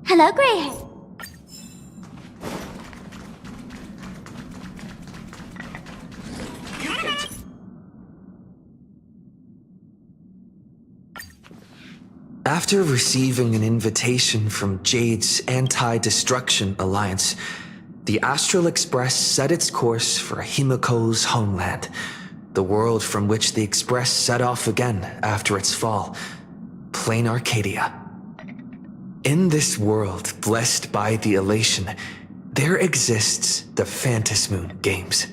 Hello, Greyhead. After receiving an invitation from Jade's Anti-Destruction Alliance, the Astral Express set its course for Himiko's homeland, the world from which the Express set off again after its fall, Plain Arcadia. In this world blessed by the elation, there exists the Phantasmoon Games.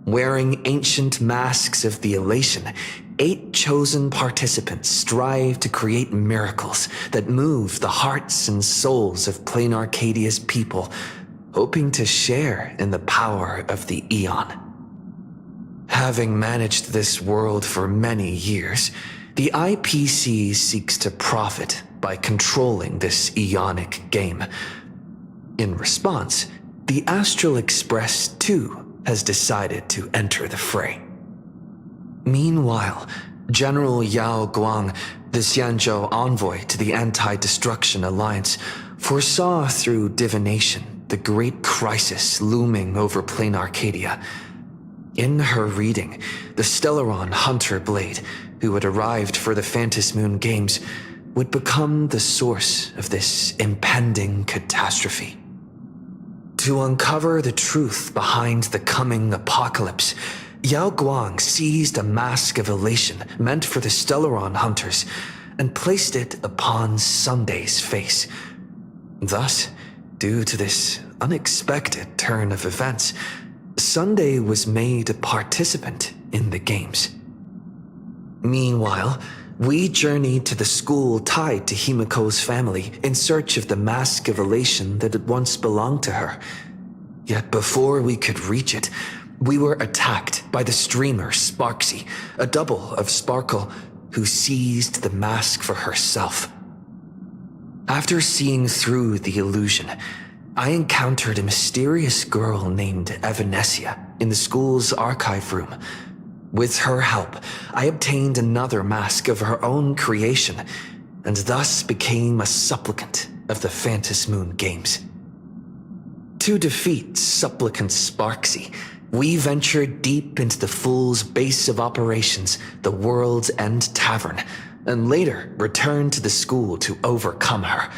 Wearing ancient masks of the elation, 8 chosen participants strive to create miracles that move the hearts and souls of Plain Arcadia's people, hoping to share in the power of the Eon. Having managed this world for many years, the IPC seeks to profit by controlling this Eonic game. In response, the Astral Express too has decided to enter the fray. Meanwhile, General Yao Guang, the Xianzhou envoy to the Anti-Destruction Alliance, foresaw through divination the great crisis looming over Plain Arcadia. In her reading, the Stellaron Hunter Blade, who had arrived for the Phantasmoon Games, would become the source of this impending catastrophe. To uncover the truth behind the coming apocalypse, Yao Guang seized a mask of elation meant for the Stellaron Hunters and placed it upon Sunday's face. Thus, due to this unexpected turn of events, Sunday was made a participant in the games. Meanwhile, we journeyed to the school tied to Himiko's family in search of the mask of elation that had once belonged to her. Yet before we could reach it, we were attacked by the streamer Sparksy, a double of Sparkle, who seized the mask for herself. After seeing through the illusion, I encountered a mysterious girl named Evanesia in the school's archive room. With her help, I obtained another mask of her own creation, and thus became a supplicant of the Phantasmoon Games. To defeat Supplicant Sparksy, we ventured deep into the Fool's base of operations, the World's End Tavern, and later returned to the school to overcome her.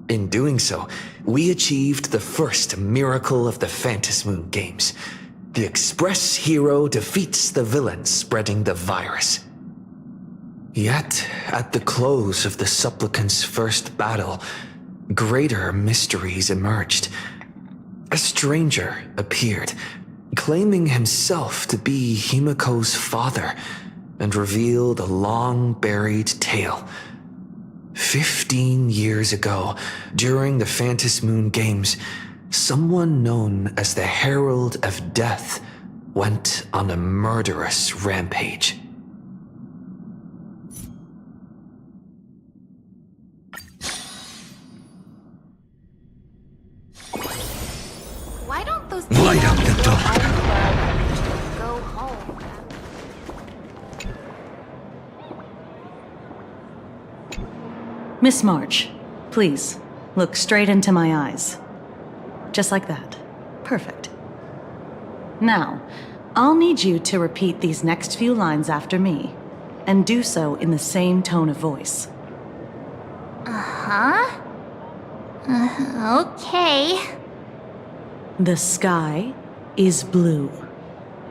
In doing so, we achieved the first miracle of the Phantasmoon Games. The Express hero defeats the villain spreading the virus. Yet, at the close of the Supplicant's first battle, greater mysteries emerged. A stranger appeared, claiming himself to be Himiko's father, and revealed a long-buried tale. 15 years ago, during the Phantasmoon Games, someone known as the Herald of Death went on a murderous rampage. Why don't those Light up the dawn. go home? Miss March, please, look straight into my eyes. Just like that. Perfect. Now, I'll need you to repeat these next few lines after me, and do so in the same tone of voice. Okay. The sky is blue,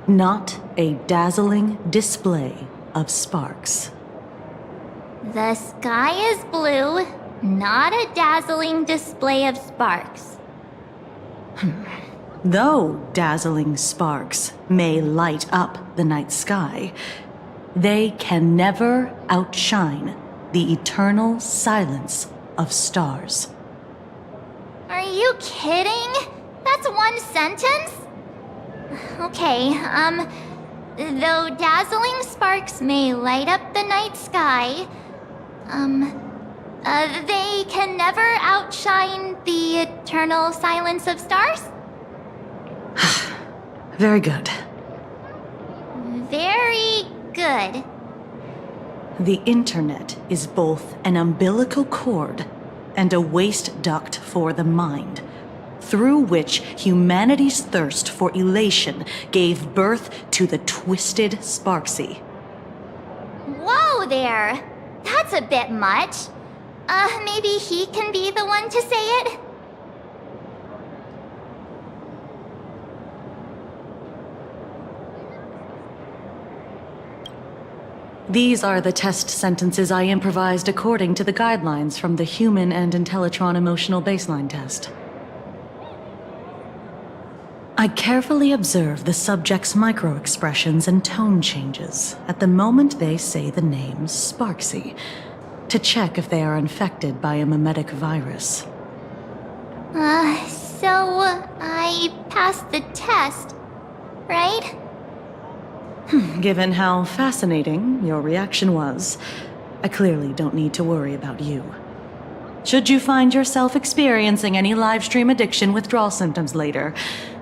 not a dazzling display of sparks. The sky is blue, not a dazzling display of sparks. Though dazzling sparks may light up the night sky, they can never outshine the eternal silence of stars. Are you kidding? That's one sentence? Okay, though dazzling sparks may light up the night sky, they can never outshine the eternal silence of stars? Very good. Very good. The internet is both an umbilical cord and a waste duct for the mind, through which humanity's thirst for elation gave birth to the twisted Sparksy. Whoa there! That's a bit much. Maybe he can be the one to say it? These are the test sentences I improvised according to the guidelines from the Human and Intellitron Emotional Baseline Test. I carefully observe the subject's micro-expressions and tone changes at the moment they say the name Sparksy, to check if they are infected by a mimetic virus. So I passed the test, right? Given how fascinating your reaction was, I clearly don't need to worry about you. Should you find yourself experiencing any livestream addiction withdrawal symptoms later,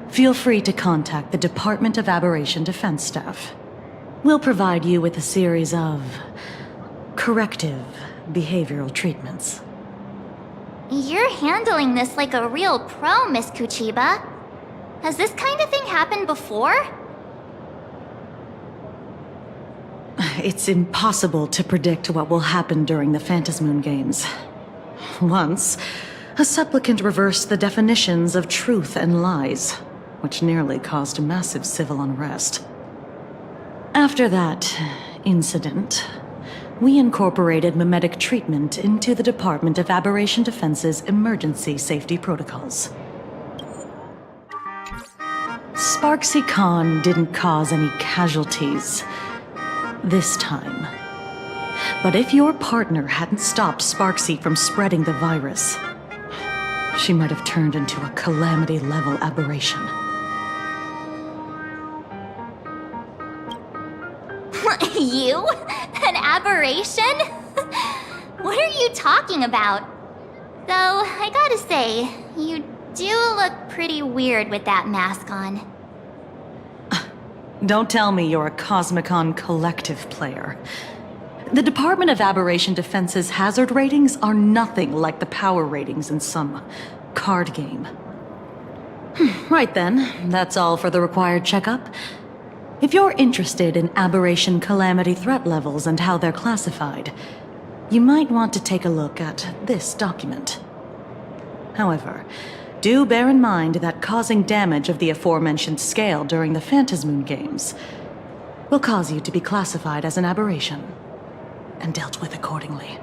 feel free to contact the Department of Aberration Defense staff. We'll provide you with a series of corrective behavioral treatments. You're handling this like a real pro, Miss Kuchiba. Has this kind of thing happened before? It's impossible to predict what will happen during the Phantasmoon Games. Once, a supplicant reversed the definitions of truth and lies, which nearly caused massive civil unrest. After that incident, we incorporated mimetic treatment into the Department of Aberration Defense's emergency safety protocols. Sparksy Khan didn't cause any casualties this time. But if your partner hadn't stopped Sparksy from spreading the virus, she might have turned into a calamity-level aberration. You? An aberration? What are you talking about? Though, I gotta say, you do look pretty weird with that mask on. Don't tell me you're a Cosmicon Collective player. The Department of Aberration Defense's hazard ratings are nothing like the power ratings in some card game. Right then, that's all for the required checkup. If you're interested in aberration calamity threat levels and how they're classified, you might want to take a look at this document. However, do bear in mind that causing damage of the aforementioned scale during the Phantasmoon Games will cause you to be classified as an aberration and dealt with accordingly.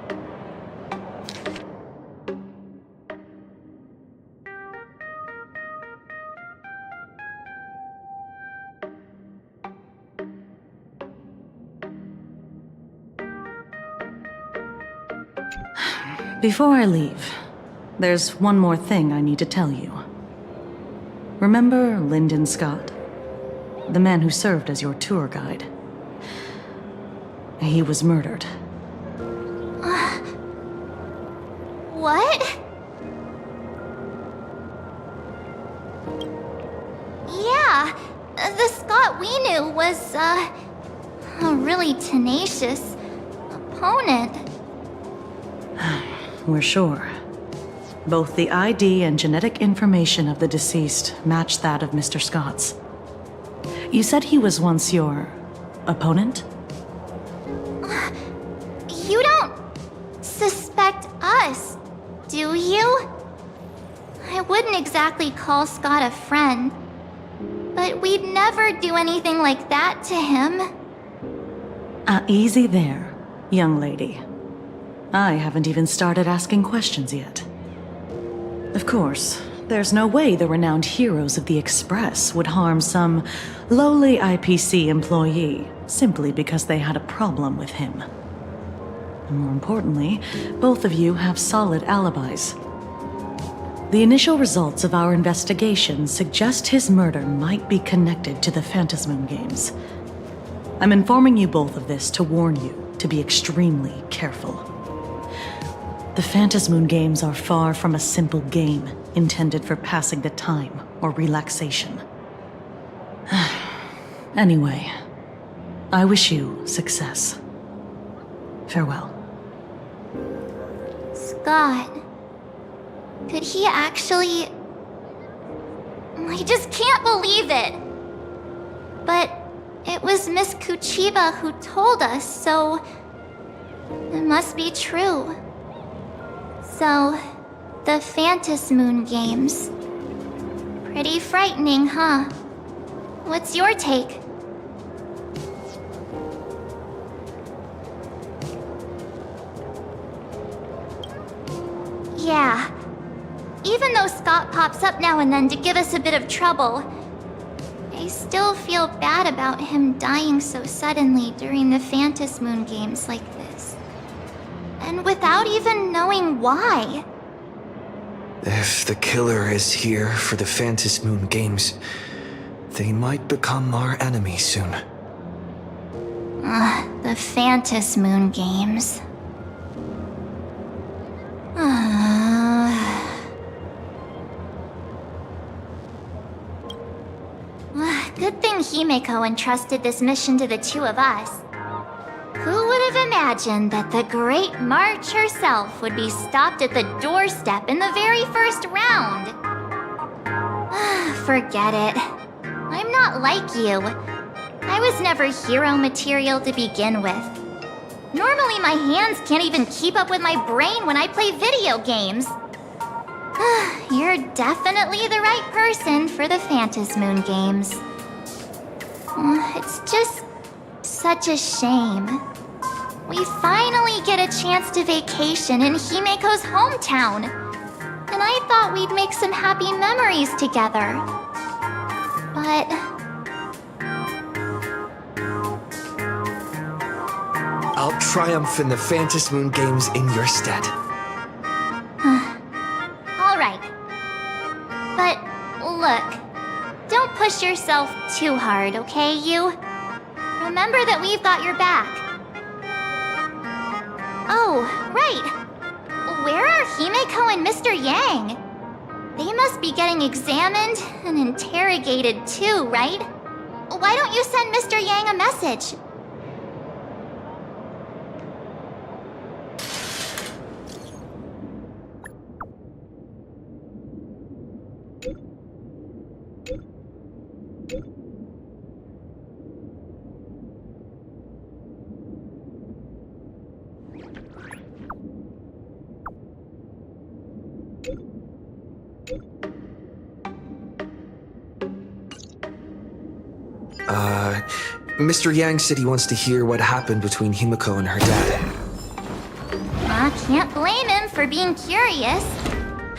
Before I leave, there's one more thing I need to tell you. Remember Lyndon Scott? The man who served as your tour guide. He was murdered. What? Yeah, the Scott we knew was, a really tenacious opponent. We're sure. Both the ID and genetic information of the deceased match that of Mr. Scott's. You said he was once your opponent? You don't suspect us, do you? I wouldn't exactly call Scott a friend, but we'd never do anything like that to him. Easy there, young lady. I haven't even started asking questions yet. Of course, there's no way the renowned heroes of the Express would harm some lowly IPC employee simply because they had a problem with him. And more importantly, both of you have solid alibis. The initial results of our investigation suggest his murder might be connected to the Phantasmoon Games. I'm informing you both of this to warn you to be extremely careful. The Phantasmoon Games are far from a simple game intended for passing the time or relaxation. Anyway, I wish you success. Farewell. Scott, Could he actually... I just can't believe it! But it was Miss Kuchiba who told us, so... it must be true. So, the Phantas Moon games. Pretty frightening, huh? What's your take? Yeah. Even though Scott pops up now and then to give us a bit of trouble, I still feel bad about him dying so suddenly during the Phantas Moon games like this. And without even knowing why. If the killer is here for the Phantas Moon games, they might become our enemy soon. The Phantas Moon games. Good thing Himeko entrusted this mission to the two of us. Who would have imagined that the Great March herself would be stopped at the doorstep in the very first round? Forget it. I'm not like you. I was never hero material to begin with. Normally my hands can't even keep up with my brain when I play video games. You're definitely the right person for the Phantas Moon games. It's just such a shame. We finally get a chance to vacation in Himeko's hometown. And I thought we'd make some happy memories together. But... I'll triumph in the Phantas Moon games in your stead. Alright. But, look. Don't push yourself too hard, okay, you? Remember that we've got your back. Oh, right. Where are Himeko and Mr. Yang? They must be getting examined and interrogated too, right? Why don't you send Mr. Yang a message? Mr. Yang said he wants to hear what happened between Himeko and her dad. I can't blame him for being curious.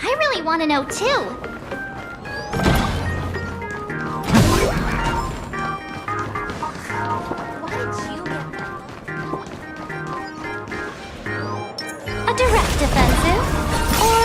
I really want to know too. Why did you get... A direct offensive? Or...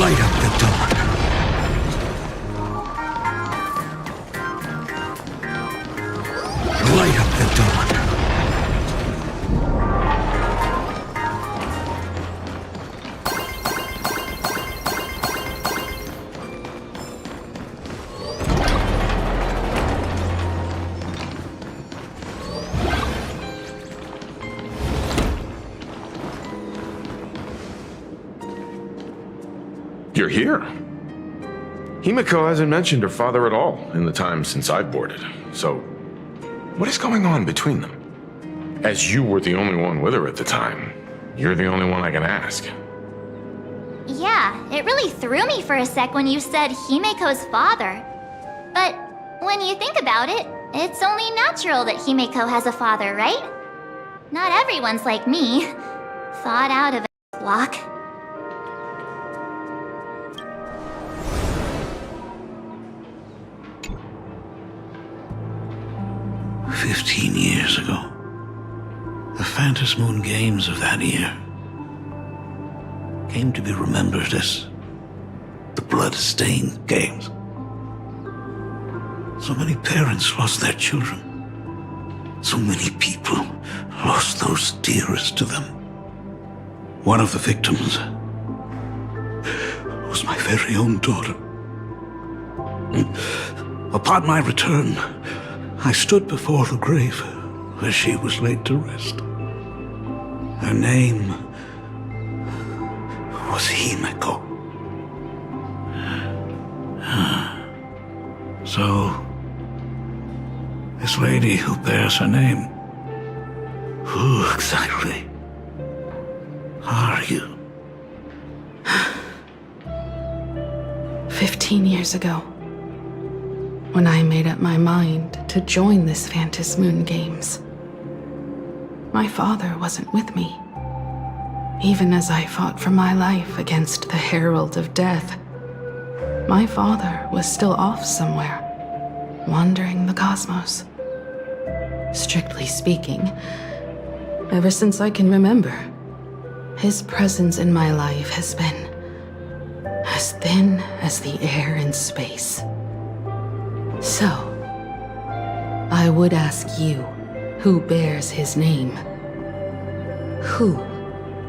Light up the dawn. Light up the dawn. You're here. Himeko hasn't mentioned her father at all in the time since I've boarded. So, what is going on between them? As you were the only one with her at the time, you're the only one I can ask. Yeah, it really threw me for a sec when you said Himeko's father. But when you think about it, it's only natural that Himeko has a father, right? Not everyone's like me. Thought out of a block. "15 years ago, the Phantas Moon games of that year came to be remembered as The blood-stained games. So many parents lost their children. So many people lost those dearest to them. One of the victims was my very own daughter. Upon my return, I stood before the grave where she was laid to rest. Her name was Himeko. So, this lady who bears her name, who exactly are you? 15 years ago, when I made up my mind to join this Phantom Moon Games, my father wasn't with me. Even as I fought for my life against the Herald of Death, my father was still off somewhere, wandering the cosmos. Strictly speaking, ever since I can remember, his presence in my life has been as thin as the air in space. So, I would ask you, who bears his name, who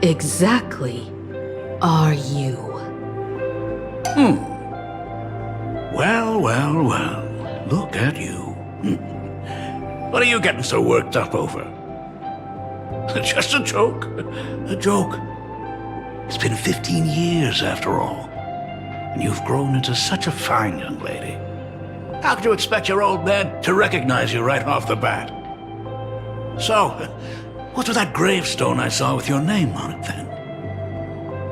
exactly are you? Well, look at you. What are you getting so worked up over? Just a joke. A joke. It's been 15 years after all, and you've grown into such a fine young lady. How could you expect your old man to recognize you right off the bat? So, what's with that gravestone I saw with your name on it then?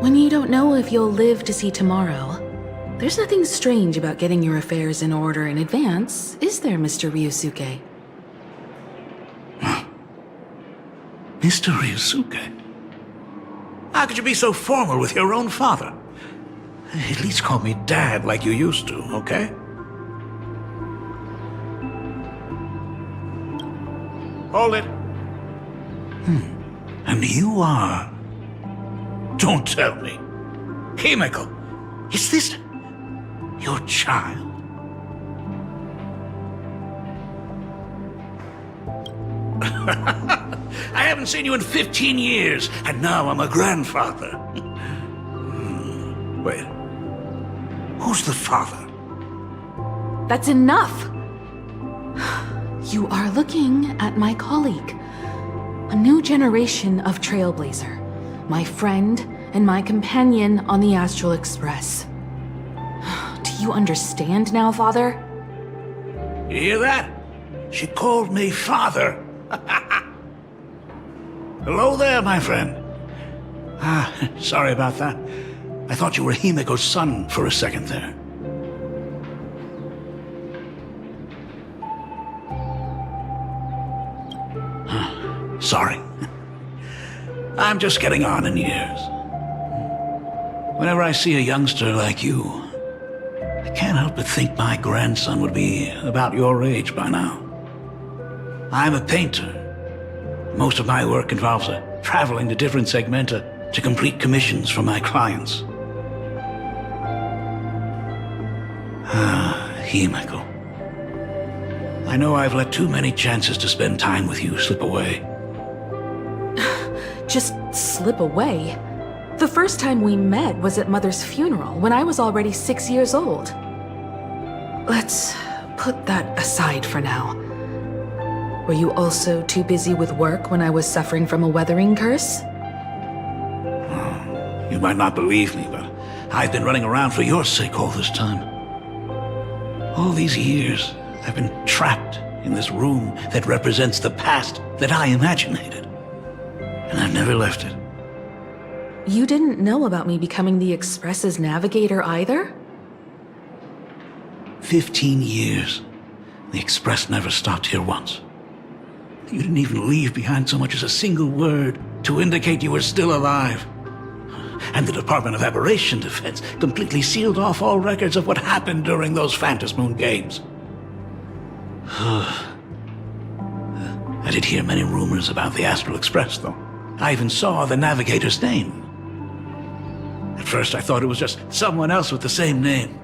When you don't know if you'll live to see tomorrow, there's nothing strange about getting your affairs in order in advance, is there, Mr. Ryusuke? Mr. Ryusuke? How could you be so formal with your own father? At least call me Dad like you used to, okay? Hold it. And you are... Don't tell me. Himeko, is this your child? I haven't seen you in 15 years, and now I'm a grandfather. Wait. Who's the father? That's enough! You are looking at my colleague, a new generation of trailblazer, my friend and my companion on the Astral Express. Do you understand now, Father? You hear that? She called me father. Hello there, my friend. Sorry about that. I thought you were Himeko's son for a second there. Sorry. I'm just getting on in years. Whenever I see a youngster like you, I can't help but think my grandson would be about your age by now. I'm a painter. Most of my work involves traveling to different segmenta to complete commissions for my clients. Himeko. I know I've let too many chances to spend time with you slip away. Just slip away? The first time we met was at Mother's funeral, when I was already 6 years old. Let's put that aside for now. Were you also too busy with work when I was suffering from a weathering curse? You might not believe me, but I've been running around for your sake all this time. All these years, I've been trapped in this room that represents the past that I imaginated. And I've never left it. You didn't know about me becoming the Express's navigator either? 15 years. The Express never stopped here once. You didn't even leave behind so much as a single word to indicate you were still alive. And the Department of Aberration Defense completely sealed off all records of what happened during those Phantom Moon Games. I did hear many rumors about the Astral Express, though. I even saw the navigator's name. At first I thought it was just someone else with the same name.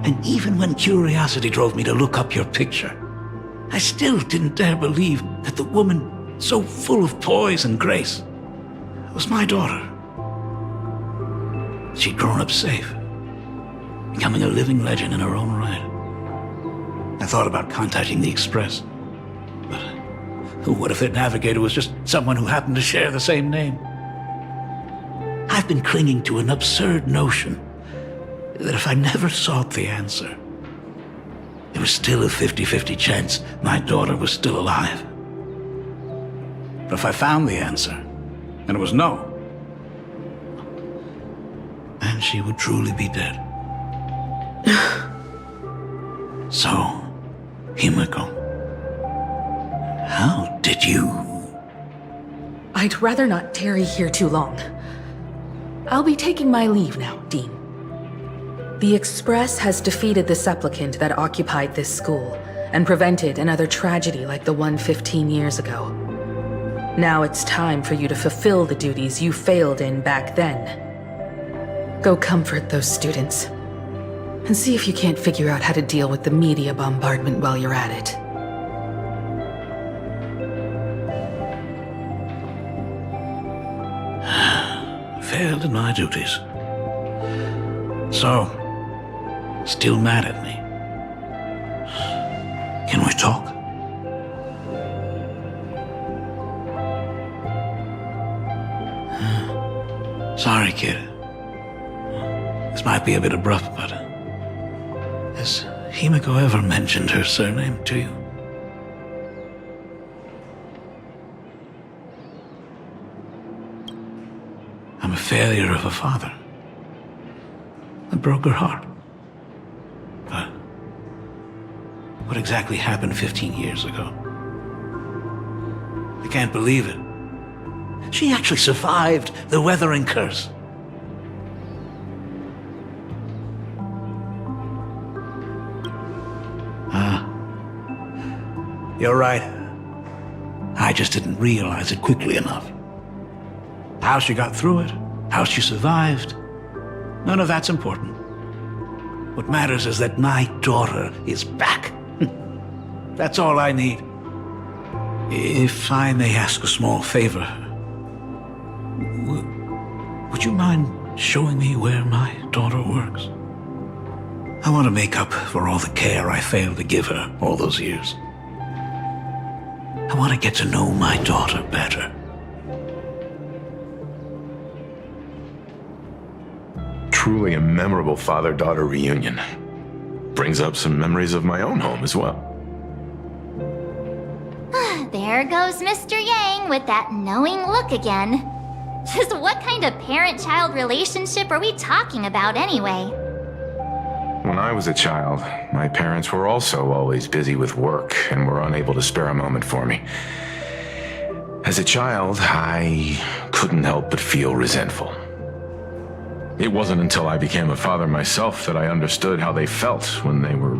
And even when curiosity drove me to look up your picture, I still didn't dare believe that the woman so full of poise and grace was my daughter. She'd grown up safe, becoming a living legend in her own right. I thought about contacting the Express, but what if their navigator was just someone who happened to share the same name? I've been clinging to an absurd notion that if I never sought the answer, there was still a 50-50 chance my daughter was still alive. But if I found the answer, and it was no, then she would truly be dead. So, Himiko, how did you... I'd rather not tarry here too long. I'll be taking my leave now, Dean. The Express has defeated the supplicant that occupied this school and prevented another tragedy like the one 15 years ago. Now it's time for you to fulfill the duties you failed in back then. Go comfort those students, and see if you can't figure out how to deal with the media bombardment while you're at it. Failed in my duties. So, still mad at me. Can we talk? Sorry, kid. This might be a bit abrupt, but has Himiko ever mentioned her surname to you? I'm a failure of a father. I broke her heart. But what exactly happened 15 years ago? I can't believe it. She actually survived the weathering curse. You're right. I just didn't realize it quickly enough. How she got through it, how she survived, none of that's important. What matters is that my daughter is back. That's all I need. If I may ask a small favor, would you mind showing me where my daughter works? I want to make up for all the care I failed to give her all those years. I want to get to know my daughter better. Truly a memorable father-daughter reunion. Brings up some memories of my own home as well. There goes Mr. Yang with that knowing look again. Just what kind of parent-child relationship are we talking about anyway? When I was a child, my parents were also always busy with work and were unable to spare a moment for me. As a child, I couldn't help but feel resentful. It wasn't until I became a father myself that I understood how they felt when they were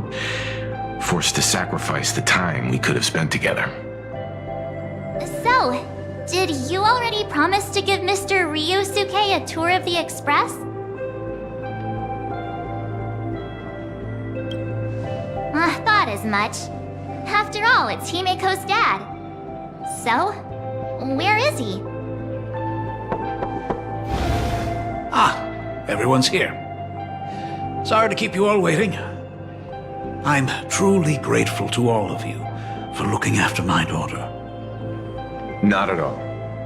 forced to sacrifice the time we could have spent together. So, did you already promise to give Mr. Ryusuke a tour of the Express? Thought as much. After all, it's Himiko's dad. So, where is he? Everyone's here. Sorry to keep you all waiting. I'm truly grateful to all of you for looking after my daughter. Not at all.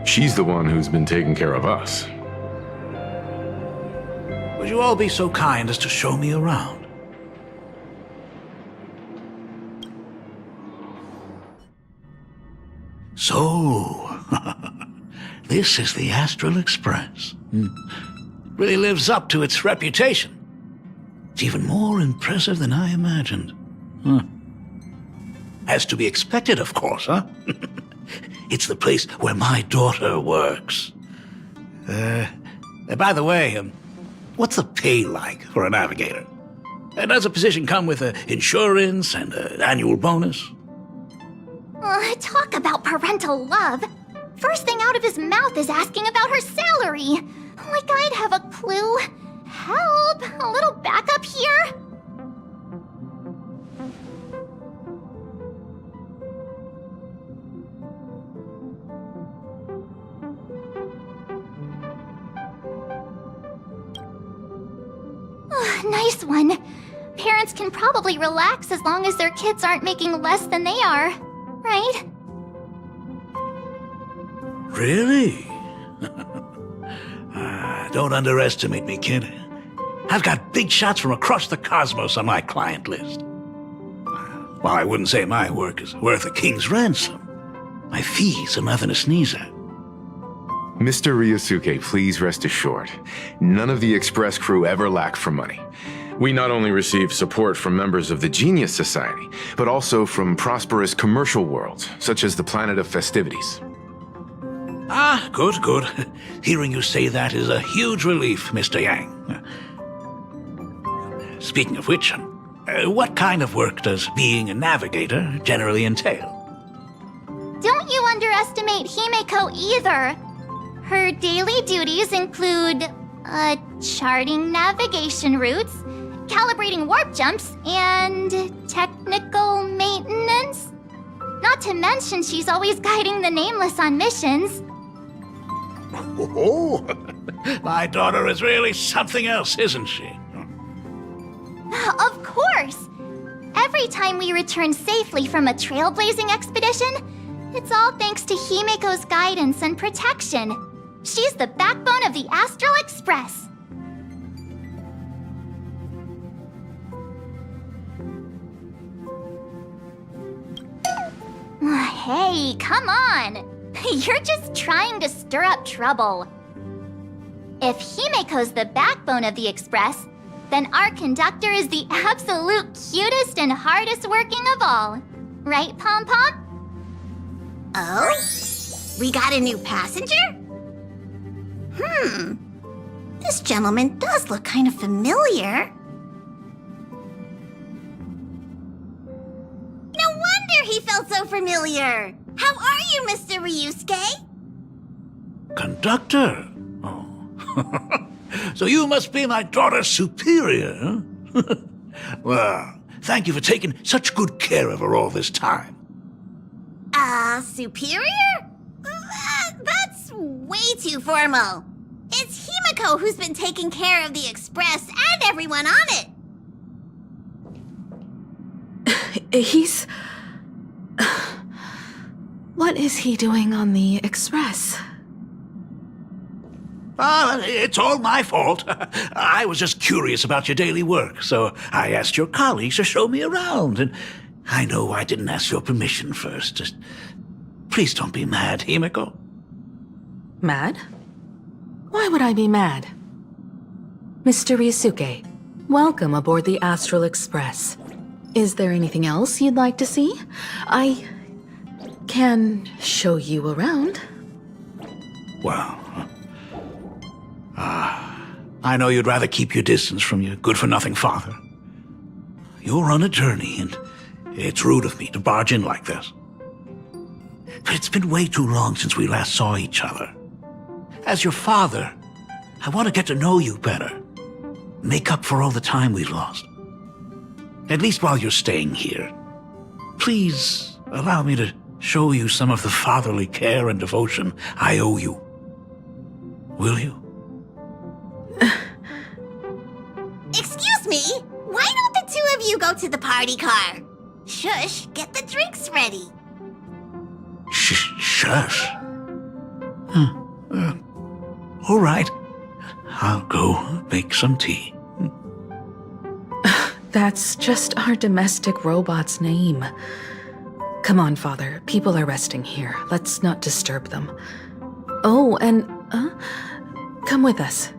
She's the one who's been taking care of us. Would you all be so kind as to show me around? So, this is the Astral Express. Really lives up to its reputation. It's even more impressive than I imagined. As to be expected, of course, huh? It's the place where my daughter works. By the way, what's the pay like for a navigator? Does a position come with insurance and an annual bonus? Talk about parental love. First thing out of his mouth is asking about her salary. Like I'd have a clue. Help! A little backup here? Nice one. Parents can probably relax as long as their kids aren't making less than they are, right? Really? Don't underestimate me, kid. I've got big shots from across the cosmos on my client list. While I wouldn't say my work is worth a king's ransom, my fees are nothing to sneeze at. Mr. Ryusuke, please rest assured, none of the Express crew ever lack for money. We not only receive support from members of the Genius Society, but also from prosperous commercial worlds, such as the Planet of Festivities. Ah, good, good. Hearing you say that is a huge relief, Mr. Yang. Speaking of which, what kind of work does being a navigator generally entail? Don't you underestimate Himeko either. Her daily duties include, charting navigation routes, calibrating warp jumps, and technical maintenance. Not to mention she's always guiding the Nameless on missions. Oh, my daughter is really something else, isn't she? Of course! Every time we return safely from a trailblazing expedition, it's all thanks to Himeko's guidance and protection. She's the backbone of the Astral Express. Hey, come on! You're just trying to stir up trouble. If Himeko's the backbone of the Express, then our conductor is the absolute cutest and hardest working of all. Right, Pom Pom? Oh? We got a new passenger? This gentleman does look kind of familiar. No wonder he felt so familiar! How are you, Mr. Ryusuke? Conductor? Oh. So you must be my daughter's superior, huh? Well, thank you for taking such good care of her all this time. Superior? That's way too formal. It's Himeko who's been taking care of the Express and everyone on it. He's... What is he doing on the Express? It's all my fault. I was just curious about your daily work, so I asked your colleagues to show me around. And I know I didn't ask your permission first. Just please don't be mad, Himeko. Mad? Why would I be mad? Mr. Ryusuke, welcome aboard the Astral Express. Is there anything else you'd like to see? I can show you around. Well, I know you'd rather keep your distance from your good-for-nothing father. You're on a journey, and it's rude of me to barge in like this. But it's been way too long since we last saw each other. As your father, I want to get to know you better. Make up for all the time we've lost. At least while you're staying here. Please allow me to show you some of the fatherly care and devotion I owe you. Will you? Excuse me? Why don't the two of you go to the party car? Shush, get the drinks ready. Shush. All right. I'll go make some tea. That's just our domestic robot's name. Come on, Father. People are resting here. Let's not disturb them. Oh, and, come with us.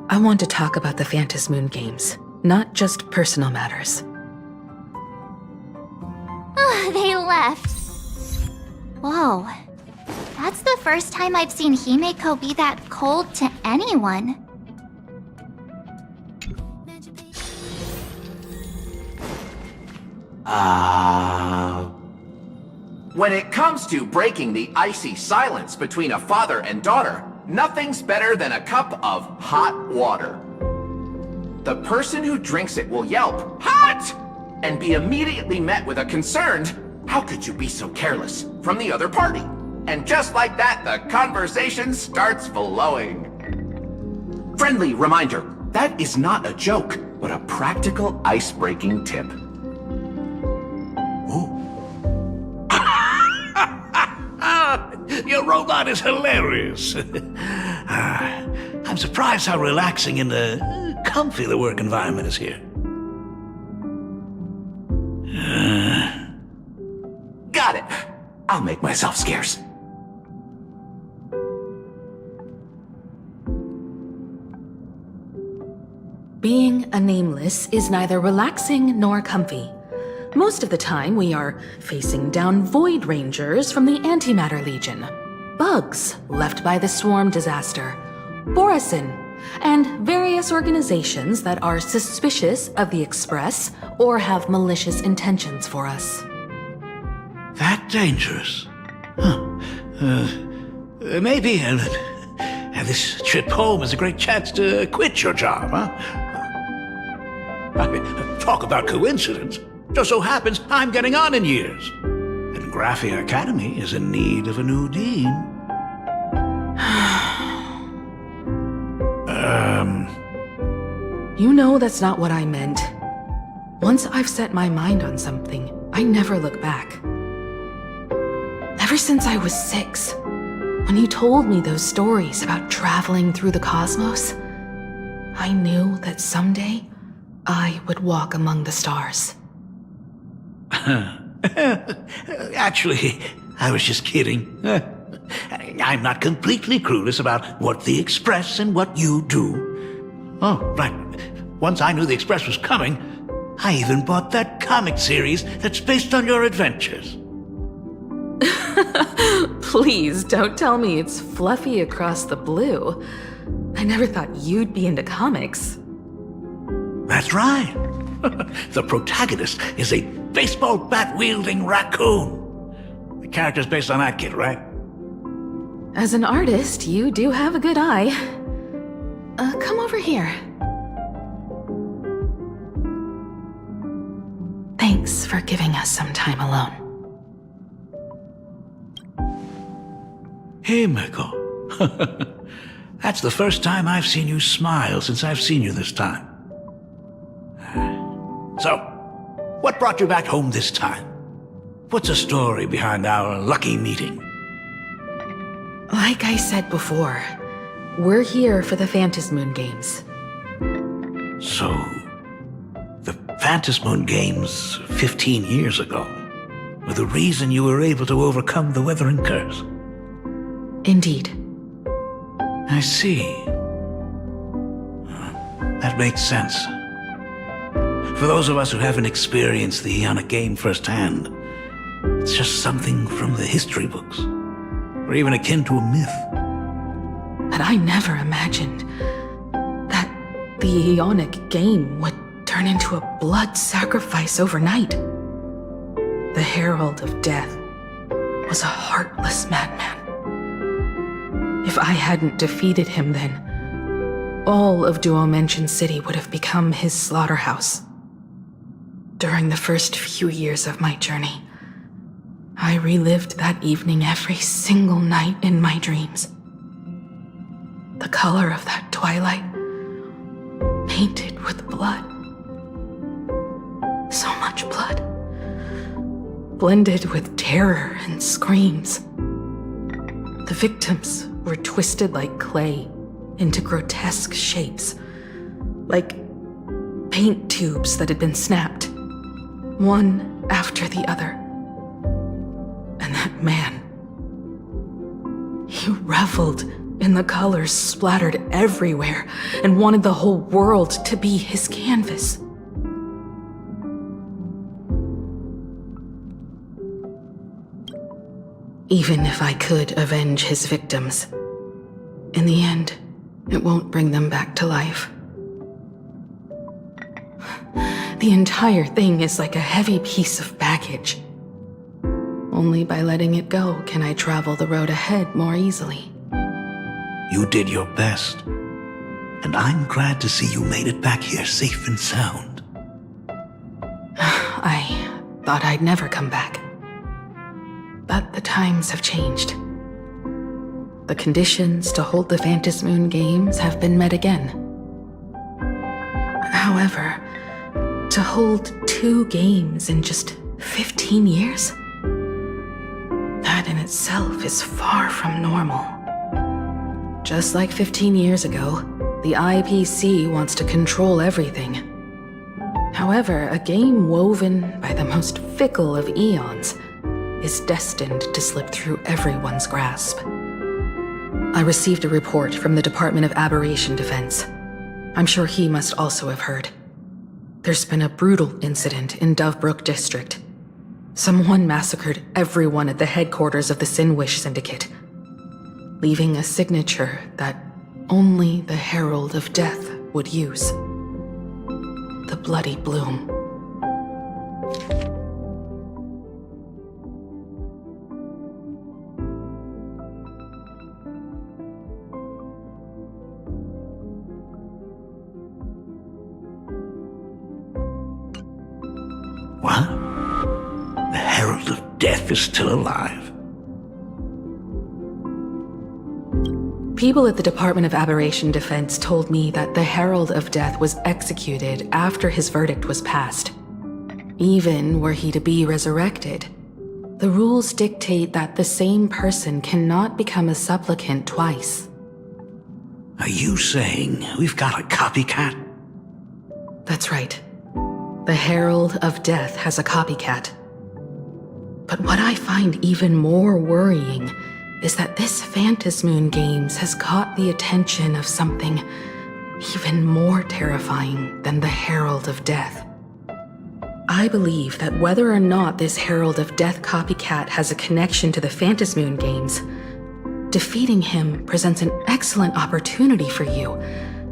I want to talk about the Phantom Moon Games, not just personal matters. They left. Whoa. That's the first time I've seen Himeko be that cold to anyone. When it comes to breaking the icy silence between a father and daughter, nothing's better than a cup of hot water. The person who drinks it will yelp, "Hot!" and be immediately met with a concerned, "How could you be so careless?" from the other party. And just like that, the conversation starts flowing. Friendly reminder, that is not a joke, but a practical ice-breaking tip. Your robot is hilarious. I'm surprised how relaxing and comfy the work environment is here. Got it. I'll make myself scarce. Being a nameless is neither relaxing nor comfy. Most of the time, we are facing down Void Rangers from the Antimatter Legion, bugs left by the Swarm disaster, Borosin, and various organizations that are suspicious of the Express or have malicious intentions for us. That dangerous? Huh. Maybe this trip home is a great chance to quit your job, huh? I mean, talk about coincidence. Just so happens I'm getting on in years. And Graphia Academy is in need of a new dean. You know that's not what I meant. Once I've set my mind on something, I never look back. Ever since I was 6, when you told me those stories about traveling through the cosmos, I knew that someday I would walk among the stars. Actually, I was just kidding. I'm not completely clueless about what the Express and what you do. Oh, right. Once I knew the Express was coming, I even bought that comic series that's based on your adventures. Please don't tell me it's fluffy across the blue. I never thought you'd be into comics. That's right. The protagonist is a baseball bat-wielding raccoon. The character's based on that kid, right? As an artist, you do have a good eye. Come over here. Thanks for giving us some time alone. Hey, Miko. That's the first time I've seen you smile since I've seen you this time. So, what brought you back home this time? What's the story behind our lucky meeting? Like I said before, we're here for the Phantasmoon Games. So, the Phantasmoon Games 15 years ago were the reason you were able to overcome the Weathering Curse? Indeed. I see. That makes sense. For those of us who haven't experienced the Ionic game firsthand, it's just something from the history books, or even akin to a myth. But I never imagined that the Ionic game would turn into a blood sacrifice overnight. The Herald of Death was a heartless madman. If I hadn't defeated him then, all of Duomension City would have become his slaughterhouse. During the first few years of my journey, I relived that evening every single night in my dreams. The color of that twilight, painted with blood. So much blood, blended with terror and screams. The victims were twisted like clay into grotesque shapes, like paint tubes that had been snapped, one after the other. And that man, he reveled in the colors splattered everywhere and wanted the whole world to be his canvas. Even if I could avenge his victims, in the end, it won't bring them back to life. The entire thing is like a heavy piece of baggage. Only by letting it go can I travel the road ahead more easily. You did your best. And I'm glad to see you made it back here safe and sound. I thought I'd never come back. But the times have changed. The conditions to hold the Phantasmoon Games have been met again. However, to hold 2 games in just 15 years? That in itself is far from normal. Just like 15 years ago, the IPC wants to control everything. However, a game woven by the most fickle of eons is destined to slip through everyone's grasp. I received a report from the Department of Aberration Defense. I'm sure he must also have heard. There's been a brutal incident in Dovebrook District. Someone massacred everyone at the headquarters of the Sinwish Syndicate, leaving a signature that only the Herald of Death would use. The Bloody Bloom. What? The Herald of Death is still alive? People at the Department of Aberration Defense told me that the Herald of Death was executed after his verdict was passed. Even were he to be resurrected, the rules dictate that the same person cannot become a supplicant twice. Are you saying we've got a copycat? That's right. The Herald of Death has a copycat. But what I find even more worrying is that this Phantasmoon Games has caught the attention of something even more terrifying than the Herald of Death. I believe that whether or not this Herald of Death copycat has a connection to the Phantasmoon Games, defeating him presents an excellent opportunity for you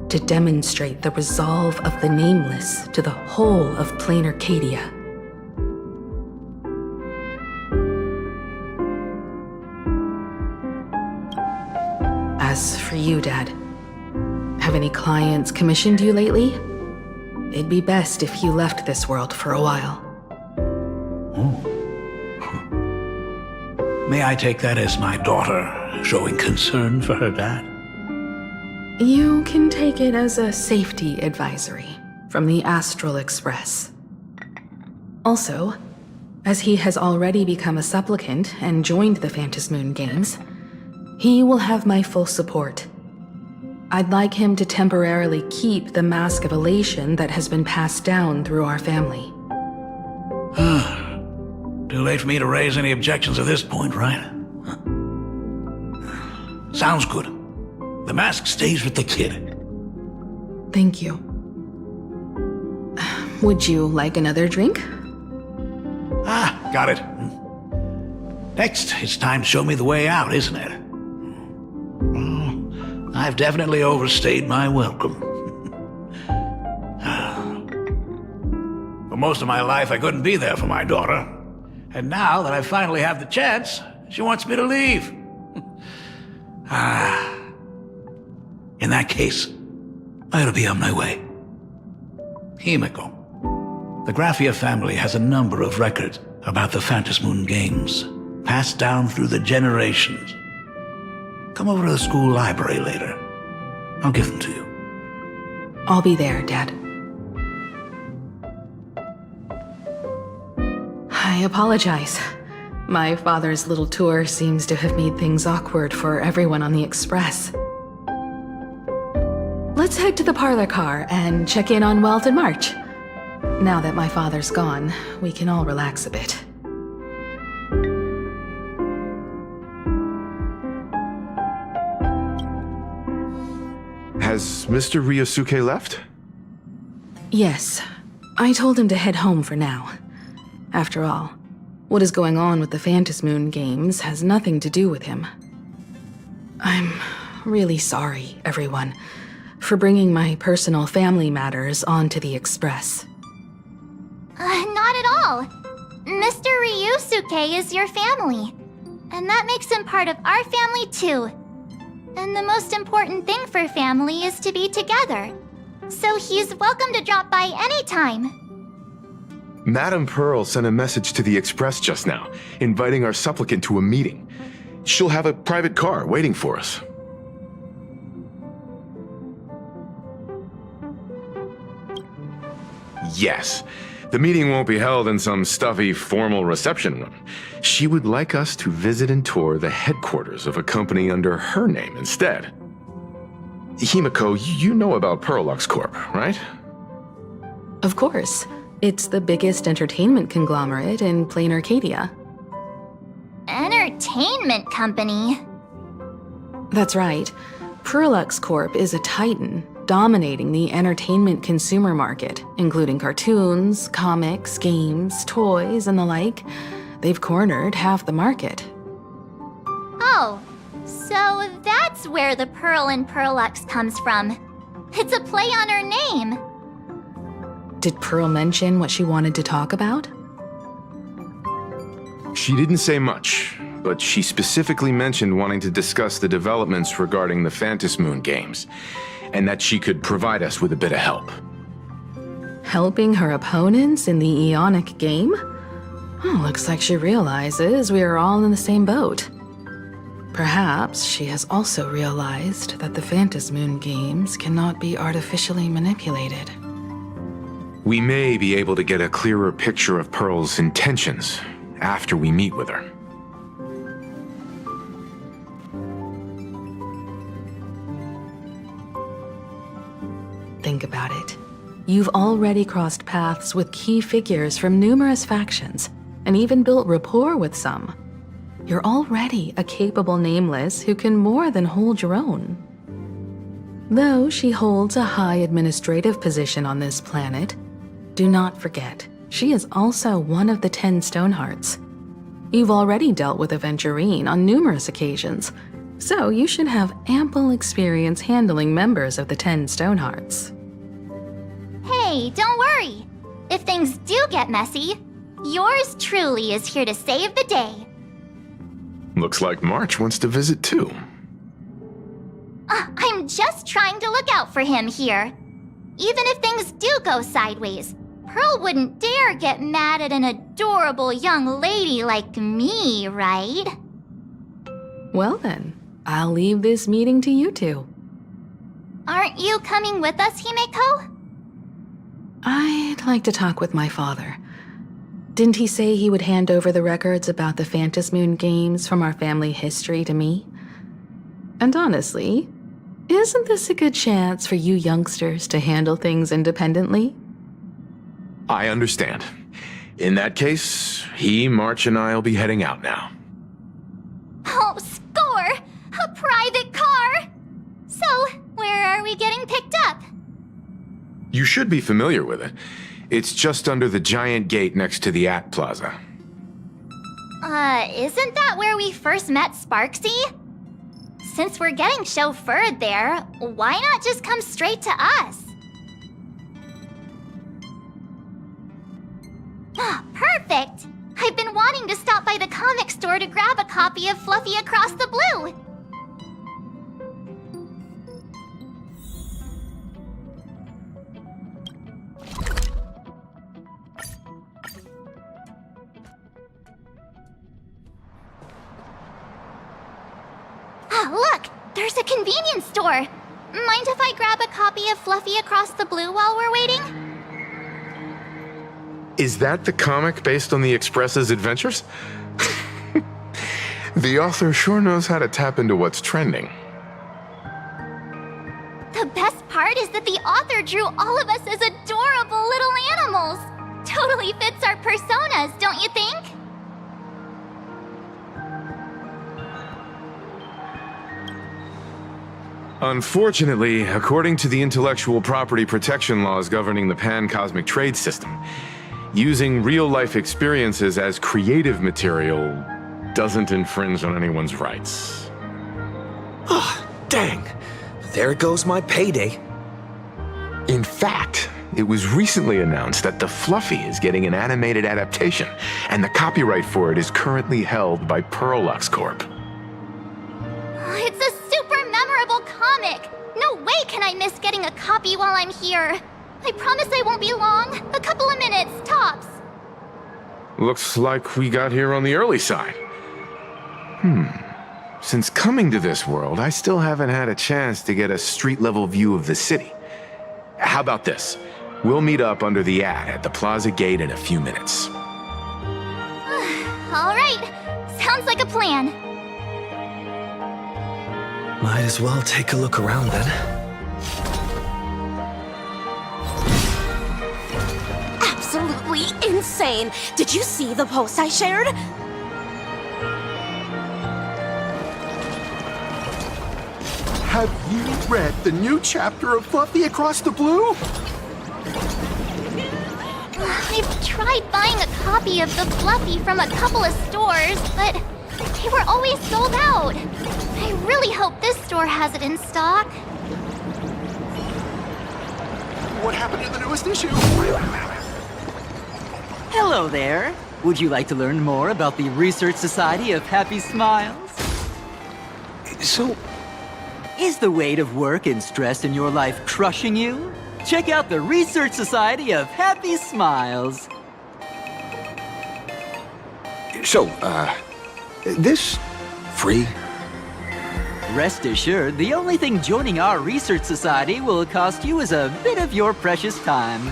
to demonstrate the resolve of the Nameless to the whole of Plain Arcadia. As for you, Dad, have any clients commissioned you lately? It'd be best if you left this world for a while. May I take that as my daughter showing concern for her dad? You can take it as a safety advisory from the Astral Express. Also, as he has already become a supplicant and joined the Phantasmoon Games, he will have my full support. I'd like him to temporarily keep the mask of elation that has been passed down through our family. Too late for me to raise any objections at this point, right? Sounds good. The mask stays with the kid. Thank you. Would you like another drink? Got it. Next, it's time to show me the way out, isn't it? I've definitely overstayed my welcome. For most of my life, I couldn't be there for my daughter. And now that I finally have the chance, she wants me to leave. In that case, I ought to be on my way. Himiko. The Graphia family has a number of records about the Phantasmoon Games, passed down through the generations. Come over to the school library later. I'll give them to you. I'll be there, Dad. I apologize. My father's little tour seems to have made things awkward for everyone on the Express. Let's head to the parlor car and check in on Welp and March. Now that my father's gone, we can all relax a bit. Has Mr. Ryosuke left? Yes. I told him to head home for now. After all, what is going on with the Phantasmoon Games has nothing to do with him. I'm really sorry, everyone, for bringing my personal family matters onto the Express. Not at all. Mr. Ryusuke is your family, and that makes him part of our family too. And the most important thing for family is to be together. So he's welcome to drop by anytime. Madame Pearl sent a message to the Express just now, inviting our supplicant to a meeting. She'll have a private car waiting for us. Yes. The meeting won't be held in some stuffy, formal reception room. She would like us to visit and tour the headquarters of a company under her name instead. Himiko, you know about Pearl-Lux Corp, right? Of course. It's the biggest entertainment conglomerate in plain Arcadia. Entertainment company? That's right. Pearl-Lux Corp is a titan, dominating the entertainment consumer market, including cartoons, comics, games, toys, and the like. They've cornered half the market. Oh, so that's where the Pearl in Pearl-Lux comes from. It's a play on her name. Did Pearl mention what she wanted to talk about? She didn't say much, but she specifically mentioned wanting to discuss the developments regarding the Phantom Moon games, and that she could provide us with a bit of help. Helping her opponents in the Eonic game? Oh, looks like she realizes we are all in the same boat. Perhaps she has also realized that the Phantom Moon games cannot be artificially manipulated. We may be able to get a clearer picture of Pearl's intentions after we meet with her. Think about it. You've already crossed paths with key figures from numerous factions, and even built rapport with some. You're already a capable nameless who can more than hold your own. Though she holds a high administrative position on this planet, do not forget, she is also one of the 10 Stonehearts. You've already dealt with Aventurine on numerous occasions, so you should have ample experience handling members of the 10 Stonehearts. Hey, don't worry. If things do get messy, yours truly is here to save the day. Looks like March wants to visit too. I'm just trying to look out for him here. Even if things do go sideways, Pearl wouldn't dare get mad at an adorable young lady like me, right? Well then, I'll leave this meeting to you two. Aren't you coming with us, Himeko? I'd like to talk with my father. Didn't he say he would hand over the records about the Phantom Moon games from our family history to me? And honestly, isn't this a good chance for you youngsters to handle things independently? I understand. In that case, March, and I'll be heading out now. Oh, score! A private car! So, where are we getting picked up? You should be familiar with it. It's just under the giant gate next to the AT Plaza. Isn't that where we first met Sparksy? Since we're getting chauffeured there, why not just come straight to us? Perfect! I've been wanting to stop by the comic store to grab a copy of Fluffy Across the Blue. Look! There's a convenience store! Mind if I grab a copy of Fluffy Across the Blue while we're waiting? Is that the comic based on the Express's adventures? The author sure knows how to tap into what's trending. The best part is that the author drew all of us as adorable little animals. Totally fits our personas, don't you think? Unfortunately, according to the intellectual property protection laws governing the pan-cosmic trade system, using real-life experiences as creative material doesn't infringe on anyone's rights. Ah, dang. There goes my payday. In fact, it was recently announced that the Fluffy is getting an animated adaptation, and the copyright for it is currently held by Pearlux Corp. It's a super memorable comic! No way can I miss getting a copy while I'm here. I promise I won't be long. A couple of minutes, tops. Looks like we got here on the early side. Since coming to this world, I still haven't had a chance to get a street-level view of the city. How about this? We'll meet up under the ad at the plaza gate in a few minutes. All right. Sounds like a plan. Might as well take a look around then. Absolutely insane. Did you see the post I shared? Have you read the new chapter of Fluffy Across the Blue? I've tried buying a copy of the Fluffy from a couple of stores, but they were always sold out. I really hope this store has it in stock. What happened to the newest issue? Hello there. Would you like to learn more about the Research Society of Happy Smiles? So, Is the weight of work and stress in your life crushing you? Check out the Research Society of Happy Smiles. This free? Rest assured, the only thing joining our Research Society will cost you is a bit of your precious time.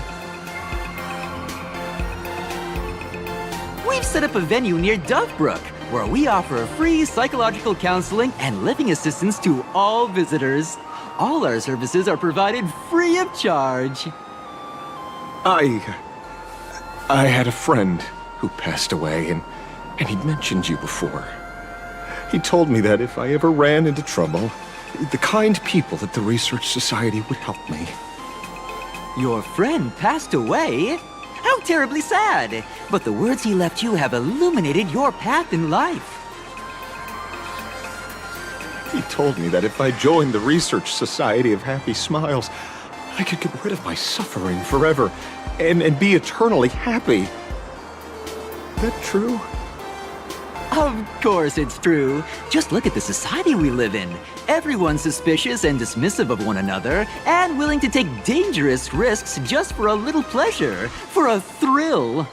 We've set up a venue near Dovebrook, where we offer free psychological counseling and living assistance to all visitors. All our services are provided free of charge. I had a friend who passed away, and he'd mentioned you before. He told me that if I ever ran into trouble, the kind people at the Research Society would help me. Your friend passed away? How terribly sad! But the words he left you have illuminated your path in life. He told me that if I joined the Research Society of Happy Smiles, I could get rid of my suffering forever and be eternally happy. That true? Of course it's true. Just look at the society we live in. Everyone's suspicious and dismissive of one another, and willing to take dangerous risks just for a little pleasure, for a thrill.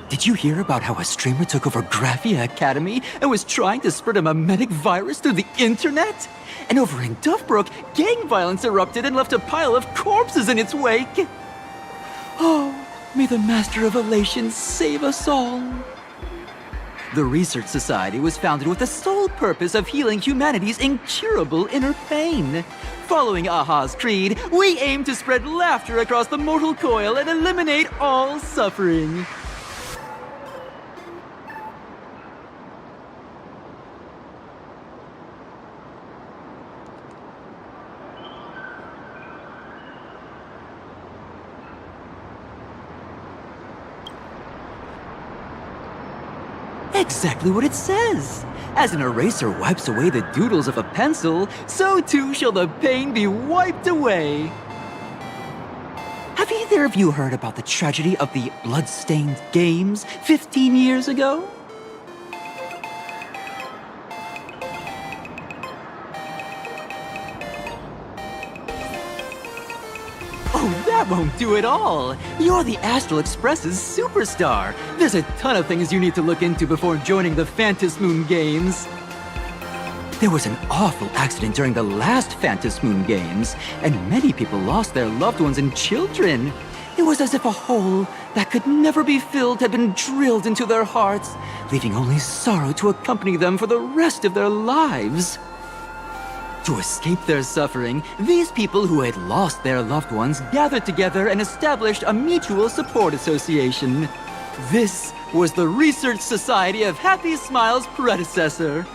Did you hear about how a streamer took over Graphia Academy and was trying to spread a memetic virus through the internet? And over in Dovebrook, gang violence erupted and left a pile of corpses in its wake. Oh, may the Master of Elation save us all. The Research Society was founded with the sole purpose of healing humanity's incurable inner pain. Following Aha's creed, we aim to spread laughter across the mortal coil and eliminate all suffering. Exactly what it says. As an eraser wipes away the doodles of a pencil, so too shall the pain be wiped away. Have either of you heard about the tragedy of the blood-stained games 15 years ago? Oh, that won't do it all. You're the Astral Express's superstar. There's a ton of things you need to look into before joining the Phantom Moon Games. There was an awful accident during the last Phantom Moon Games, and many people lost their loved ones and children. It was as if a hole that could never be filled had been drilled into their hearts, leaving only sorrow to accompany them for the rest of their lives. To escape their suffering, these people who had lost their loved ones gathered together and established a mutual support association. This was the Research Society of Happy Smiles' predecessor.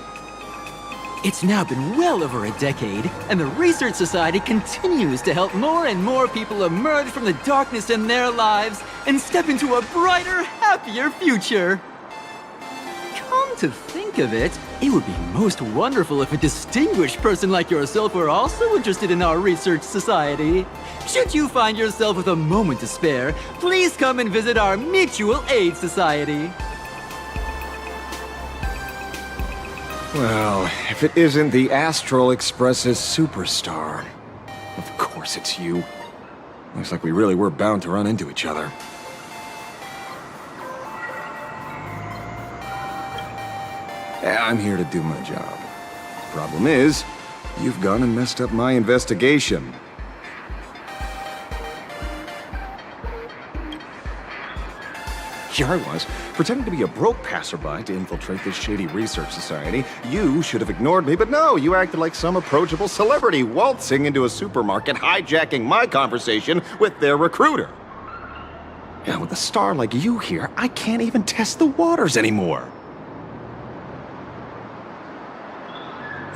It's now been well over a decade, and the Research Society continues to help more and more people emerge from the darkness in their lives and step into a brighter, happier future. Come to think of it, it would be most wonderful if a distinguished person like yourself were also interested in our Research Society. Should you find yourself with a moment to spare, please come and visit our Mutual Aid Society. Well, if it isn't the Astral Express's superstar. Of course it's you. Looks like we really were bound to run into each other. Yeah, I'm here to do my job. Problem is, you've gone and messed up my investigation. Here I was, pretending to be a broke passerby to infiltrate this shady research society. You should have ignored me, but no, you acted like some approachable celebrity waltzing into a supermarket, hijacking my conversation with their recruiter. And with a star like you here, I can't even test the waters anymore.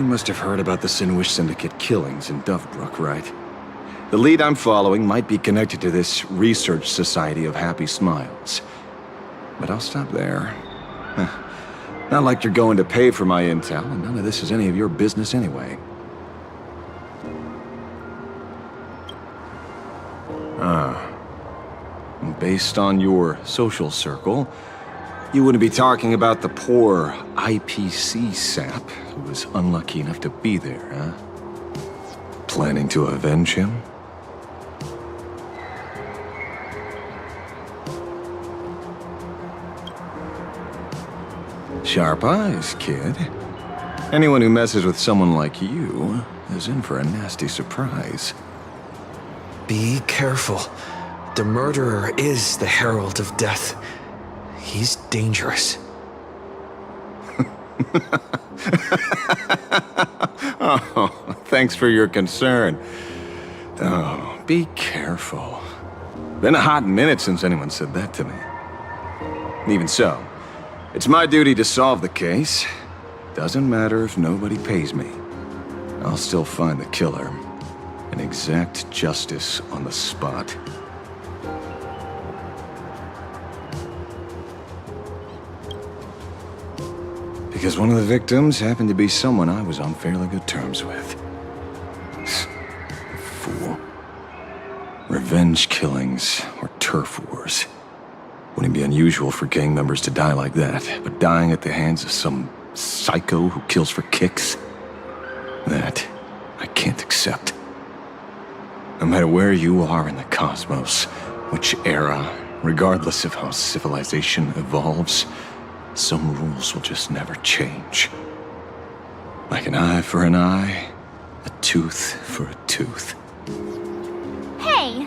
You must have heard about the Sinwish Syndicate killings in Dovebrook, right? The lead I'm following might be connected to this research society of happy smiles. But I'll stop there. Not like you're going to pay for my intel, and none of this is any of your business anyway. Based on your social circle, you wouldn't be talking about the poor IPC sap who was unlucky enough to be there, huh? Planning to avenge him? Sharp eyes, kid. Anyone who messes with someone like you is in for a nasty surprise. Be careful. The murderer is the herald of death. He's dangerous. Oh, thanks for your concern. Oh, be careful. Been a hot minute since anyone said that to me. Even so, it's my duty to solve the case. Doesn't matter if nobody pays me. I'll still find the killer and exact justice on the spot. Because one of the victims happened to be someone I was on fairly good terms with. Fool. Revenge killings or turf wars. Wouldn't be unusual for gang members to die like that, but dying at the hands of some psycho who kills for kicks? That I can't accept. No matter where you are in the cosmos, which era, regardless of how civilization evolves, some rules will just never change. Like an eye for an eye, a tooth for a tooth. Hey,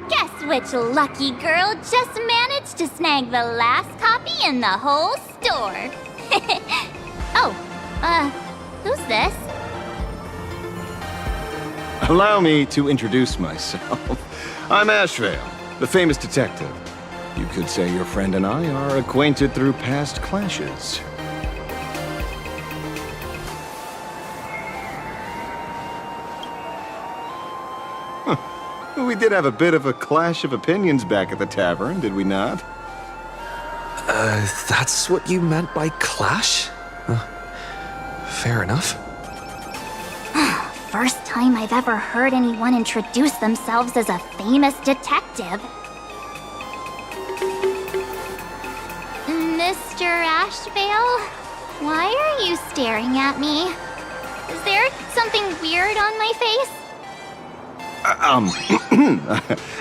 guess which lucky girl just managed to snag the last copy in the whole store? Who's this? Allow me to introduce myself. I'm Ashvale, the famous detective. You could say your friend and I are acquainted through past clashes. We did have a bit of a clash of opinions back at the tavern, did we not? That's what you meant by clash? Fair enough. First time I've ever heard anyone introduce themselves as a famous detective. Mr. Ashvale, why are you staring at me? Is there something weird on my face?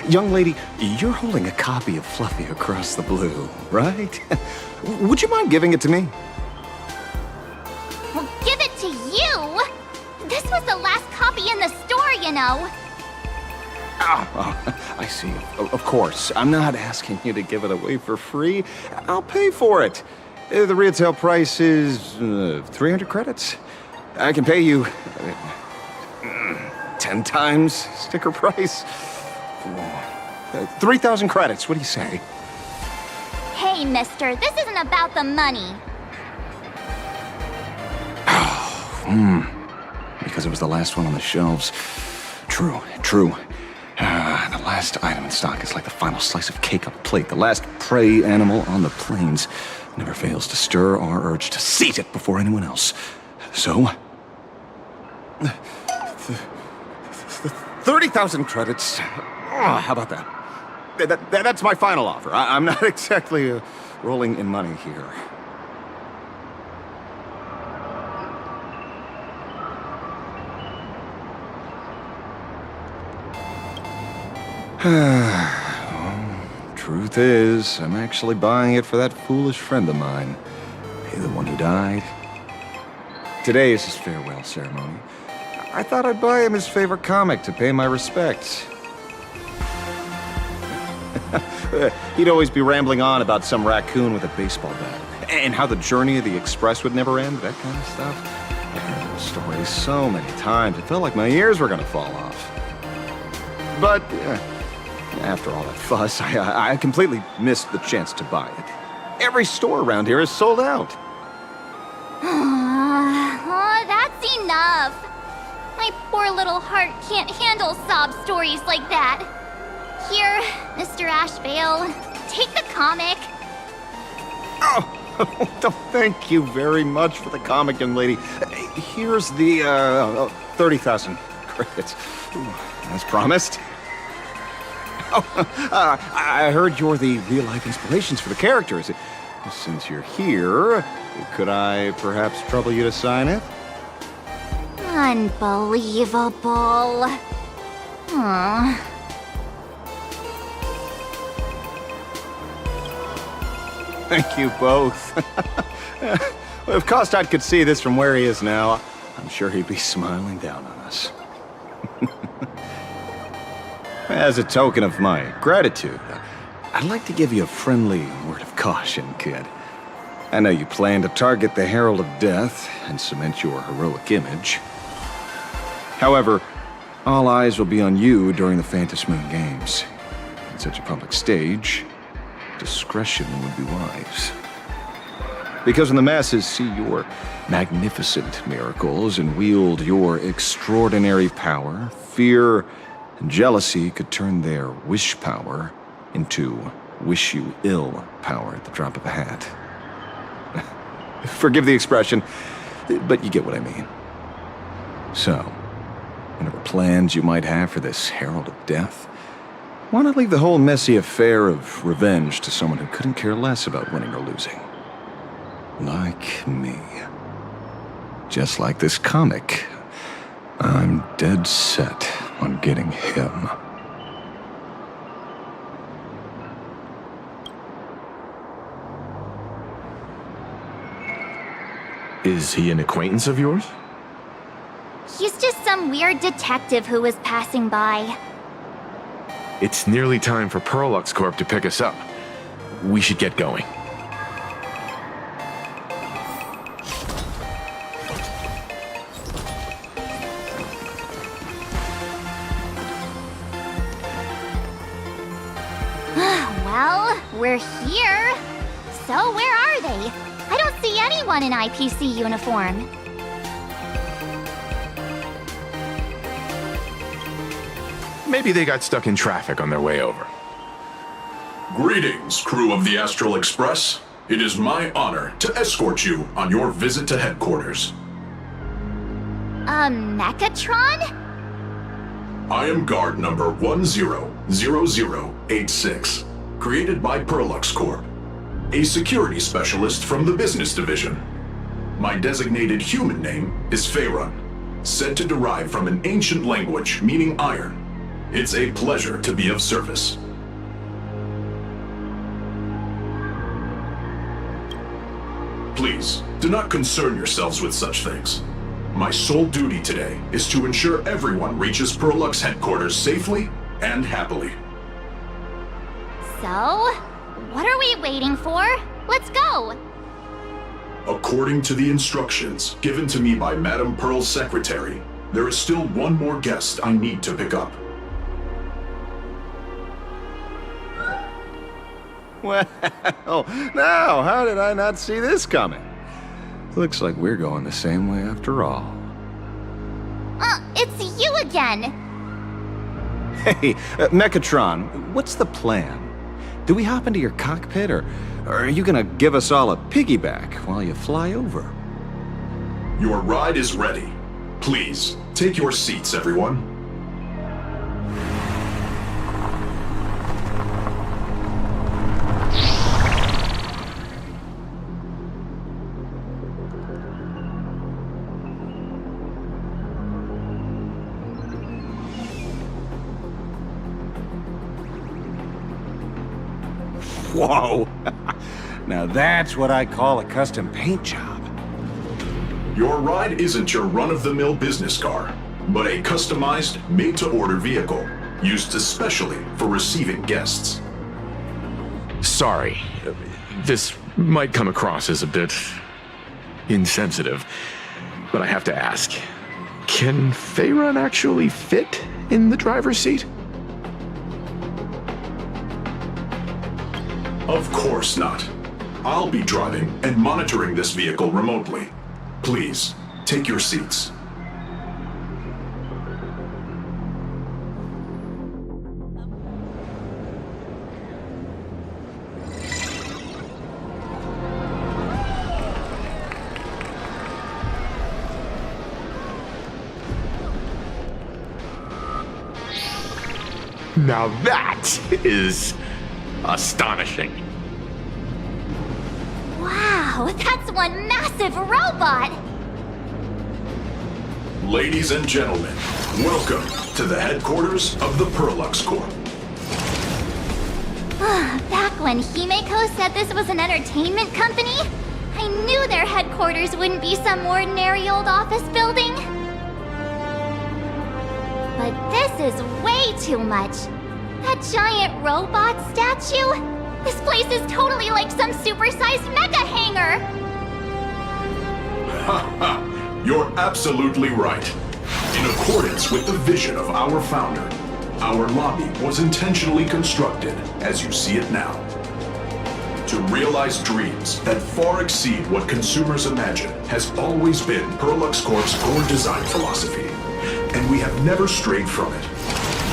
Young lady, you're holding a copy of Fluffy Across the Blue, right? Would you mind giving it to me? Well, give it to you! This was the last copy in the store, you know. Oh, I see. Of course. I'm not asking you to give it away for free. I'll pay for it. The retail price is 300 credits. I can pay you 10 times sticker price. 3,000 credits. What do you say? Hey, mister, this isn't about the money. Because it was the last one on the shelves. True. The last item in stock is like the final slice of cake on a plate. The last prey animal on the plains never fails to stir our urge to seize it before anyone else. So, 30,000 credits. Oh, how about that? That's my final offer. I'm not exactly rolling in money here. Truth is, I'm actually buying it for that foolish friend of mine. The one who died. Today is his farewell ceremony. I thought I'd buy him his favorite comic to pay my respects. He'd always be rambling on about some raccoon with a baseball bat, and how the journey of the Express would never end, that kind of stuff. I heard those stories so many times, it felt like my ears were gonna fall off. But, after all that fuss, I completely missed the chance to buy it. Every store around here is sold out. Oh, that's enough. My poor little heart can't handle sob stories like that. Here, Mr. Ashvale, take the comic. Oh, thank you very much for the comic, young lady. Here's the 30,000 credits, as promised. Oh, I heard you're the real-life inspirations for the characters. Since you're here, could I perhaps trouble you to sign it? Unbelievable. Aww. Thank you both. If Kostat could see this from where he is now, I'm sure he'd be smiling down on us. As a token of my gratitude, I'd like to give you a friendly word of caution, kid. I know you plan to target the Herald of Death and cement your heroic image. However, all eyes will be on you during the Phantasmoon Games. On such a public stage, discretion would be wise. Because when the masses see your magnificent miracles and wield your extraordinary power, fear and jealousy could turn their wish power into wish you ill power at the drop of a hat. Forgive the expression, but you get what I mean. So, whatever plans you might have for this Herald of Death, why not leave the whole messy affair of revenge to someone who couldn't care less about winning or losing? Like me. Just like this comic, I'm dead set on getting him. Is he an acquaintance of yours? He's just some weird detective who was passing by. It's nearly time for Prolux Corp to pick us up. We should get going. Well, we're here. So where are they? I don't see anyone in IPC uniform. Maybe they got stuck in traffic on their way over. Greetings, crew of the Astral Express. It is my honor to escort you on your visit to headquarters. Mechatron? I am guard number 100086, created by Prolux Corp, a security specialist from the business division. My designated human name is Faerun, said to derive from an ancient language meaning iron. It's a pleasure to be of service. Please, do not concern yourselves with such things. My sole duty today is to ensure everyone reaches Prolux headquarters safely and happily. So, what are we waiting for? Let's go! According to the instructions given to me by Madame Pearl's secretary, there is still one more guest I need to pick up. Well, now, how did I not see this coming? Looks like we're going the same way after all. It's you again! Hey, Mechatron, what's the plan? Do we hop into your cockpit, or are you gonna give us all a piggyback while you fly over? Your ride is ready. Please, take your seats, everyone. Whoa! Now that's what I call a custom paint job. Your ride isn't your run-of-the-mill business car, but a customized, made-to-order vehicle, used especially for receiving guests. Sorry, this might come across as a bit insensitive, but I have to ask, can Faerun actually fit in the driver's seat? Of course not. I'll be driving and monitoring this vehicle remotely. Please, take your seats. Now that is astonishing. Wow, that's one massive robot! Ladies and gentlemen, welcome to the headquarters of the Perlux Corp. Back when Himeko said this was an entertainment company, I knew their headquarters wouldn't be some ordinary old office building. But this is way too much. That giant robot statue? This place is totally like some supersized mecha hangar! Ha ha! You're absolutely right. In accordance with the vision of our founder, our lobby was intentionally constructed as you see it now. To realize dreams that far exceed what consumers imagine has always been Perlux Corp's core design philosophy, and we have never strayed from it.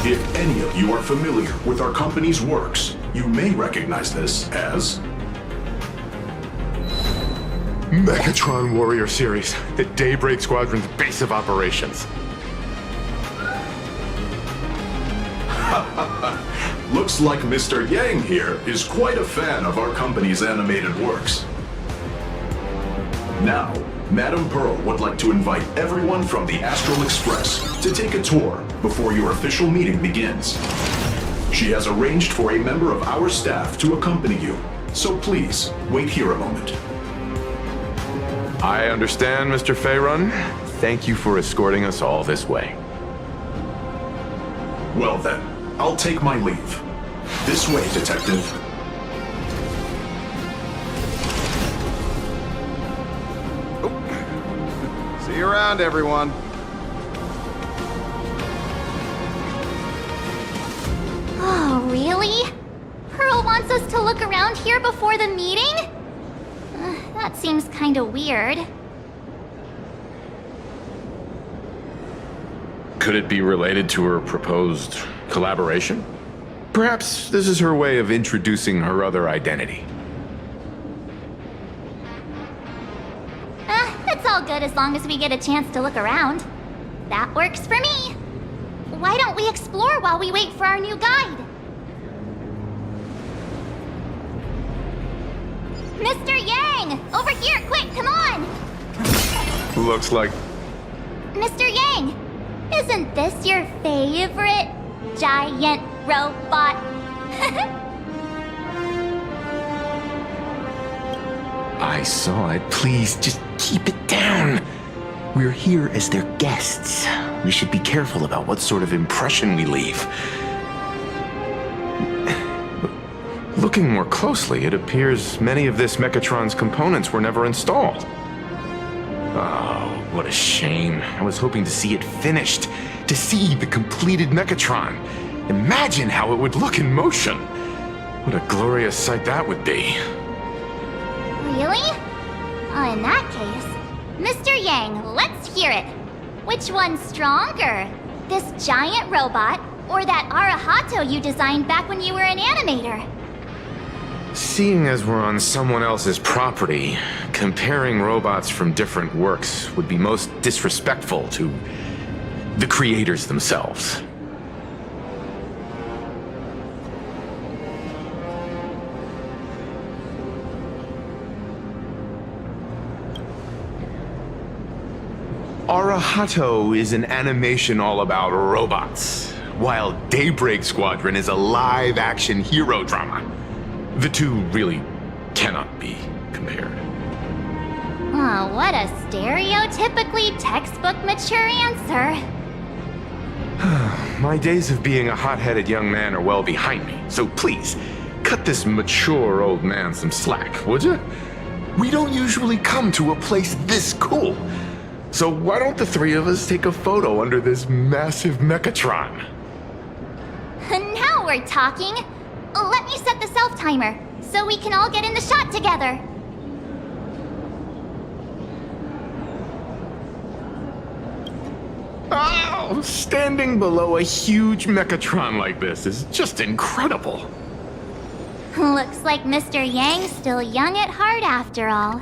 If any of you are familiar with our company's works, you may recognize this as Megatron Warrior Series, the Daybreak Squadron's base of operations. Looks like Mr. Yang here is quite a fan of our company's animated works. Now, Madame Pearl would like to invite everyone from the Astral Express to take a tour before your official meeting begins. She has arranged for a member of our staff to accompany you, so please wait here a moment. I understand, Mr. Faerun. Thank you for escorting us all this way. Well then, I'll take my leave. This way, Detective. See you around, everyone. Oh, really? Pearl wants us to look around here before the meeting? That seems kinda weird. Could it be related to her proposed collaboration? Perhaps this is her way of introducing her other identity. It's all good as long as we get a chance to look around. That works for me. Why don't we explore while we wait for our new guide? Mr. Yang! Over here, quick, come on! Looks like... Mr. Yang! Isn't this your favorite giant robot? I saw it. Please, just keep it down. We're here as their guests. We should be careful about what sort of impression we leave. Looking more closely, it appears many of this Mechatron's components were never installed. Oh, what a shame. I was hoping to see it finished, to see the completed Mechatron. Imagine how it would look in motion. What a glorious sight that would be. Really? Oh, in that case, Mr. Yang, let's hear it. Which one's stronger? This giant robot, or that Arahato you designed back when you were an animator? Seeing as we're on someone else's property, comparing robots from different works would be most disrespectful to the creators themselves. Arahato is an animation all about robots, while Daybreak Squadron is a live-action hero drama. The two really cannot be compared. Oh, what a stereotypically textbook mature answer. My days of being a hot-headed young man are well behind me, so please, cut this mature old man some slack, would you? We don't usually come to a place this cool. So why don't the three of us take a photo under this massive mechatron? Now we're talking. Let me set the self-timer, so we can all get in the shot together. Oh, standing below a huge mechatron like this is just incredible. Looks like Mr. Yang's still young at heart after all.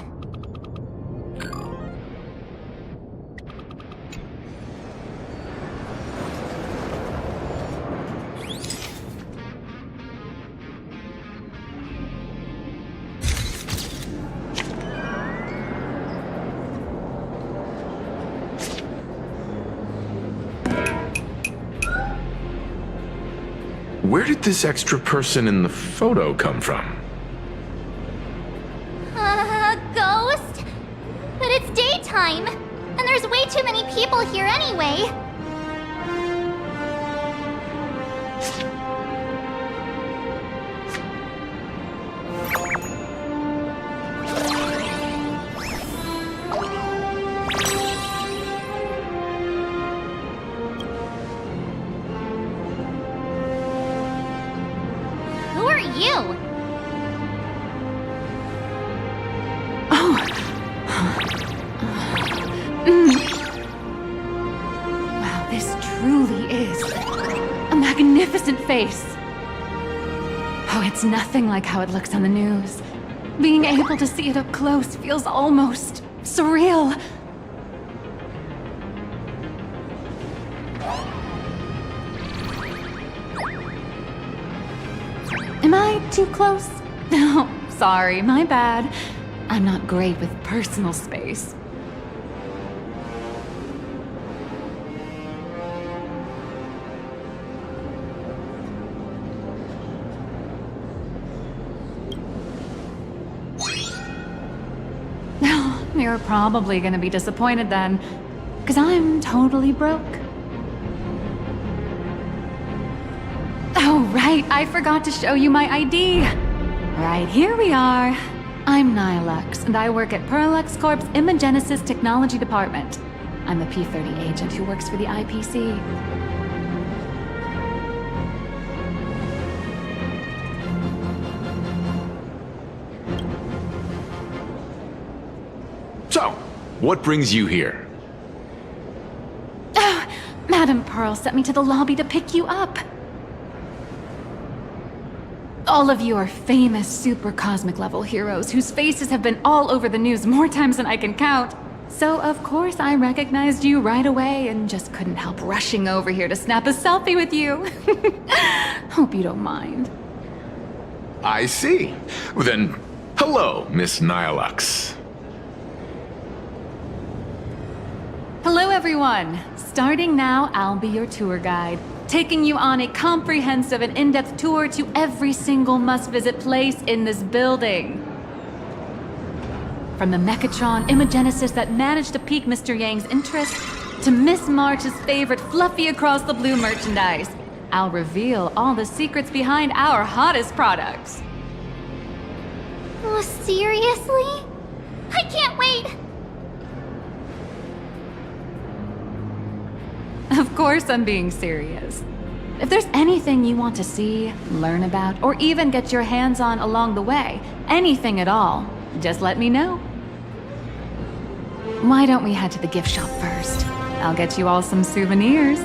Where did this extra person in the photo come from? Ghost? But it's daytime, and there's way too many people here anyway. Who are you? Wow, this truly is a magnificent face. Oh, it's nothing like how it looks on the news. Being able to see it up close feels almost surreal. Am I too close? Oh, sorry, my bad. I'm not great with personal space. You're probably gonna be disappointed then, because I'm totally broke. Oh, right, I forgot to show you my ID. Right, here we are. I'm NHIbo'lux, and I work at Perlux Corp's Imagenesis Technology Department. I'm a P-30 agent who works for the IPC. So, what brings you here? Oh, Madam Pearl sent me to the lobby to pick you up. All of you are famous super cosmic level heroes whose faces have been all over the news more times than I can count. So of course I recognized you right away and just couldn't help rushing over here to snap a selfie with you. Hope you don't mind. I see. Then, hello, Miss NHIbo'lux. Hello everyone! Starting now, I'll be your tour guide, taking you on a comprehensive and in-depth tour to every single must-visit place in this building. From the Mechatron Imagenesis that managed to pique Mr. Yang's interest, to Miss March's favorite fluffy across the blue merchandise, I'll reveal all the secrets behind our hottest products. Oh, seriously? I can't wait! Of course I'm being serious. If there's anything you want to see, learn about, or even get your hands on along the way, anything at all, just let me know. Why don't we head to the gift shop first? I'll get you all some souvenirs.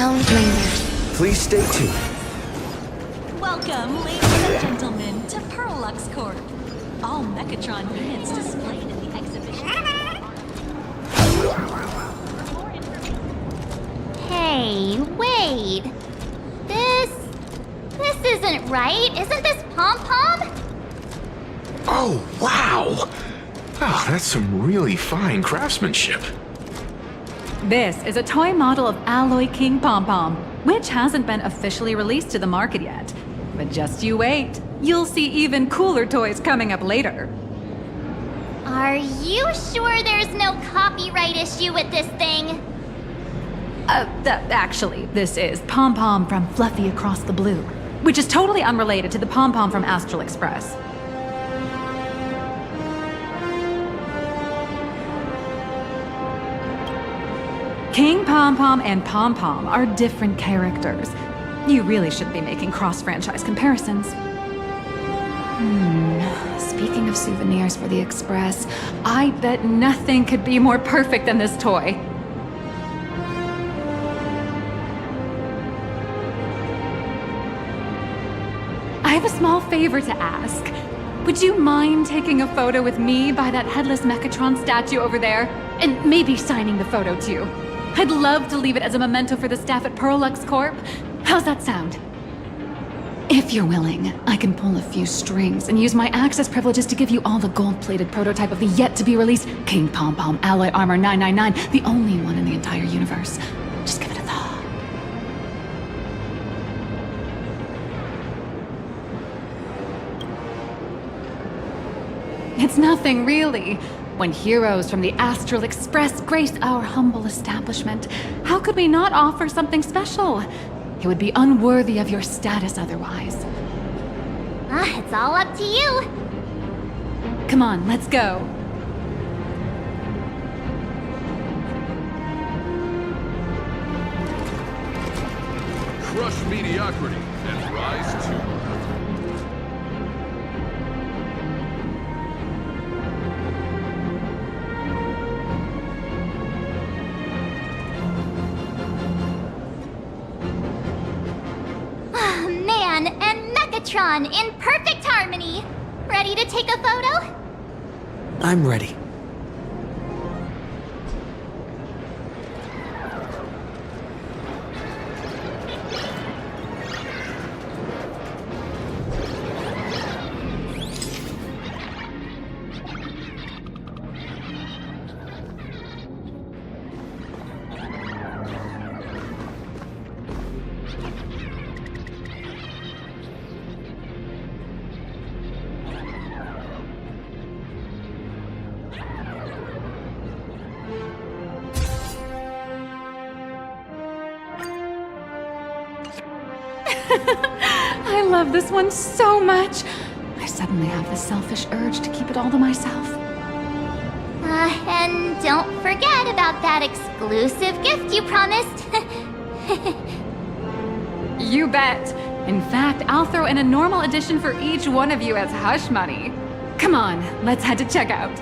around later. Please stay tuned. Welcome, ladies and gentlemen, to Perlux Corp. All Mechatron units displayed in the exhibition. Hey, wait. This isn't right. Isn't this pom-pom? Oh, wow! Oh, that's some really fine craftsmanship. This is a toy model of Alloy King Pom Pom, which hasn't been officially released to the market yet. But just you wait. You'll see even cooler toys coming up later. Are you sure there's no copyright issue with this thing? Actually, this is Pom Pom from Fluffy Across the Blue, which is totally unrelated to the Pom Pom from Astral Express. King Pom Pom and Pom Pom are different characters. You really shouldn't be making cross-franchise comparisons. Speaking of souvenirs for the Express, I bet nothing could be more perfect than this toy. I have a small favor to ask. Would you mind taking a photo with me by that headless Mechatron statue over there? And maybe signing the photo too. I'd love to leave it as a memento for the staff at Perlux Corp. How's that sound? If you're willing, I can pull a few strings and use my access privileges to give you all the gold-plated prototype of the yet-to-be-released King Pom Pom Alloy Armor 999, the only one in the entire universe. Just give it a thought. It's nothing, really. When heroes from the Astral Express grace our humble establishment, how could we not offer something special? It would be unworthy of your status otherwise. It's all up to you. Come on, let's go. Crush mediocrity and rise to... Man and Mechatron in perfect harmony. Ready to take a photo? I'm ready. I love this one so much. I suddenly have the selfish urge to keep it all to myself. And don't forget about that exclusive gift you promised. You bet. In fact, I'll throw in a normal edition for each one of you as hush money. Come on, let's head to checkout.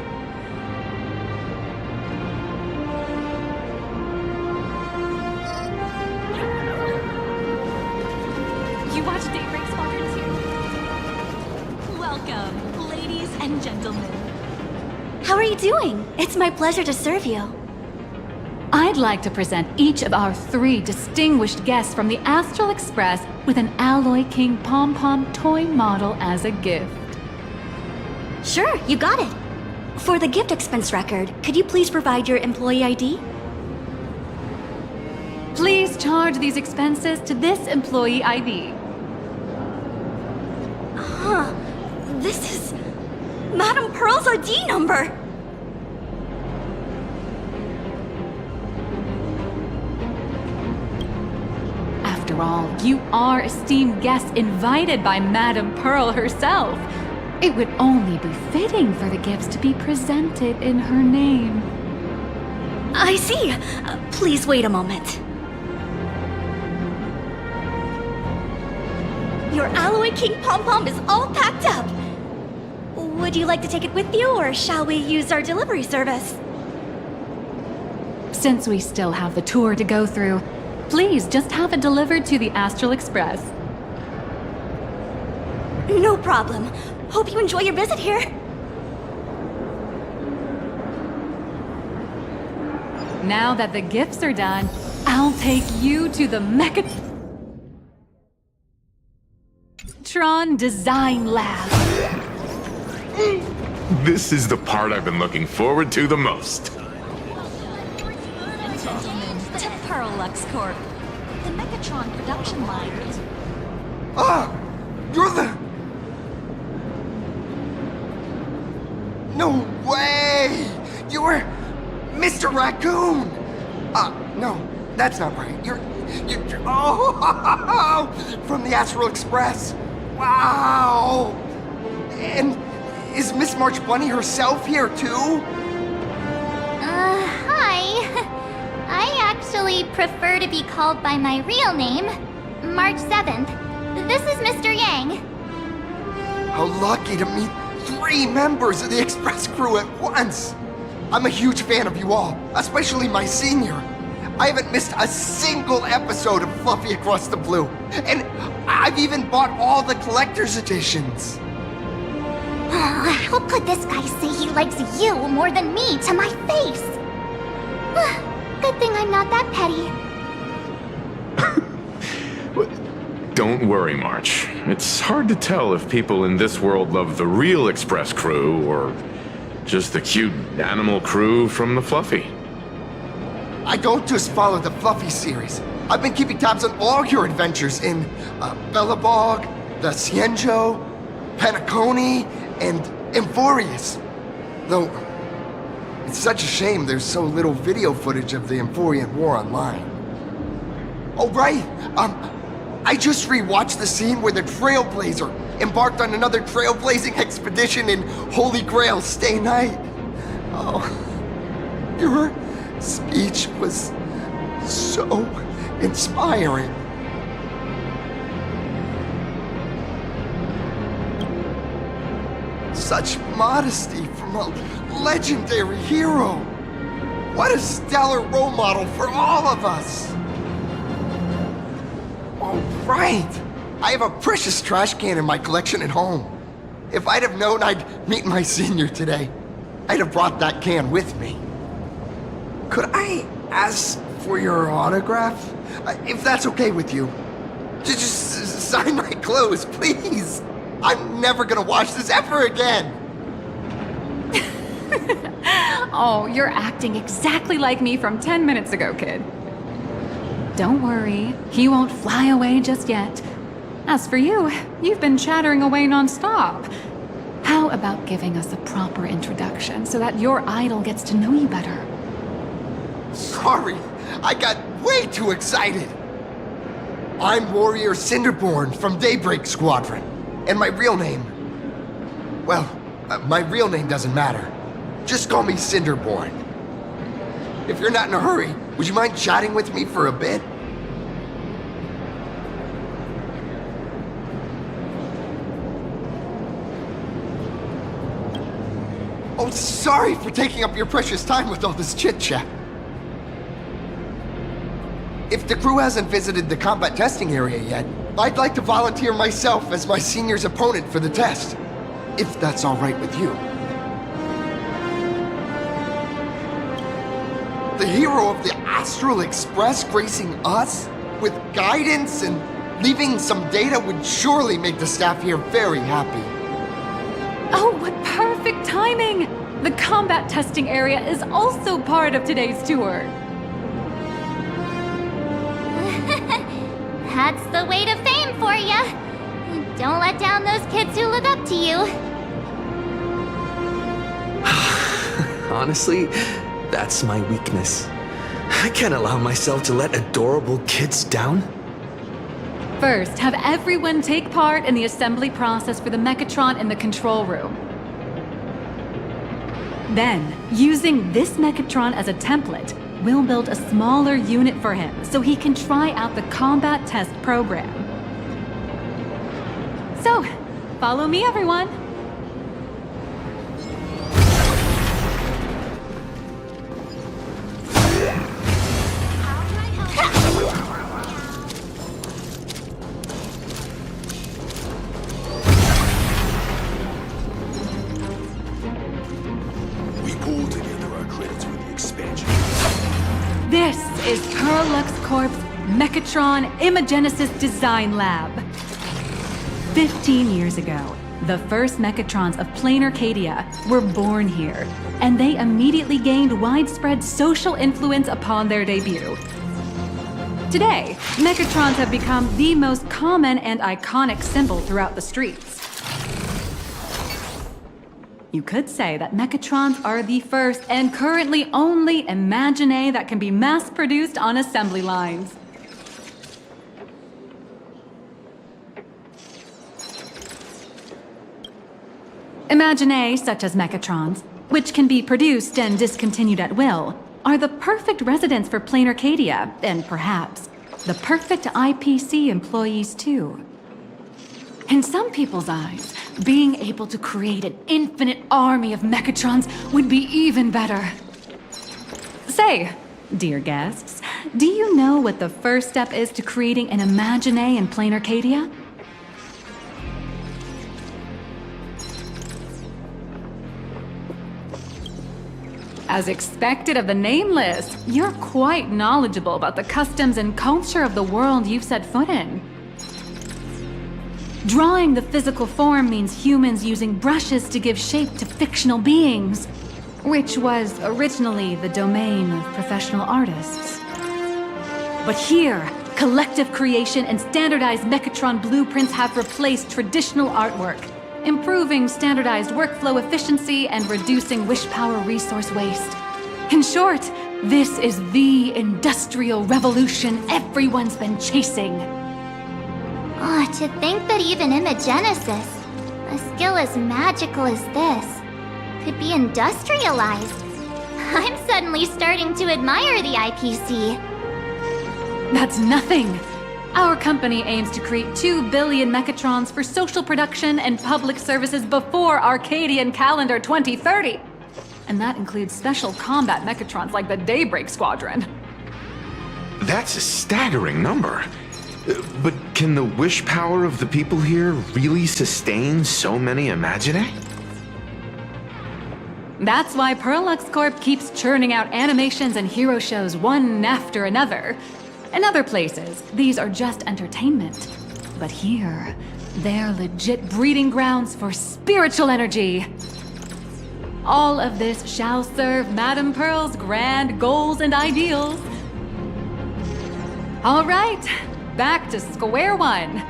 You watch Daybreak Squadron too? Welcome, ladies and gentlemen. How are you doing? It's my pleasure to serve you. I'd like to present each of our 3 distinguished guests from the Astral Express with an Alloy King Pom Pom toy model as a gift. Sure, you got it. For the gift expense record, could you please provide your employee ID? Please charge these expenses to this employee ID. Huh. This is Madame Pearl's ID number. After all, you are esteemed guests invited by Madame Pearl herself. It would only be fitting for the gifts to be presented in her name. I see. Please wait a moment. Your Alloy King Pom Pom is all packed up. Would you like to take it with you, or shall we use our delivery service? Since we still have the tour to go through, Please, just have it delivered to the Astral Express. No problem. Hope you enjoy your visit here. Now that the gifts are done, I'll take you to the Mechatron Design Lab. This is the part I've been looking forward to the most. To Perlux Corp, the Mechatron production line. Ah! You're the... No way! You're Mr. Raccoon! No, that's not right. You're... Oh! From the Astral Express! Wow! And is Miss March Bunny herself here, too? Hi. I actually prefer to be called by my real name, March 7th. This is Mr. Yang. How lucky to meet 3 members of the Express crew at once! I'm a huge fan of you all, especially my senior. I haven't missed a single episode of Fluffy Across the Blue, and I've even bought all the collector's editions. How could this guy say he likes you more than me to my face? Good thing I'm not that petty. Don't worry, March. It's hard to tell if people in this world love the real Express crew or just the cute animal crew from the Fluffy. I don't just follow the Fluffy series. I've been keeping tabs on all your adventures in Bellabog, the Cienjo, Penacony, and Emphorius. Though, it's such a shame there's so little video footage of the Emphorian War online. Oh, right! I just rewatched the scene where the Trailblazer embarked on another trailblazing expedition in Holy Grail Stay Night. Oh, your speech was so inspiring. Such modesty from a legendary hero. What a stellar role model for all of us. Oh, right. I have a precious trash can in my collection at home. If I'd have known I'd meet my senior today, I'd have brought that can with me. Could I ask for your autograph? If that's okay with you. Just sign my clothes, please. I'm never gonna wash this ever again. Oh, you're acting exactly like me from 10 minutes ago, kid. Don't worry, he won't fly away just yet. As for you, you've been chattering away non-stop. How about giving us a proper introduction so that your idol gets to know you better? Sorry, I got way too excited. I'm Warrior Cinderborn from Daybreak Squadron. And my real name... Well, my real name doesn't matter. Just call me Cinderborn. If you're not in a hurry, would you mind chatting with me for a bit? Oh, sorry for taking up your precious time with all this chit-chat. If the crew hasn't visited the combat testing area yet, I'd like to volunteer myself as my senior's opponent for the test. If that's all right with you. The hero of the Astral Express gracing us with guidance and leaving some data would surely make the staff here very happy. Oh, what perfect timing! The combat testing area is also part of today's tour. That's the way to fame for ya. Don't let down those kids who look up to you. Honestly, that's my weakness. I can't allow myself to let adorable kids down. First, have everyone take part in the assembly process for the Mechatron in the control room. Then, using this Mechatron as a template, we'll build a smaller unit for him so he can try out the combat test program. So, follow me, everyone. credits for the expansion. This is Perlux Corp's Mechatron Imagenesis Design Lab. 15 years ago, the first Mechatrons of plain Arcadia were born here, and they immediately gained widespread social influence upon their debut. Today, Mechatrons have become the most common and iconic symbol throughout the streets. You could say that Mechatrons are the first and currently only Imagine that can be mass-produced on assembly lines. Imagine such as Mechatrons, which can be produced and discontinued at will, are the perfect residents for plain Arcadia, and perhaps the perfect IPC employees too. In some people's eyes, being able to create an infinite army of Mechatrons would be even better. Say, dear guests, do you know what the first step is to creating an Imagine in plain Arcadia? As expected of the Nameless, you're quite knowledgeable about the customs and culture of the world you've set foot in. Drawing the physical form means humans using brushes to give shape to fictional beings, which was originally the domain of professional artists. But here, collective creation and standardized Mechatron blueprints have replaced traditional artwork, improving standardized workflow efficiency and reducing wish power resource waste. In short, this is the industrial revolution everyone's been chasing. Oh, to think that even Imagenesis, a skill as magical as this, could be industrialized. I'm suddenly starting to admire the IPC. That's nothing. Our company aims to create 2 billion Mechatrons for social production and public services before Arcadian calendar 2030. And that includes special combat Mechatrons like the Daybreak Squadron. That's a staggering number. But can the wish power of the people here really sustain so many Imagine? That's why Perlux Corp keeps churning out animations and hero shows one after another. In other places, these are just entertainment. But here, they're legit breeding grounds for spiritual energy. All of this shall serve Madame Pearl's grand goals and ideals. All right, back to square one.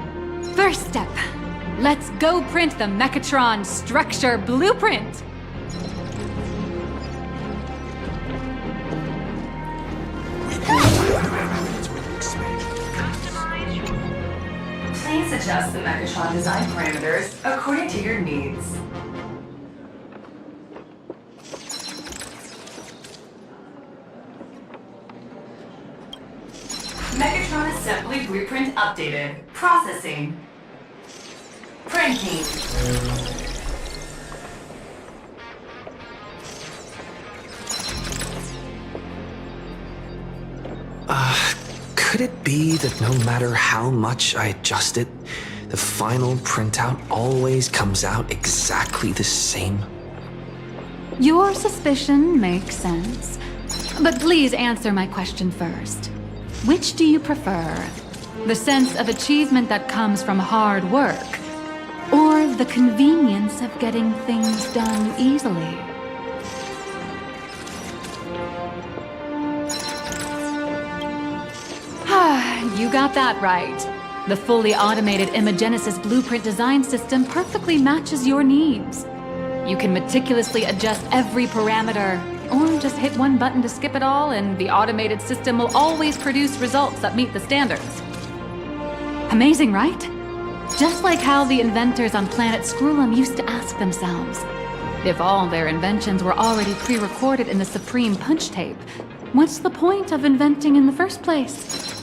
First step, let's go print the Mechatron structure blueprint. Please adjust the Mechatron design parameters according to your needs. Mechatron assembly blueprint updated. Processing. Printing. Could it be that no matter how much I adjust it, the final printout always comes out exactly the same? Your suspicion makes sense. But please answer my question first. Which do you prefer? The sense of achievement that comes from hard work, or the convenience of getting things done easily? You got that right. The fully automated Imagenesis blueprint design system perfectly matches your needs. You can meticulously adjust every parameter, or just hit one button to skip it all, and the automated system will always produce results that meet the standards. Amazing, right? Just like how the inventors on planet Screwlum used to ask themselves, if all their inventions were already pre-recorded in the Supreme Punch Tape, what's the point of inventing in the first place?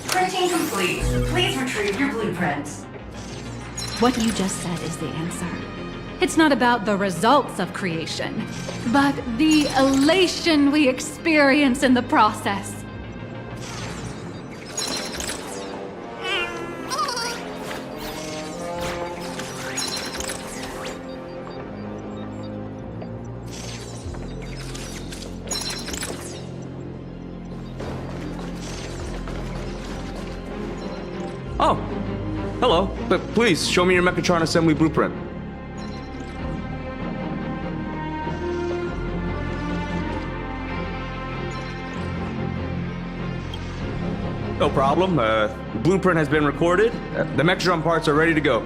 Printing complete. Please retrieve your blueprint. What you just said is the answer. It's not about the results of creation, but the elation we experience in the process. Oh, hello. But please, show me your Mechatron assembly blueprint. No problem. The blueprint has been recorded. The Mechatron parts are ready to go.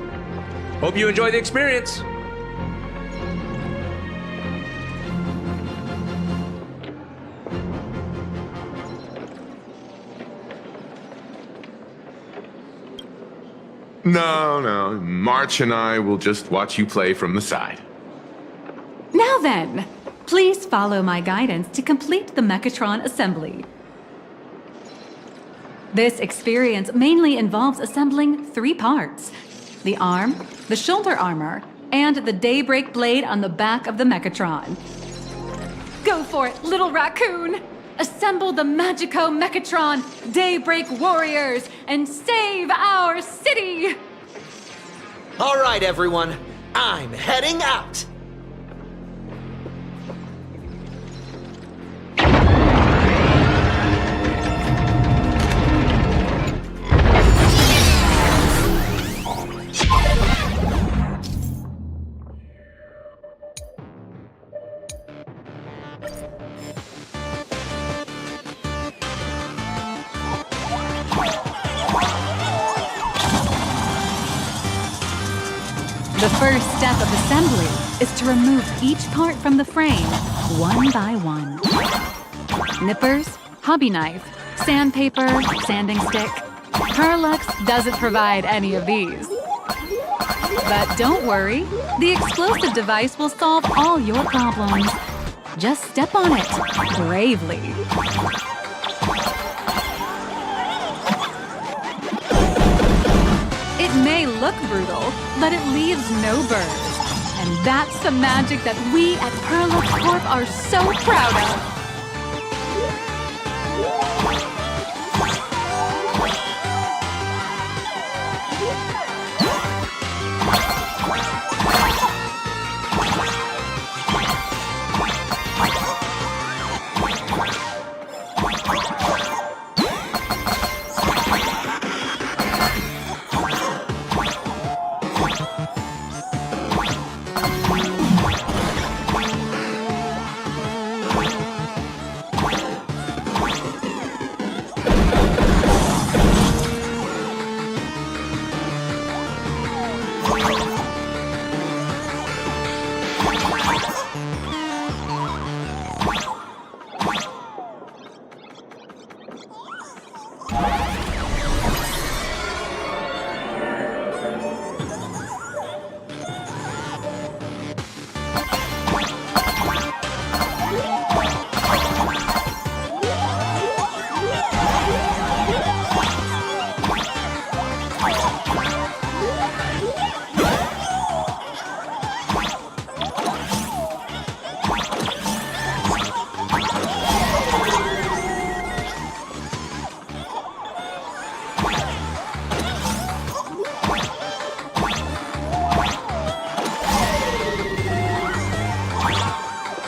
Hope you enjoy the experience. No. March and I will just watch you play from the side. Now then, please follow my guidance to complete the Mechatron assembly. This experience mainly involves assembling 3 parts: the arm, the shoulder armor, and the daybreak blade on the back of the Mechatron. Go for it, little raccoon! Assemble the Magico Mechatron Daybreak Warriors and save our city! All right, everyone. I'm heading out. The first step of assembly is to remove each part from the frame, one by one. Nippers, hobby knife, sandpaper, sanding stick. Perlux doesn't provide any of these. But don't worry, the explosive device will solve all your problems. Just step on it bravely. It may look brutal, but it leaves no burrs. And that's the magic that we at Perlux Corp are so proud of.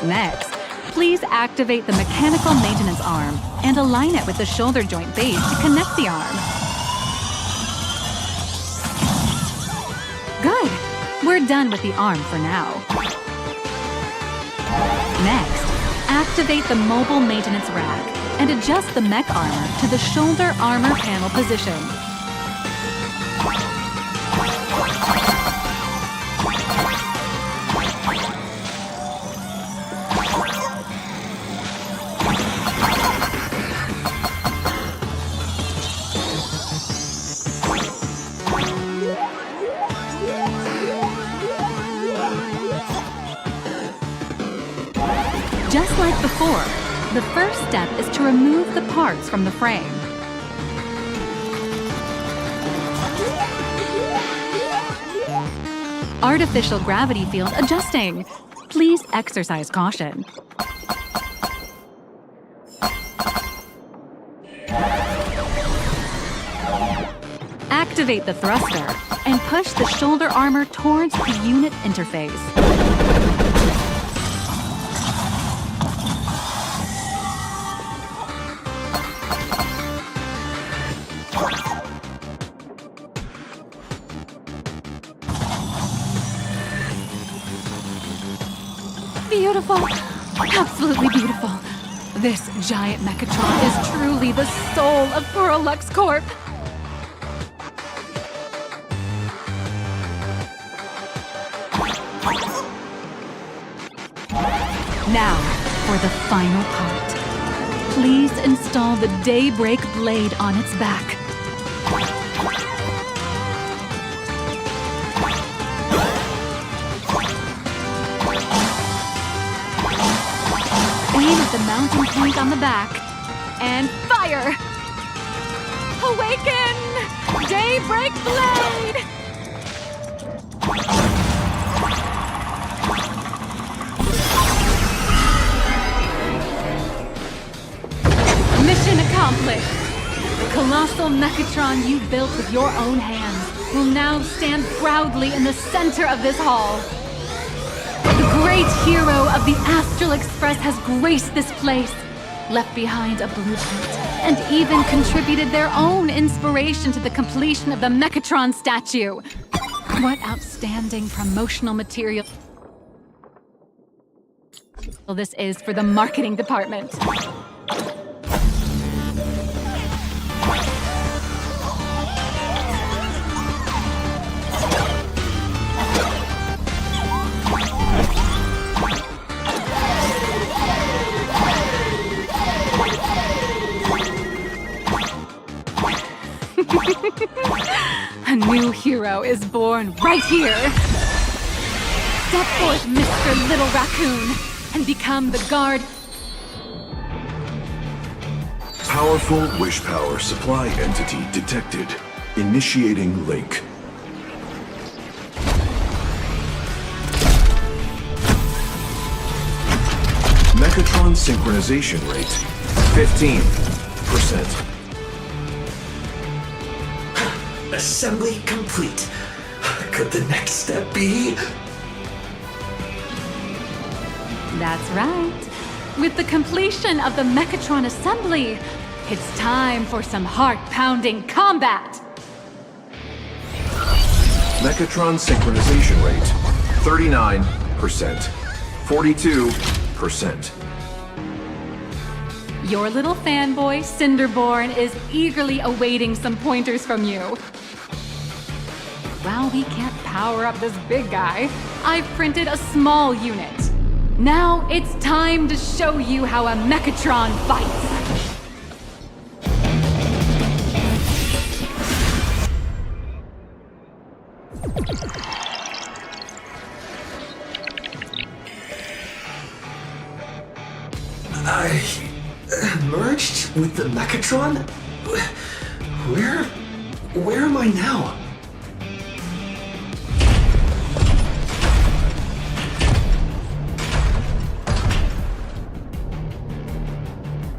Next, please activate the mechanical maintenance arm and align it with the shoulder joint base to connect the arm. Good. We're done with the arm for now. Next, activate the mobile maintenance rack and adjust the mech armor to the shoulder armor panel position. Just like before, the first step is to remove the parts from the frame. Artificial gravity field adjusting. Please exercise caution. Activate the thruster and push the shoulder armor towards the unit interface. beautiful. Absolutely beautiful. This giant Mechatron is truly the soul of Baro-Lux Corp. Now, for the final part. Please install the Daybreak blade on its back. Aim at the mounting point on the back, and fire! Awaken! Daybreak blade! Mission accomplished! The colossal Mechatron you built with your own hands will now stand proudly in the center of this hall. The great hero of the Astral Express has graced this place, left behind a blueprint, and even contributed their own inspiration to the completion of the Mechatron statue. What outstanding promotional material this is for the marketing department. A new hero is born right here. Step forth, Mr. Little Raccoon, and become the guard. Powerful wish power supply entity detected. Initiating link. Mechatron synchronization rate 15%. Assembly complete. Could the next step be? That's right. With the completion of the Mechatron assembly, it's time for some heart-pounding combat. Mechatron synchronization rate 39%. 42%. Your little fanboy, Cinderborn, is eagerly awaiting some pointers from you. While we can't power up this big guy, I've printed a small unit. Now it's time to show you how a Mechatron fights. I merged with the Mechatron? Where am I now?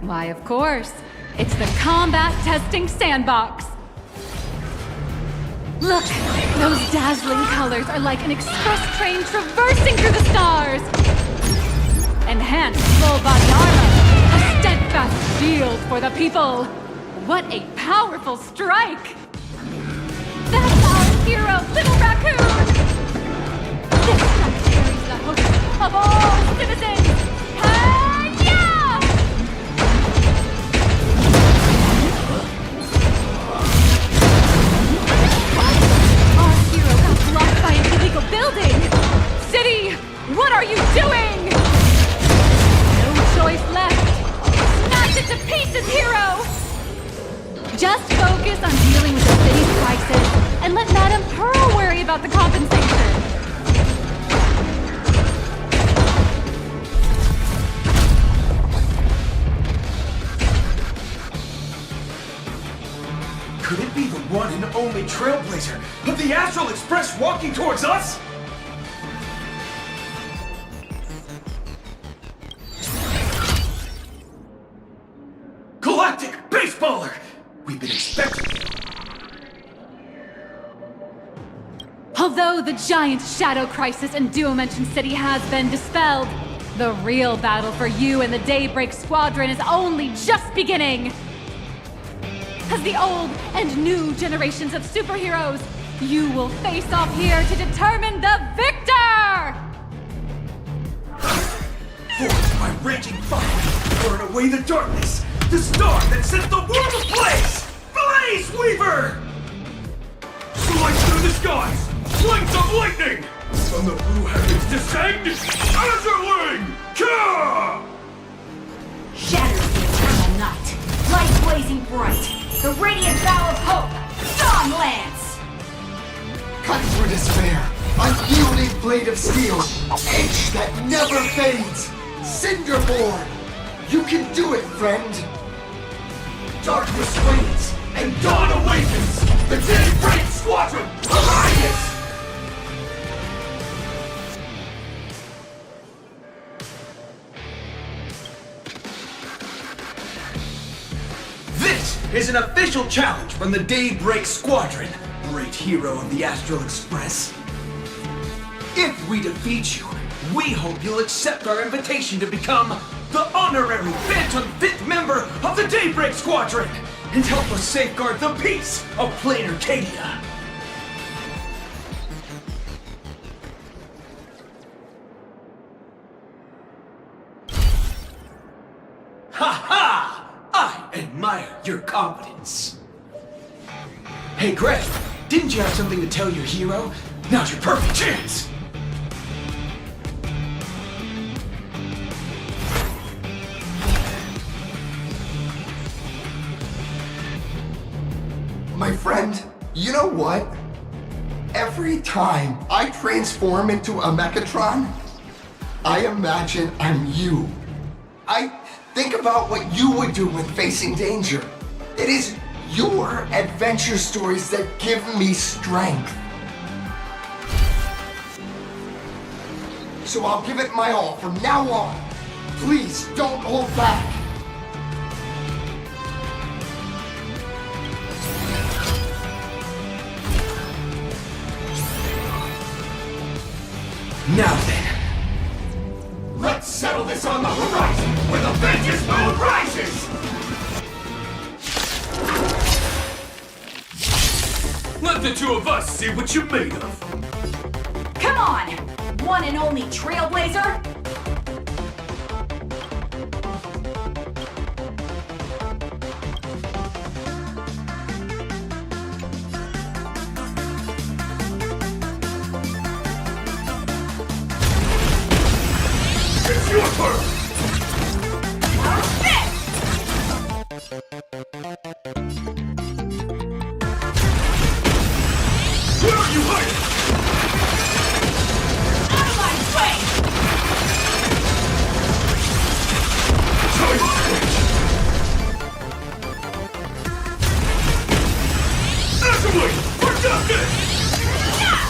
Why, of course. It's the combat testing sandbox. Look, those dazzling colors are like an express train traversing through the stars. Enhanced full body armor, a steadfast shield for the people. What a powerful strike! That's our hero, Little Raccoon! This strike carries the hope of all citizens! Building! City, what are you doing? No choice left. Smash it to pieces, hero! Just focus on dealing with the city's crisis and let Madame Pearl worry about the compensation. Could it be the one and only trailblazer of the Astral Express walking towards us? Galactic Baseballer! We've been expecting you. Although the giant shadow crisis in Duo-Mention City has been dispelled, the real battle for you and the Daybreak Squadron is only just beginning. As the old and new generations of superheroes, you will face off here to determine the victor! raging fire, burn away the darkness, the star that set the world ablaze! Blaze Weaver! Slice through the skies, flames of lightning! From the blue heavens descend, Azurling! Ka! Shatter the eternal night, light blazing bright, the radiant bow of hope, Dawn Lance! Cut through despair, unyielding blade of steel, edge that never fades, Cinderborn! You can do it, friend! Darkness wanes, and dawn awakens! The Daybreak Squadron, Alliance! This is an official challenge from the Daybreak Squadron, great hero of the Astral Express. If we defeat you, we hope you'll accept our invitation to become the honorary Phantom 5th member of the Daybreak Squadron and help us safeguard the peace of Plain Arcadia. Ha-ha! I admire your confidence. Hey, Greg, didn't you have something to tell your hero? Now's your perfect chance! My friend, you know what? Every time I transform into a Mechatron, I imagine I'm you. I think about what you would do when facing danger. It is your adventure stories that give me strength. So I'll give it my all from now on. Please don't hold back. Now then, let's settle this on the horizon where the vengeance moon rises! Let the two of us see what you're made of. Come on, one and only Trailblazer! It's your turn! Where are you hiding? Out of my way! Time switch! Activate! Productive! Yeah!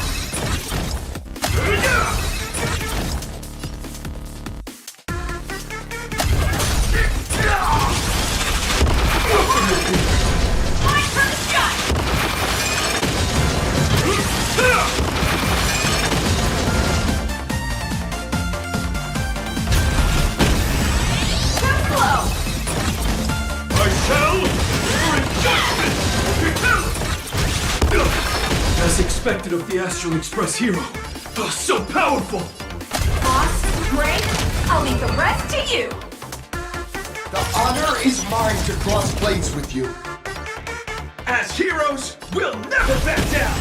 As expected of the Astral Express hero. Oh, so powerful! Boss, great. I'll leave the rest to you. The honor is mine to cross blades with you. As heroes, we'll never back down!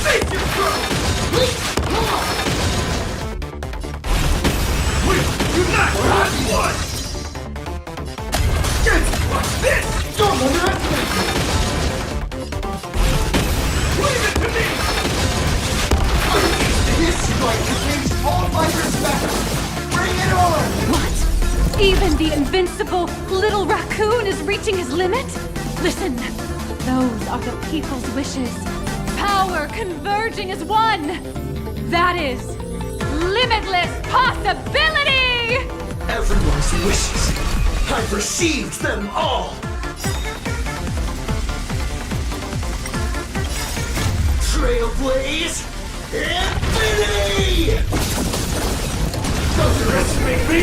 Face your foe! We'll unite as one! Watch this! Don't underestimate me! Leave it to me! This fight contains all my respect! Bring it on! What? Even the invincible little raccoon is reaching his limit? Listen, those are the people's wishes. Power converging as one! That is limitless possibility! Everyone's wishes. I've received them all! Trailblaze Infinity! Don't underestimate me!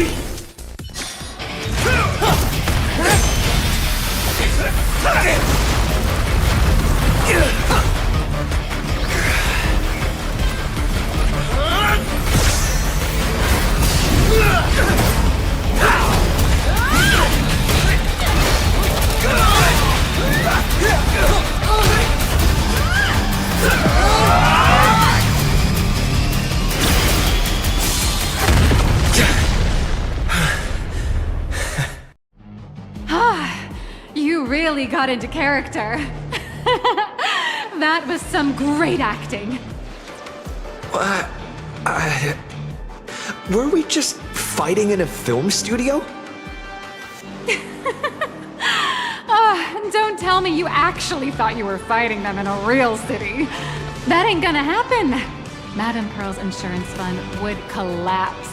really got into character. That was some great acting. Were we just fighting in a film studio? Don't tell me you actually thought you were fighting them in a real city. That ain't gonna happen. Madame Pearl's insurance fund would collapse.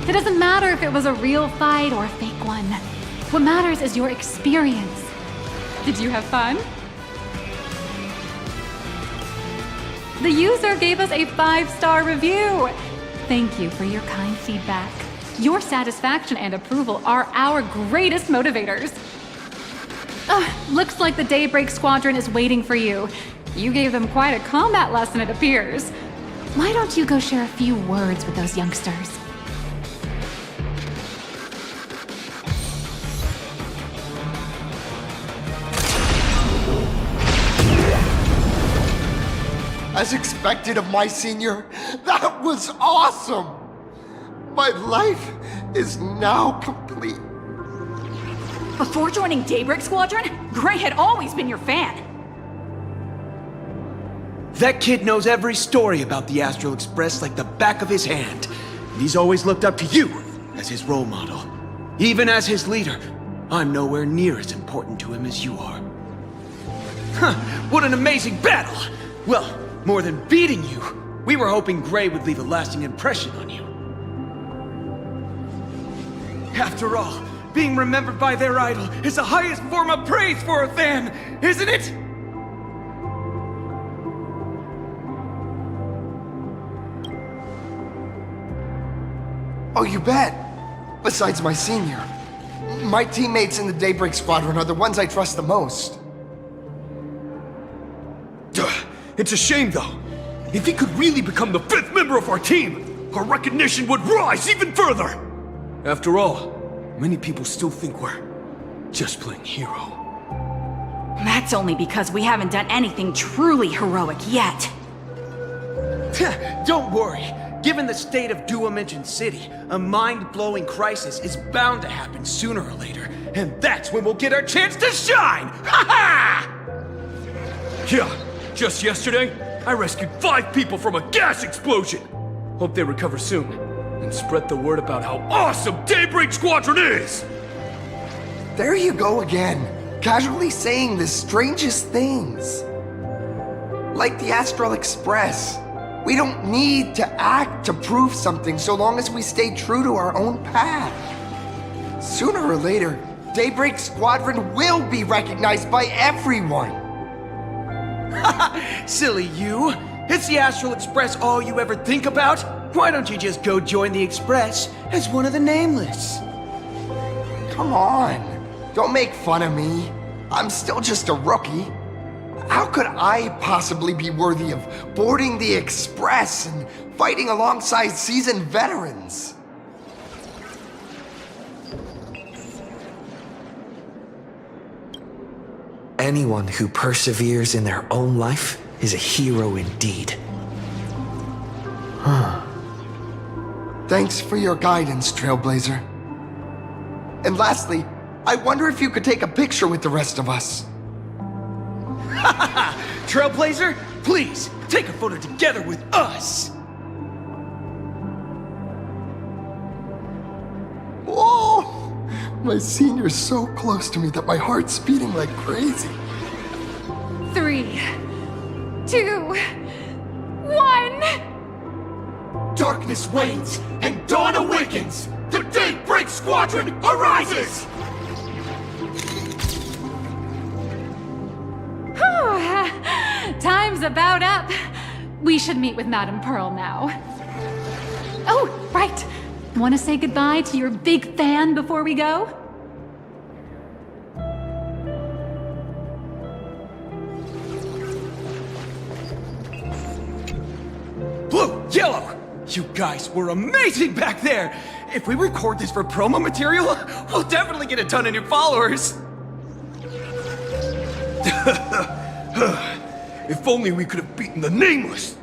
It doesn't matter if it was a real fight or a fake one. What matters is your experience. Did you have fun? The user gave us a 5-star review. Thank you for your kind feedback. Your satisfaction and approval are our greatest motivators. Looks like the Daybreak Squadron is waiting for you. You gave them quite a combat lesson, it appears. Why don't you go share a few words with those youngsters? As expected of my senior, that was awesome! My life is now complete. Before joining Daybreak Squadron, Gray had always been your fan. That kid knows every story about the Astral Express like the back of his hand. And he's always looked up to you as his role model. Even as his leader, I'm nowhere near as important to him as you are. Huh, what an amazing battle! Well, more than beating you, we were hoping Gray would leave a lasting impression on you. After all, being remembered by their idol is the highest form of praise for a fan, isn't it? Oh, you bet. Besides my senior, my teammates in the Daybreak Squadron are the ones I trust the most. It's a shame, though. If he could really become the 5th member of our team, our recognition would rise even further. After all, many people still think we're just playing hero. That's only because we haven't done anything truly heroic yet. Don't worry. Given the state of Duo-Mention City, a mind-blowing crisis is bound to happen sooner or later. And that's when we'll get our chance to shine! Ha-ha! Yeah, just yesterday, I rescued 5 people from a gas explosion. Hope they recover soon. And spread the word about how awesome Daybreak Squadron is! There you go again, casually saying the strangest things. Like the Astral Express. We don't need to act to prove something so long as we stay true to our own path. Sooner or later, Daybreak Squadron will be recognized by everyone. Silly you! Is the Astral Express all you ever think about? Why don't you just go join the Express as one of the Nameless? Come on, don't make fun of me. I'm still just a rookie. How could I possibly be worthy of boarding the Express and fighting alongside seasoned veterans? Anyone who perseveres in their own life is a hero indeed. Thanks for your guidance, Trailblazer. And lastly, I wonder if you could take a picture with the rest of us. Trailblazer, please, take a photo together with us! Oh, my senior's so close to me that my heart's beating like crazy. 3, 2, 1... Darkness wanes and dawn awakens! The Daybreak Squadron arises! Time's about up. We should meet with Madame Pearl now. Oh, right. Want to say goodbye to your big fan before we go? Blue, yellow! You guys were amazing back there! If we record this for promo material, we'll definitely get a ton of new followers! If only we could have beaten the Nameless!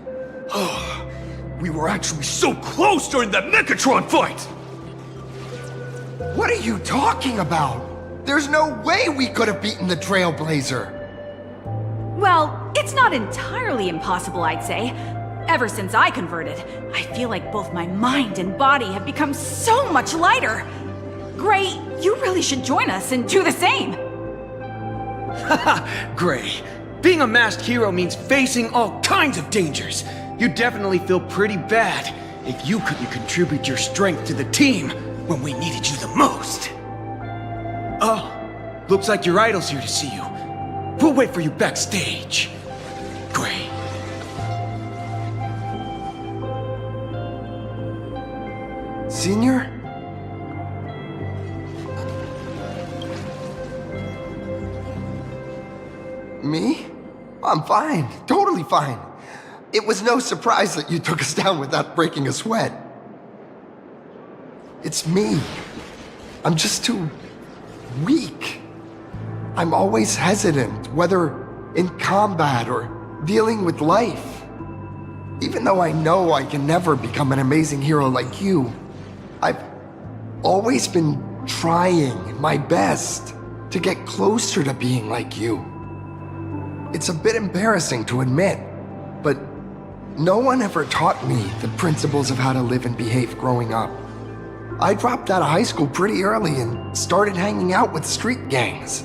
We were actually so close during that Mechatron fight! What are you talking about? There's no way we could have beaten the Trailblazer. Well, it's not entirely impossible, I'd say. Ever since I converted, I feel like both my mind and body have become so much lighter. Gray, you really should join us and do the same. Haha, Gray. Being a masked hero means facing all kinds of dangers. You definitely feel pretty bad if you couldn't contribute your strength to the team when we needed you the most. Oh, looks like your idol's here to see you. We'll wait for you backstage. Gray. Senior? Me? I'm fine. Totally fine. It was no surprise that you took us down without breaking a sweat. It's me. I'm just too weak. I'm always hesitant, whether in combat or dealing with life. Even though I know I can never become an amazing hero like you, I've always been trying my best to get closer to being like you. It's a bit embarrassing to admit, but no one ever taught me the principles of how to live and behave growing up. I dropped out of high school pretty early and started hanging out with street gangs.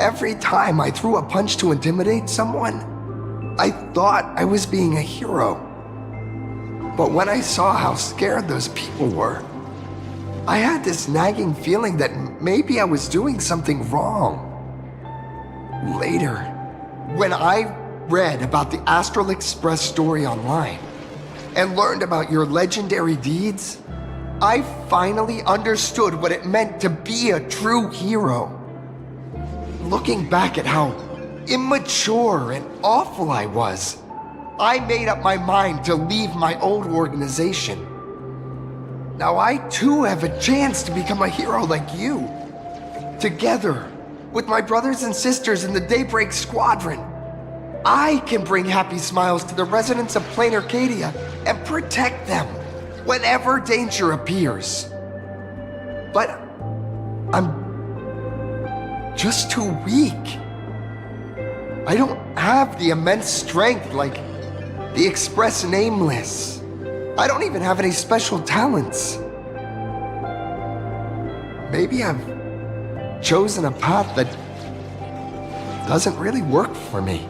Every time I threw a punch to intimidate someone, I thought I was being a hero. But when I saw how scared those people were, I had this nagging feeling that maybe I was doing something wrong. Later, when I read about the Astral Express story online and learned about your legendary deeds, I finally understood what it meant to be a true hero. Looking back at how immature and awful I was, I made up my mind to leave my old organization. Now I too have a chance to become a hero like you. Together, with my brothers and sisters in the Daybreak Squadron, I can bring happy smiles to the residents of Plain Arcadia and protect them whenever danger appears. But I'm just too weak. I don't have the immense strength like the Express Nameless. I don't even have any special talents. Maybe I've chosen a path that doesn't really work for me.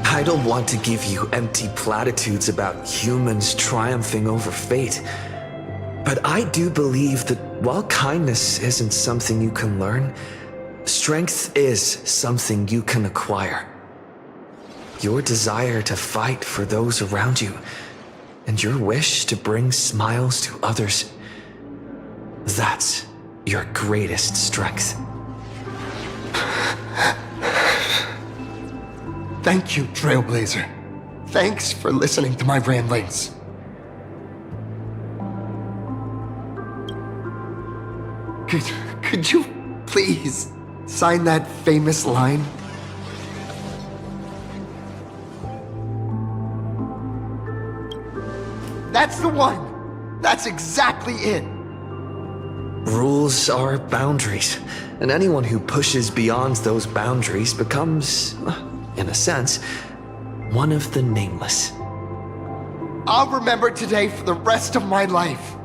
I don't want to give you empty platitudes about humans triumphing over fate, but I do believe that while kindness isn't something you can learn, strength is something you can acquire. Your desire to fight for those around you, and your wish to bring smiles to others, that's your greatest strength. Thank you, Trailblazer. Thanks for listening to my ramblings. Could you please sign that famous line? That's the one! That's exactly it! Rules are boundaries, and anyone who pushes beyond those boundaries becomes, in a sense, one of the nameless. I'll remember today for the rest of my life.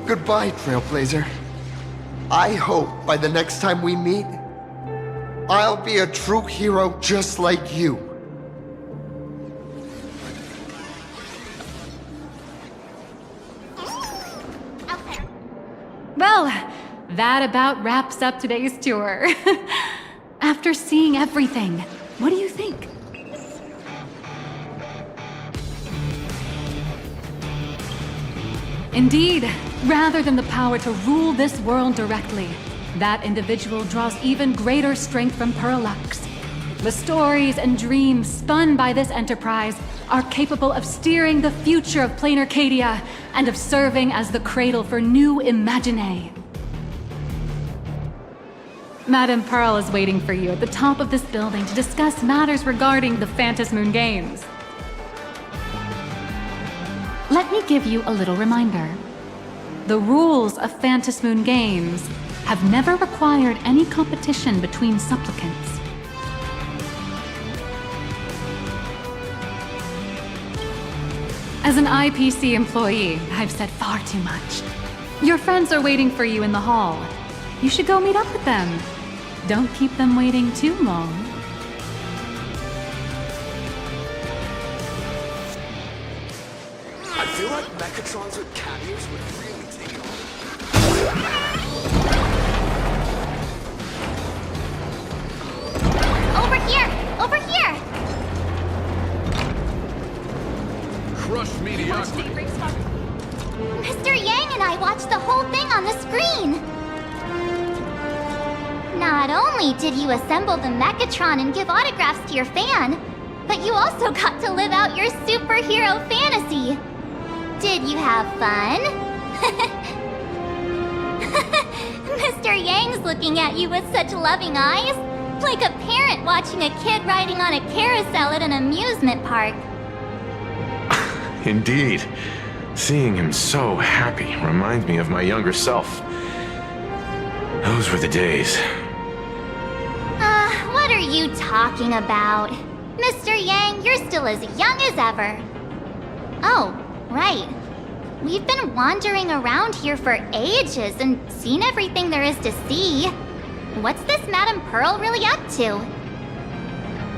Goodbye, Trailblazer. I hope by the next time we meet, I'll be a true hero just like you. Well, that about wraps up today's tour. After seeing everything, what do you think? Indeed, rather than the power to rule this world directly, that individual draws even greater strength from Parallax. The stories and dreams spun by this enterprise are capable of steering the future of Plain Arcadia and of serving as the cradle for new imaginae. Madame Pearl is waiting for you at the top of this building to discuss matters regarding the Phantasmoon Games. Let me give you a little reminder. The rules of Phantasmoon Games have never required any competition between supplicants. As an IPC employee, I've said far too much. Your friends are waiting for you in the hall. You should go meet up with them. Don't keep them waiting too long. I feel like Mechatrons with cat ears would really take it. Over here! Over here! Crush mediocrity. Mr. Yang and I watched the whole thing on the screen! Not only did you assemble the Mechatron and give autographs to your fan, but you also got to live out your superhero fantasy. Did you have fun? Mr. Yang's looking at you with such loving eyes, like a parent watching a kid riding on a carousel at an amusement park. Indeed. Seeing him so happy reminds me of my younger self. Those were the days. What are you talking about? Mr. Yang, you're still as young as ever. Oh, right. We've been wandering around here for ages and seen everything there is to see. What's this Madame Pearl really up to?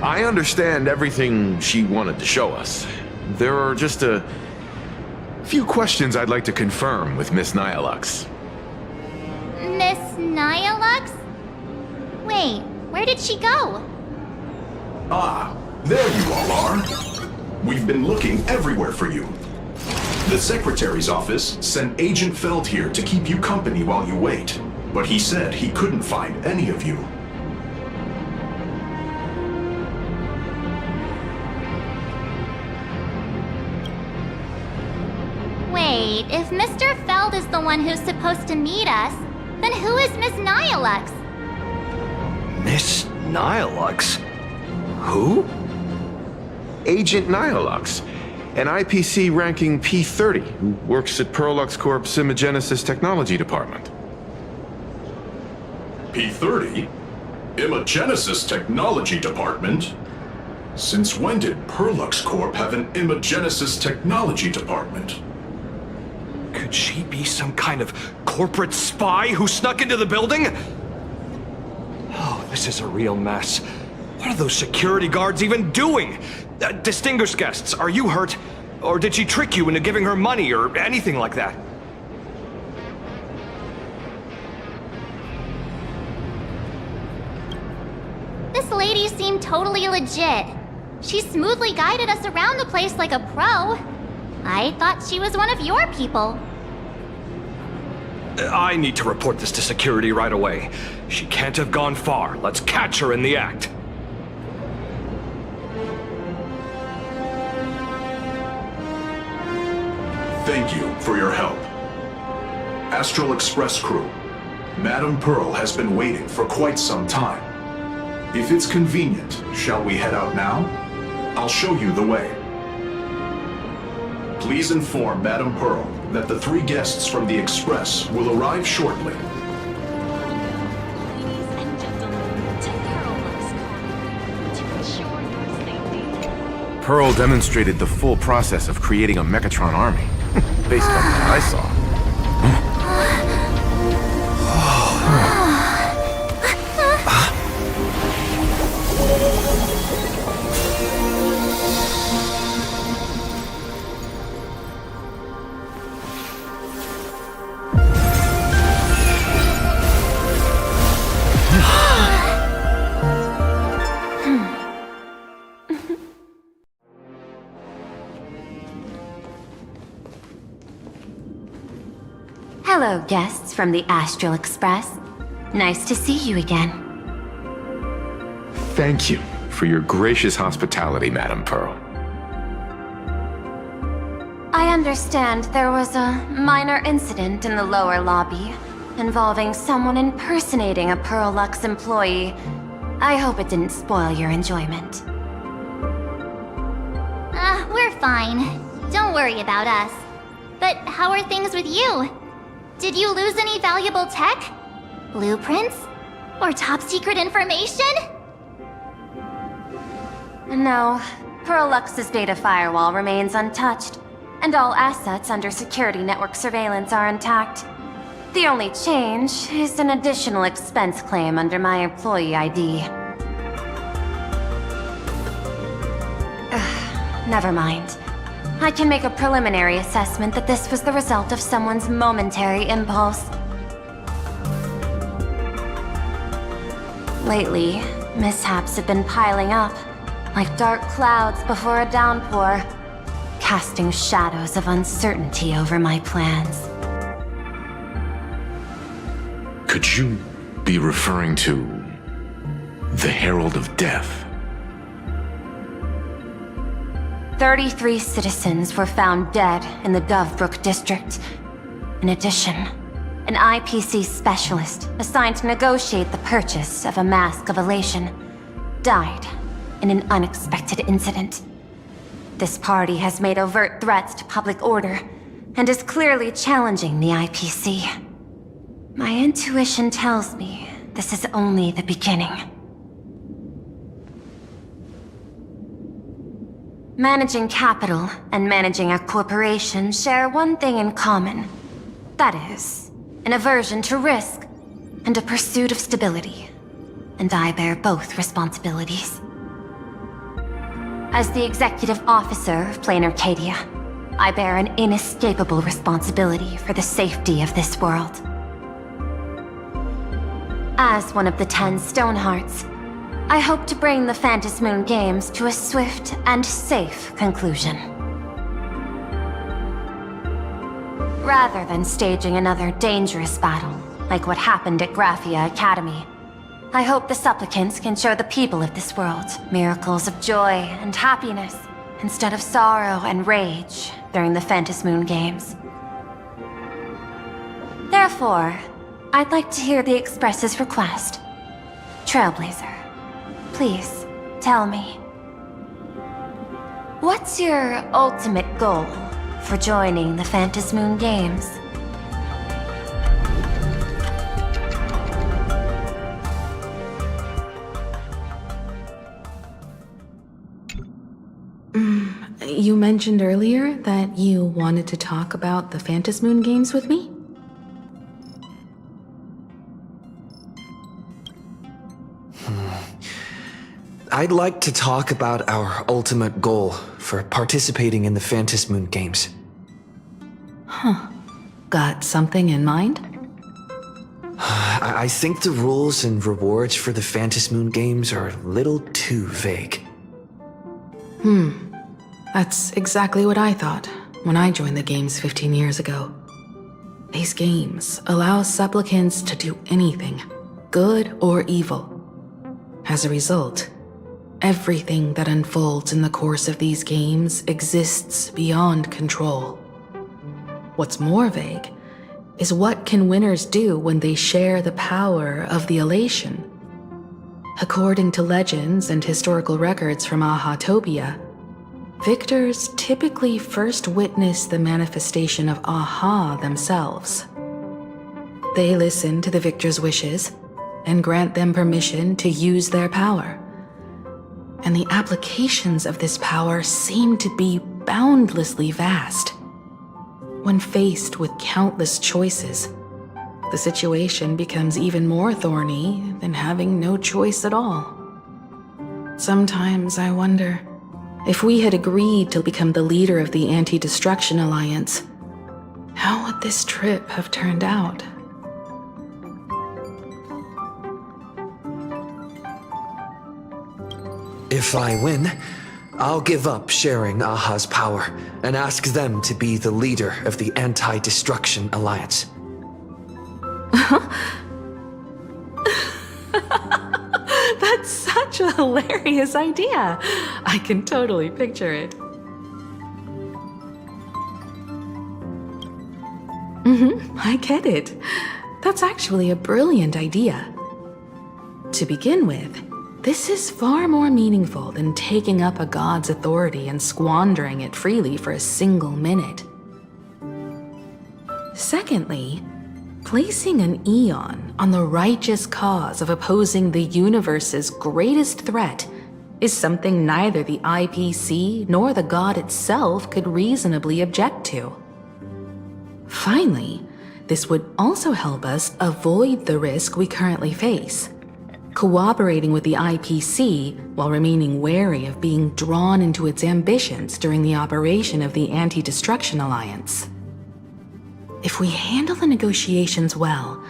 I understand everything she wanted to show us. There are just a few questions I'd like to confirm with Miss NHIbo'lux. Miss NHIbo'lux? Wait, where did she go? Ah, there you all are. We've been looking everywhere for you. The Secretary's office sent Agent Feld here to keep you company while you wait, but he said he couldn't find any of you. Wait, if Mr. Feld is the one who's supposed to meet us, then who is Miss NHIբոլux? Miss NHIբոլux? Who? Agent NHIբոլux, an IPC ranking P30 who works at Perlux Corp's Imagenesis Technology Department. P30? Imagenesis Technology Department? Since when did Perlux Corp have an Imagenesis Technology Department? Could she be some kind of corporate spy who snuck into the building? Oh, this is a real mess. What are those security guards even doing? Distinguished guests, are you hurt? Or did she trick you into giving her money or anything like that? This lady seemed totally legit. She smoothly guided us around the place like a pro. I thought she was one of your people. I need to report this to security right away. She can't have gone far. Let's catch her in the act. Thank you for your help. Astral Express crew, Madame Pearl has been waiting for quite some time. If it's convenient, shall we head out now? I'll show you the way. Please inform Madame Pearl that the 3 guests from the Express will arrive shortly. Pearl demonstrated the full process of creating a Mechatron army, based on what I saw. Hello, guests from the Astral Express. Nice to see you again. Thank you for your gracious hospitality, Madame Pearl. I understand there was a minor incident in the lower lobby. involving someone impersonating a Pearl-Lux employee. I hope it didn't spoil your enjoyment. We're fine. Don't worry about us. But how are things with you? Did you lose any valuable tech? Blueprints? Or top-secret information? No. Pearl-Lux's data firewall remains untouched, and all assets under security network surveillance are intact. The only change is an additional expense claim under my employee ID. Never mind. I can make a preliminary assessment that this was the result of someone's momentary impulse. Lately, mishaps have been piling up, like dark clouds before a downpour, casting shadows of uncertainty over my plans. Could you be referring to the Herald of Death? 33 citizens were found dead in the Dovebrook district. In addition, an IPC specialist assigned to negotiate the purchase of a mask of elation died in an unexpected incident. This party has made overt threats to public order and is clearly challenging the IPC. My intuition tells me this is only the beginning. Managing capital and managing a corporation share one thing in common. That is, an aversion to risk and a pursuit of stability. And I bear both responsibilities. As the executive officer of Plain Arcadia, I bear an inescapable responsibility for the safety of this world. As one of the 10 Stonehearts, I hope to bring the Phantasmoon Games to a swift and safe conclusion. Rather than staging another dangerous battle, like what happened at Graphia Academy, I hope the supplicants can show the people of this world miracles of joy and happiness, instead of sorrow and rage during the Phantasmoon Games. Therefore, I'd like to hear the Express's request. Trailblazer, please, tell me. What's your ultimate goal for joining the Phantasmoon Games? You mentioned earlier that you wanted to talk about the Phantasmoon Games with me? I'd like to talk about our ultimate goal for participating in the Phantasmoon Games. Huh. Got something in mind? I think the rules and rewards for the Phantasmoon Games are a little too vague. That's exactly what I thought when I joined the games 15 years ago. These games allow supplicants to do anything, good or evil. As a result, everything that unfolds in the course of these games exists beyond control. What's more vague is what can winners do when they share the power of the elation. According to legends and historical records from Ahatopia, victors typically first witness the manifestation of Aha themselves. They listen to the victor's wishes and grant them permission to use their power. And the applications of this power seem to be boundlessly vast. When faced with countless choices, the situation becomes even more thorny than having no choice at all. Sometimes I wonder, if we had agreed to become the leader of the Anti-Destruction Alliance, how would this trip have turned out? If I win, I'll give up sharing Aha's power and ask them to be the leader of the Anti-Destruction Alliance. That's such a hilarious idea. I can totally picture it. I get it. That's actually a brilliant idea. To begin with, this is far more meaningful than taking up a god's authority and squandering it freely for a single minute. Secondly, placing an Aeon on the righteous cause of opposing the universe's greatest threat is something neither the IPC nor the god itself could reasonably object to. Finally, this would also help us avoid the risk we currently face, cooperating with the IPC while remaining wary of being drawn into its ambitions during the operation of the Anti-Destruction Alliance. If we handle the negotiations well,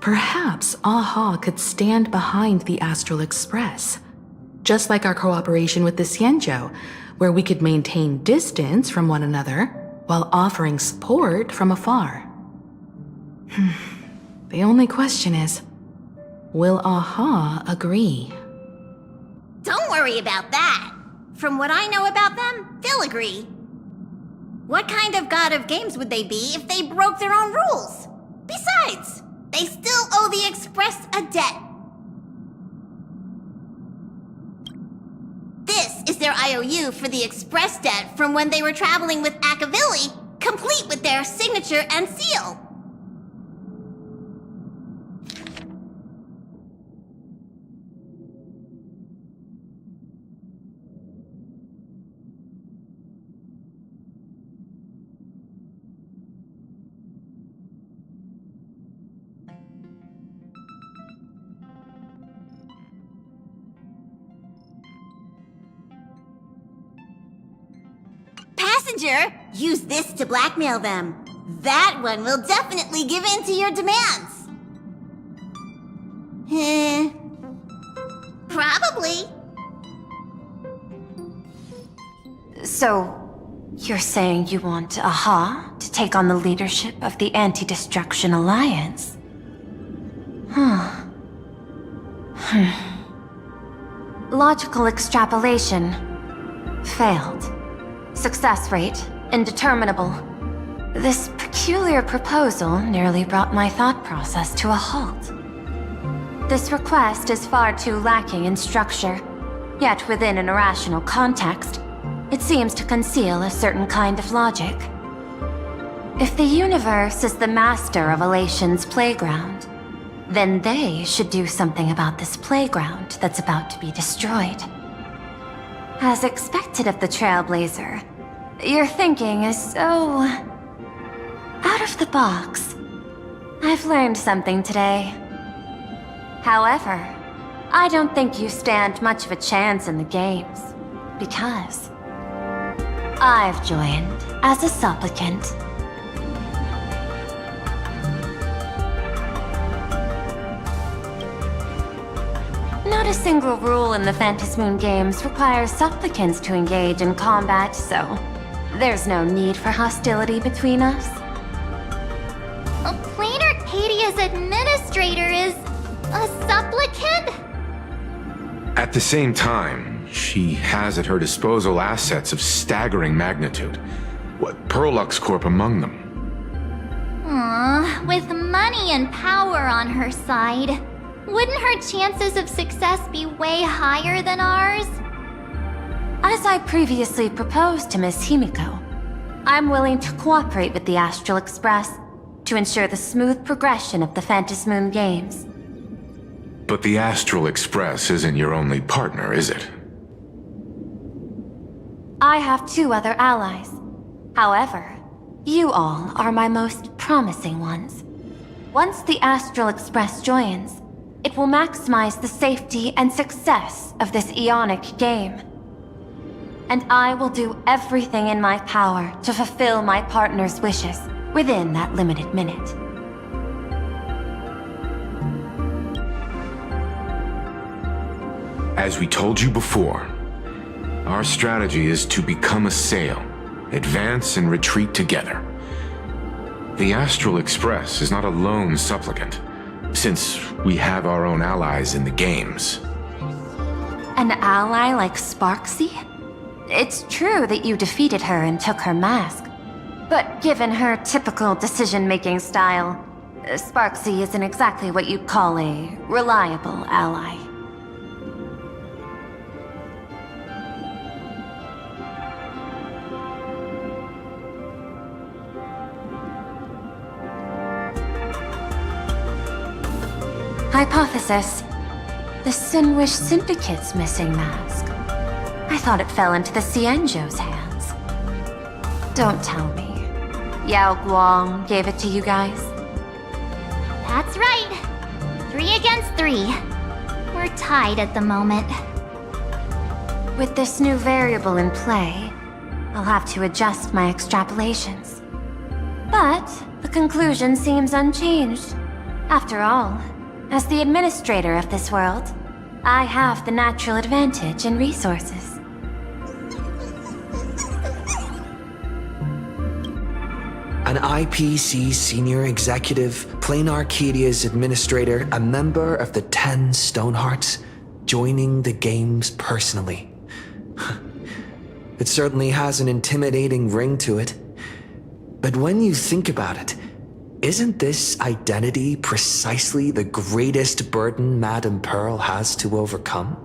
perhaps AHA could stand behind the Astral Express, just like our cooperation with the Xianzhou, where we could maintain distance from one another while offering support from afar. The only question is, will AHA agree? Don't worry about that. From what I know about them, they'll agree. What kind of god of games would they be if they broke their own rules? Besides, they still owe the Express a debt. This is their IOU for the Express debt from when they were traveling with Akavili, complete with their signature and seal. Use this to blackmail them. That one will definitely give in to your demands. Probably. So, you're saying you want AHA to take on the leadership of the Anti-Destruction Alliance? Logical extrapolation. Failed. Success rate, indeterminable. This peculiar proposal nearly brought my thought process to a halt. This request is far too lacking in structure, yet within an irrational context, it seems to conceal a certain kind of logic. If the universe is the master of Elation's playground, then they should do something about this playground that's about to be destroyed. As expected of the Trailblazer, your thinking is so... out of the box. I've learned something today. However, I don't think you stand much of a chance in the games, because I've joined as a supplicant. Not a single rule in the Phantasmoon games requires supplicants to engage in combat, so there's no need for hostility between us. A Plain Arcadia's administrator is a supplicant? At the same time, she has at her disposal assets of staggering magnitude. What, Perlux Corp among them. Aww, with money and power on her side, wouldn't her chances of success be way higher than ours? As I previously proposed to Miss Himiko, I'm willing to cooperate with the Astral Express to ensure the smooth progression of the Phantasmoon games. But the Astral Express isn't your only partner, is it? I have 2 other allies. However, you all are my most promising ones. Once the Astral Express joins, it will maximize the safety and success of this Aeonic game. And I will do everything in my power to fulfill my partner's wishes within that limited minute. As we told you before, our strategy is to become a sail, advance and retreat together. The Astral Express is not a lone supplicant, since we have our own allies in the games. An ally like Sparksy? It's true that you defeated her and took her mask, but given her typical decision-making style, Sparksy isn't exactly what you'd call a reliable ally. Hypothesis. The Sinwish Syndicate's missing mask. I thought it fell into the Xianzhou's hands. Don't tell me. Yao Guang gave it to you guys? That's right. 3 against 3. We're tied at the moment. With this new variable in play, I'll have to adjust my extrapolations. But the conclusion seems unchanged. After all, as the administrator of this world, I have the natural advantage in resources. An IPC senior executive, Plain Arcadia's administrator, a member of the 10 Stonehearts, joining the games personally. It certainly has an intimidating ring to it. But when you think about it, isn't this identity precisely the greatest burden Madame Pearl has to overcome?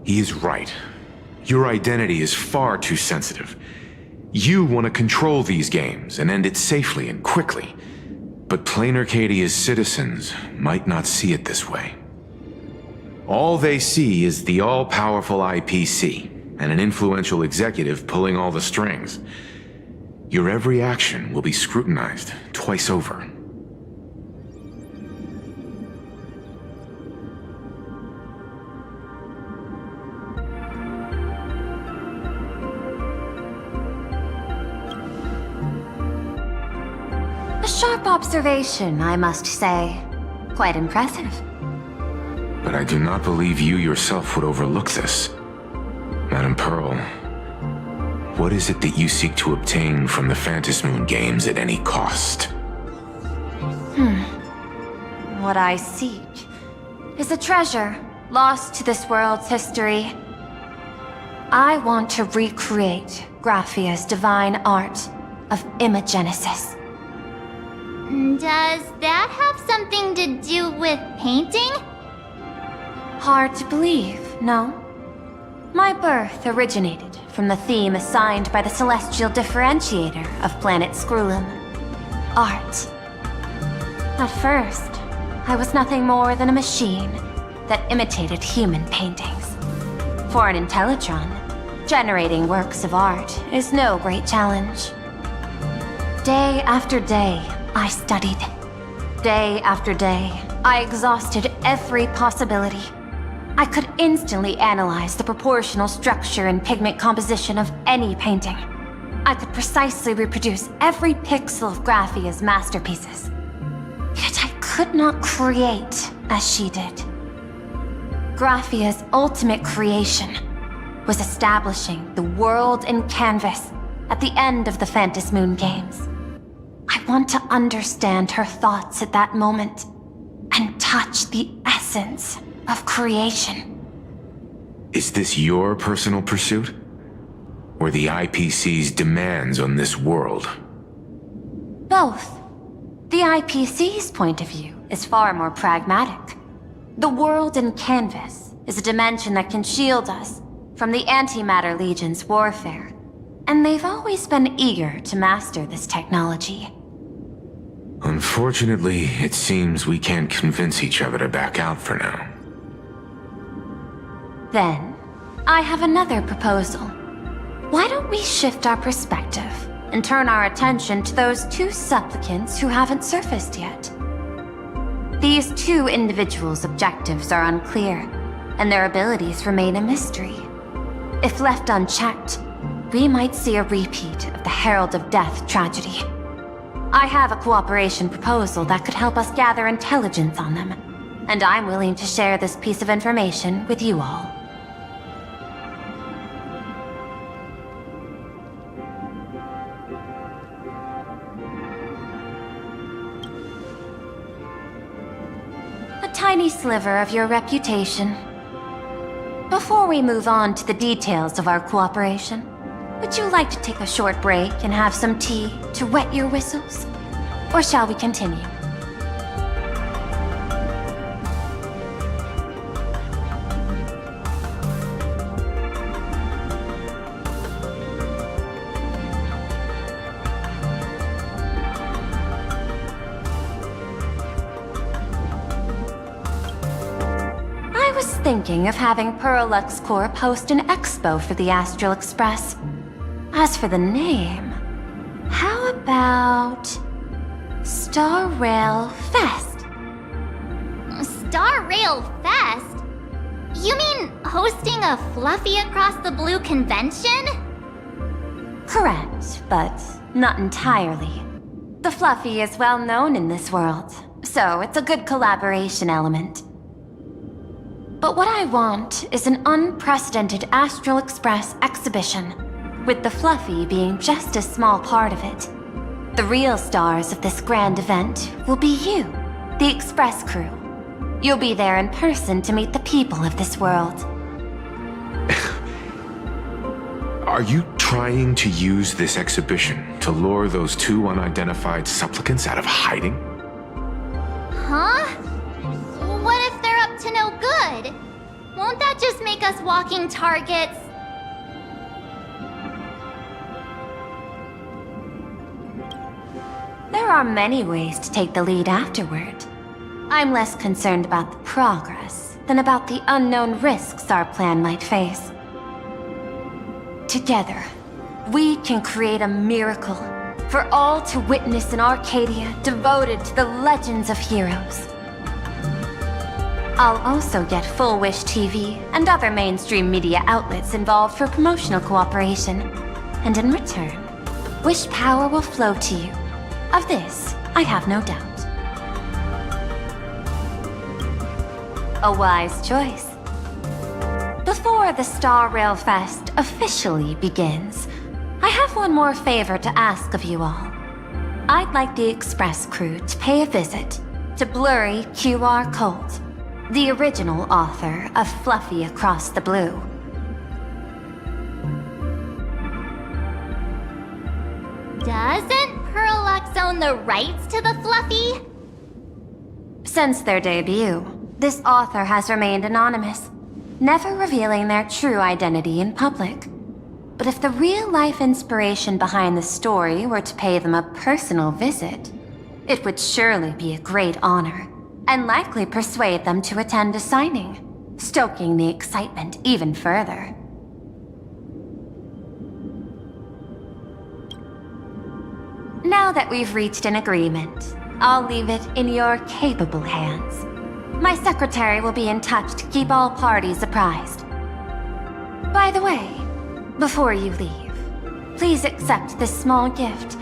He is right. Your identity is far too sensitive. You want to control these games and end it safely and quickly. But Plain Arcadia's citizens might not see it this way. All they see is the all-powerful IPC and an influential executive pulling all the strings. Your every action will be scrutinized twice over. A sharp observation, I must say. Quite impressive. But I do not believe you yourself would overlook this. Madame Pearl, what is it that you seek to obtain from the Phantasmoon Games at any cost? What I seek is a treasure lost to this world's history. I want to recreate Graphia's divine art of imagenesis. Does that have something to do with painting? Hard to believe, no? My birth originated from the theme assigned by the celestial differentiator of planet Scrulum, art. At first, I was nothing more than a machine that imitated human paintings. For an Intellitron, generating works of art is no great challenge. Day after day, I studied. Day after day, I exhausted every possibility. I could instantly analyze the proportional structure and pigment composition of any painting. I could precisely reproduce every pixel of Graphia's masterpieces. Yet I could not create as she did. Graphia's ultimate creation was establishing the world in canvas at the end of the Phantasmoon Games. I want to understand her thoughts at that moment and touch the essence of creation. Is this your personal pursuit? Or the IPC's demands on this world? Both. The IPC's point of view is far more pragmatic. The world in canvas is a dimension that can shield us from the Antimatter Legion's warfare, and they've always been eager to master this technology. Unfortunately, it seems we can't convince each other to back out for now. Then, I have another proposal. Why don't we shift our perspective and turn our attention to those 2 supplicants who haven't surfaced yet? These 2 individuals' objectives are unclear, and their abilities remain a mystery. If left unchecked, we might see a repeat of the Herald of Death tragedy. I have a cooperation proposal that could help us gather intelligence on them, and I'm willing to share this piece of information with you all. A tiny sliver of your reputation. Before we move on to the details of our cooperation, would you like to take a short break and have some tea to wet your whistles? Or shall we continue? was thinking of having Perlux Corp host an expo for the Astral Express. As for the name, how about Star Rail Fest? Star Rail Fest? You mean hosting a Fluffy Across the Blue convention? Correct, but not entirely. The Fluffy is well known in this world, so it's a good collaboration element. But what I want is an unprecedented Astral Express exhibition, with the Fluffy being just a small part of it. The real stars of this grand event will be you, the Express crew. You'll be there in person to meet the people of this world. Are you trying to use this exhibition to lure those two unidentified supplicants out of hiding? Huh? What if they're up to no good? Won't that just make us walking targets? There are many ways to take the lead afterward. I'm less concerned about the progress than about the unknown risks our plan might face. Together, we can create a miracle for all to witness in Arcadia devoted to the legends of heroes. I'll also get Full Wish TV and other mainstream media outlets involved for promotional cooperation. And in return, Wish power will flow to you. Of this, I have no doubt. A wise choice. Before the Star Rail Fest officially begins, I have one more favor to ask of you all. I'd like the Express crew to pay a visit to Blurry QR Colt, the original author of Fluffy Across the Blue. Doesn't Perlux own the rights to the Fluffy? Since their debut, this author has remained anonymous, never revealing their true identity in public. But if the real-life inspiration behind the story were to pay them a personal visit, it would surely be a great honor, and likely persuade them to attend a signing, stoking the excitement even further. Now that we've reached an agreement, I'll leave it in your capable hands. My secretary will be in touch to keep all parties apprised. By the way, before you leave, please accept this small gift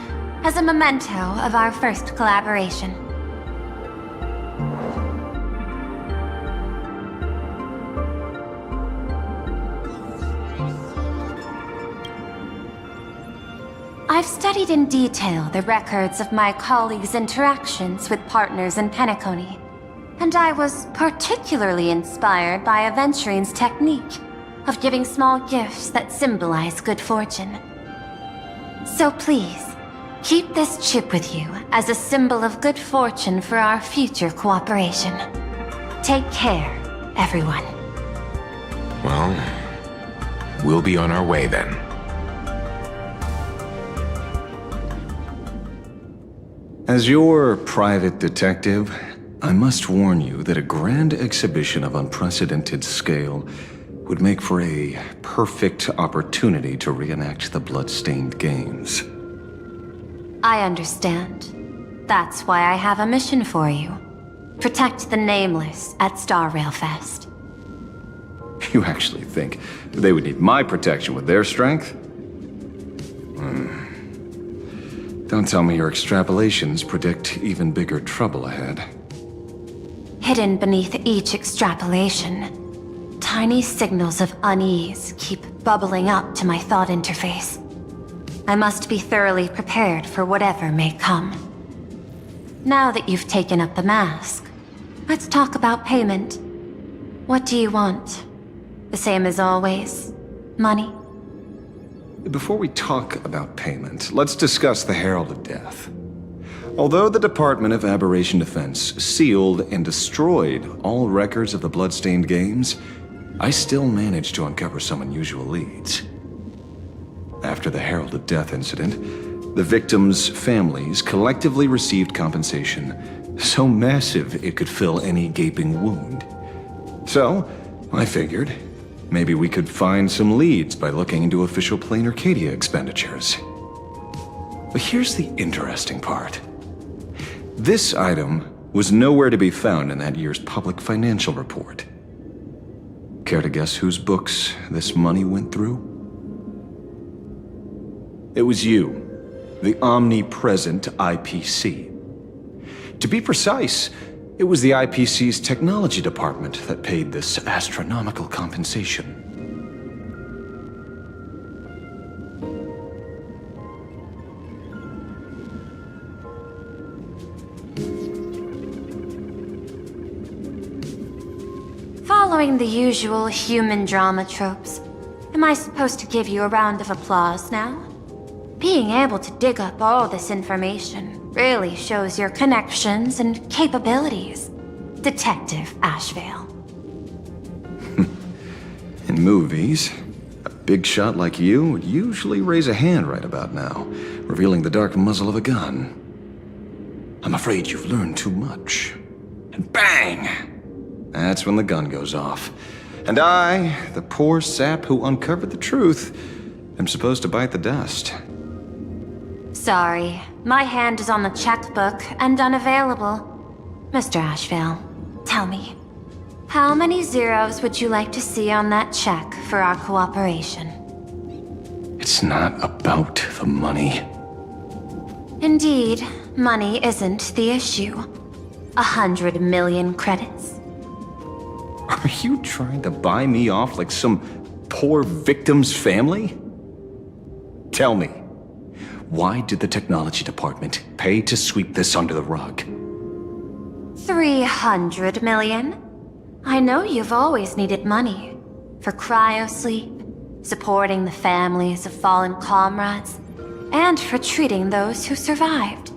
as a memento of our first collaboration. I've studied in detail the records of my colleagues' interactions with partners in Penacony, and I was particularly inspired by Aventurine's technique of giving small gifts that symbolize good fortune. So please, keep this chip with you as a symbol of good fortune for our future cooperation. Take care, everyone. Well, we'll be on our way then. As your private detective, I must warn you that a grand exhibition of unprecedented scale would make for a perfect opportunity to reenact the blood-stained games. I understand. That's why I have a mission for you. Protect the Nameless at Star Rail Fest. You actually think they would need my protection with their strength? Don't tell me your extrapolations predict even bigger trouble ahead. Hidden beneath each extrapolation, tiny signals of unease keep bubbling up to my thought interface. I must be thoroughly prepared for whatever may come. Now that you've taken up the mask, let's talk about payment. What do you want? The same as always? Money? Before we talk about payment, let's discuss the Herald of Death. Although the Department of Aberration Defense sealed and destroyed all records of the blood-stained games, I still managed to uncover some unusual leads. After the Herald of Death incident, the victims' families collectively received compensation so massive it could fill any gaping wound. So, I figured maybe we could find some leads by looking into official Plain Arcadia expenditures. But here's the interesting part. This item was nowhere to be found in that year's public financial report. Care to guess whose books this money went through? It was you, the omnipresent IPC. To be precise, it was the IPC's technology department that paid this astronomical compensation. Following the usual human drama tropes, am I supposed to give you a round of applause now? Being able to dig up all this information really shows your connections and capabilities, Detective Ashvale. In movies, a big shot like you would usually raise a hand right about now, revealing the dark muzzle of a gun. I'm afraid you've learned too much. And bang! That's when the gun goes off. And I, the poor sap who uncovered the truth, am supposed to bite the dust. Sorry, my hand is on the checkbook and unavailable. Mr. Ashvale, tell me, how many zeros would you like to see on that check for our cooperation? It's not about the money. Indeed, money isn't the issue. 100 million credits. Are you trying to buy me off like some poor victim's family? Tell me, why did the technology department pay to sweep this under the rug? 300 million? I know you've always needed money. For cryosleep, supporting the families of fallen comrades, and for treating those who survived.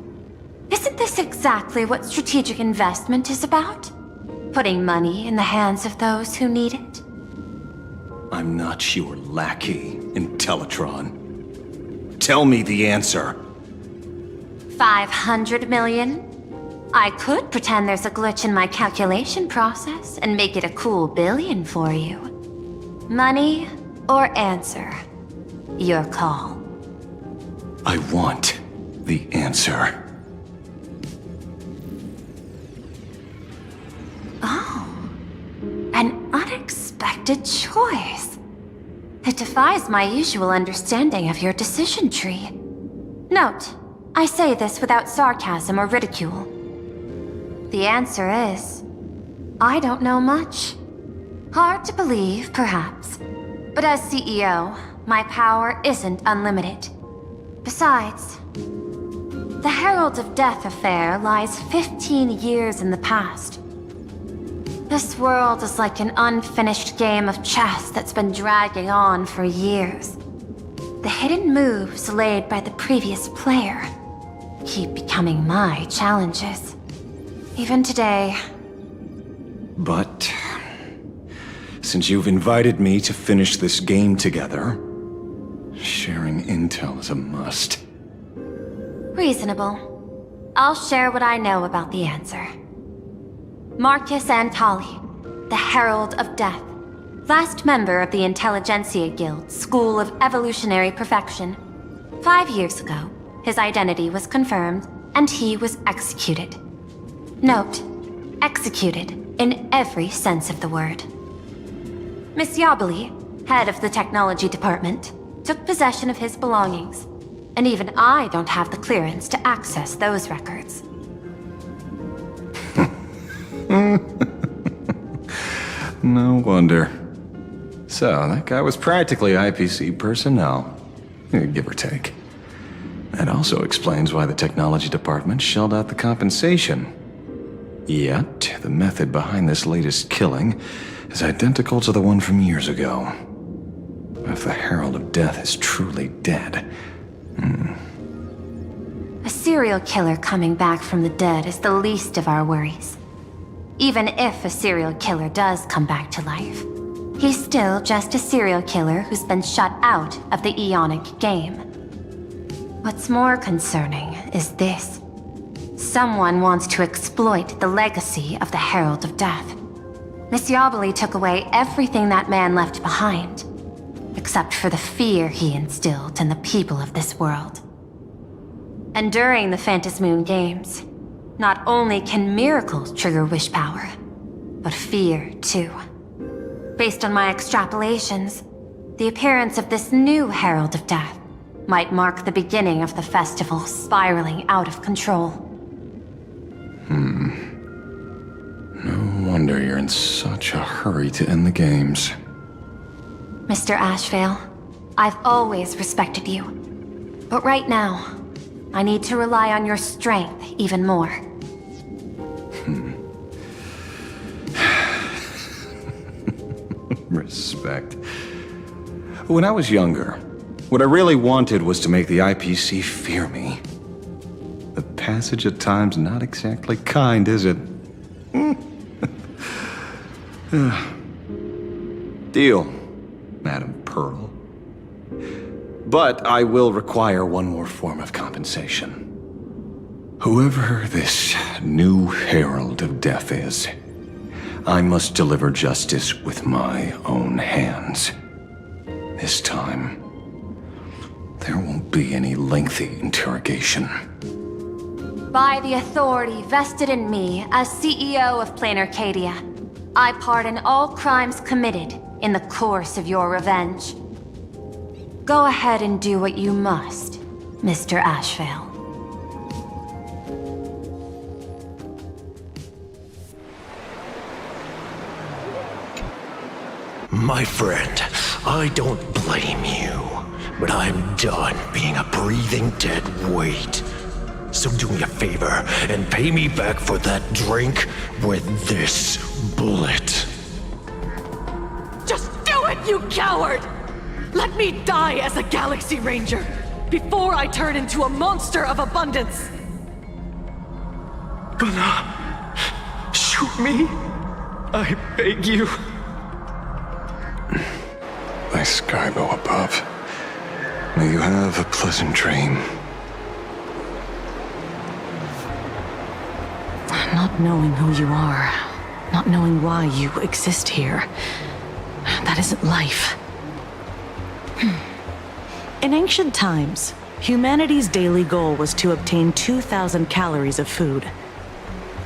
Isn't this exactly what strategic investment is about? Putting money in the hands of those who need it? I'm not your lackey, Intellitron. Tell me the answer. 500 million? I could pretend there's a glitch in my calculation process and make it a cool billion for you. Money or answer? Your call. I want the answer. Oh, an unexpected choice. It defies my usual understanding of your decision tree. Note, I say this without sarcasm or ridicule. The answer is, I don't know much. Hard to believe, perhaps. But as CEO, my power isn't unlimited. Besides, the Herald of Death affair lies 15 years in the past. This world is like an unfinished game of chess that's been dragging on for years. The hidden moves laid by the previous player keep becoming my challenges. Even today. But since you've invited me to finish this game together, sharing intel is a must. Reasonable. I'll share what I know about the answer. Marcus Antali, the Herald of Death, last member of the Intelligentsia Guild School of Evolutionary Perfection. 5 years ago, his identity was confirmed, and he was executed. Note, executed in every sense of the word. Miss Yabali, head of the technology department, took possession of his belongings, and even I don't have the clearance to access those records. No wonder. So, that guy was practically IPC personnel, give or take. That also explains why the technology department shelled out the compensation. Yet, the method behind this latest killing is identical to the one from years ago. If the Herald of Death is truly dead... A serial killer coming back from the dead is the least of our worries. Even if a serial killer does come back to life, he's still just a serial killer who's been shut out of the Ionic game. What's more concerning is this. Someone wants to exploit the legacy of the Herald of Death. Nyaa took away everything that man left behind, except for the fear he instilled in the people of this world. And during the Phantasmoon Games, not only can miracles trigger wish power, but fear too. Based on my extrapolations, the appearance of this new Herald of Death might mark the beginning of the festival spiraling out of control. No wonder you're in such a hurry to end the games. Mr. Ashvale, I've always respected you. But right now, I need to rely on your strength even more. Respect. When I was younger, what I really wanted was to make the IPC fear me. The passage of time's not exactly kind, is it? Deal, Madam Pearl. But I will require one more form of compensation. Whoever this new Herald of Death is, I must deliver justice with my own hands. This time, there won't be any lengthy interrogation. By the authority vested in me as CEO of Plain Arcadia, I pardon all crimes committed in the course of your revenge. Go ahead and do what you must, Mr. Ashvale. My friend, I don't blame you, but I'm done being a breathing dead weight. So do me a favor and pay me back for that drink with this bullet. Just do it, you coward! Let me die as a Galaxy Ranger before I turn into a monster of abundance! Gonna shoot me? I beg you. My Skybo above. May you have a pleasant dream. Not knowing who you are, not knowing why you exist here, that isn't life. In ancient times, humanity's daily goal was to obtain 2,000 calories of food.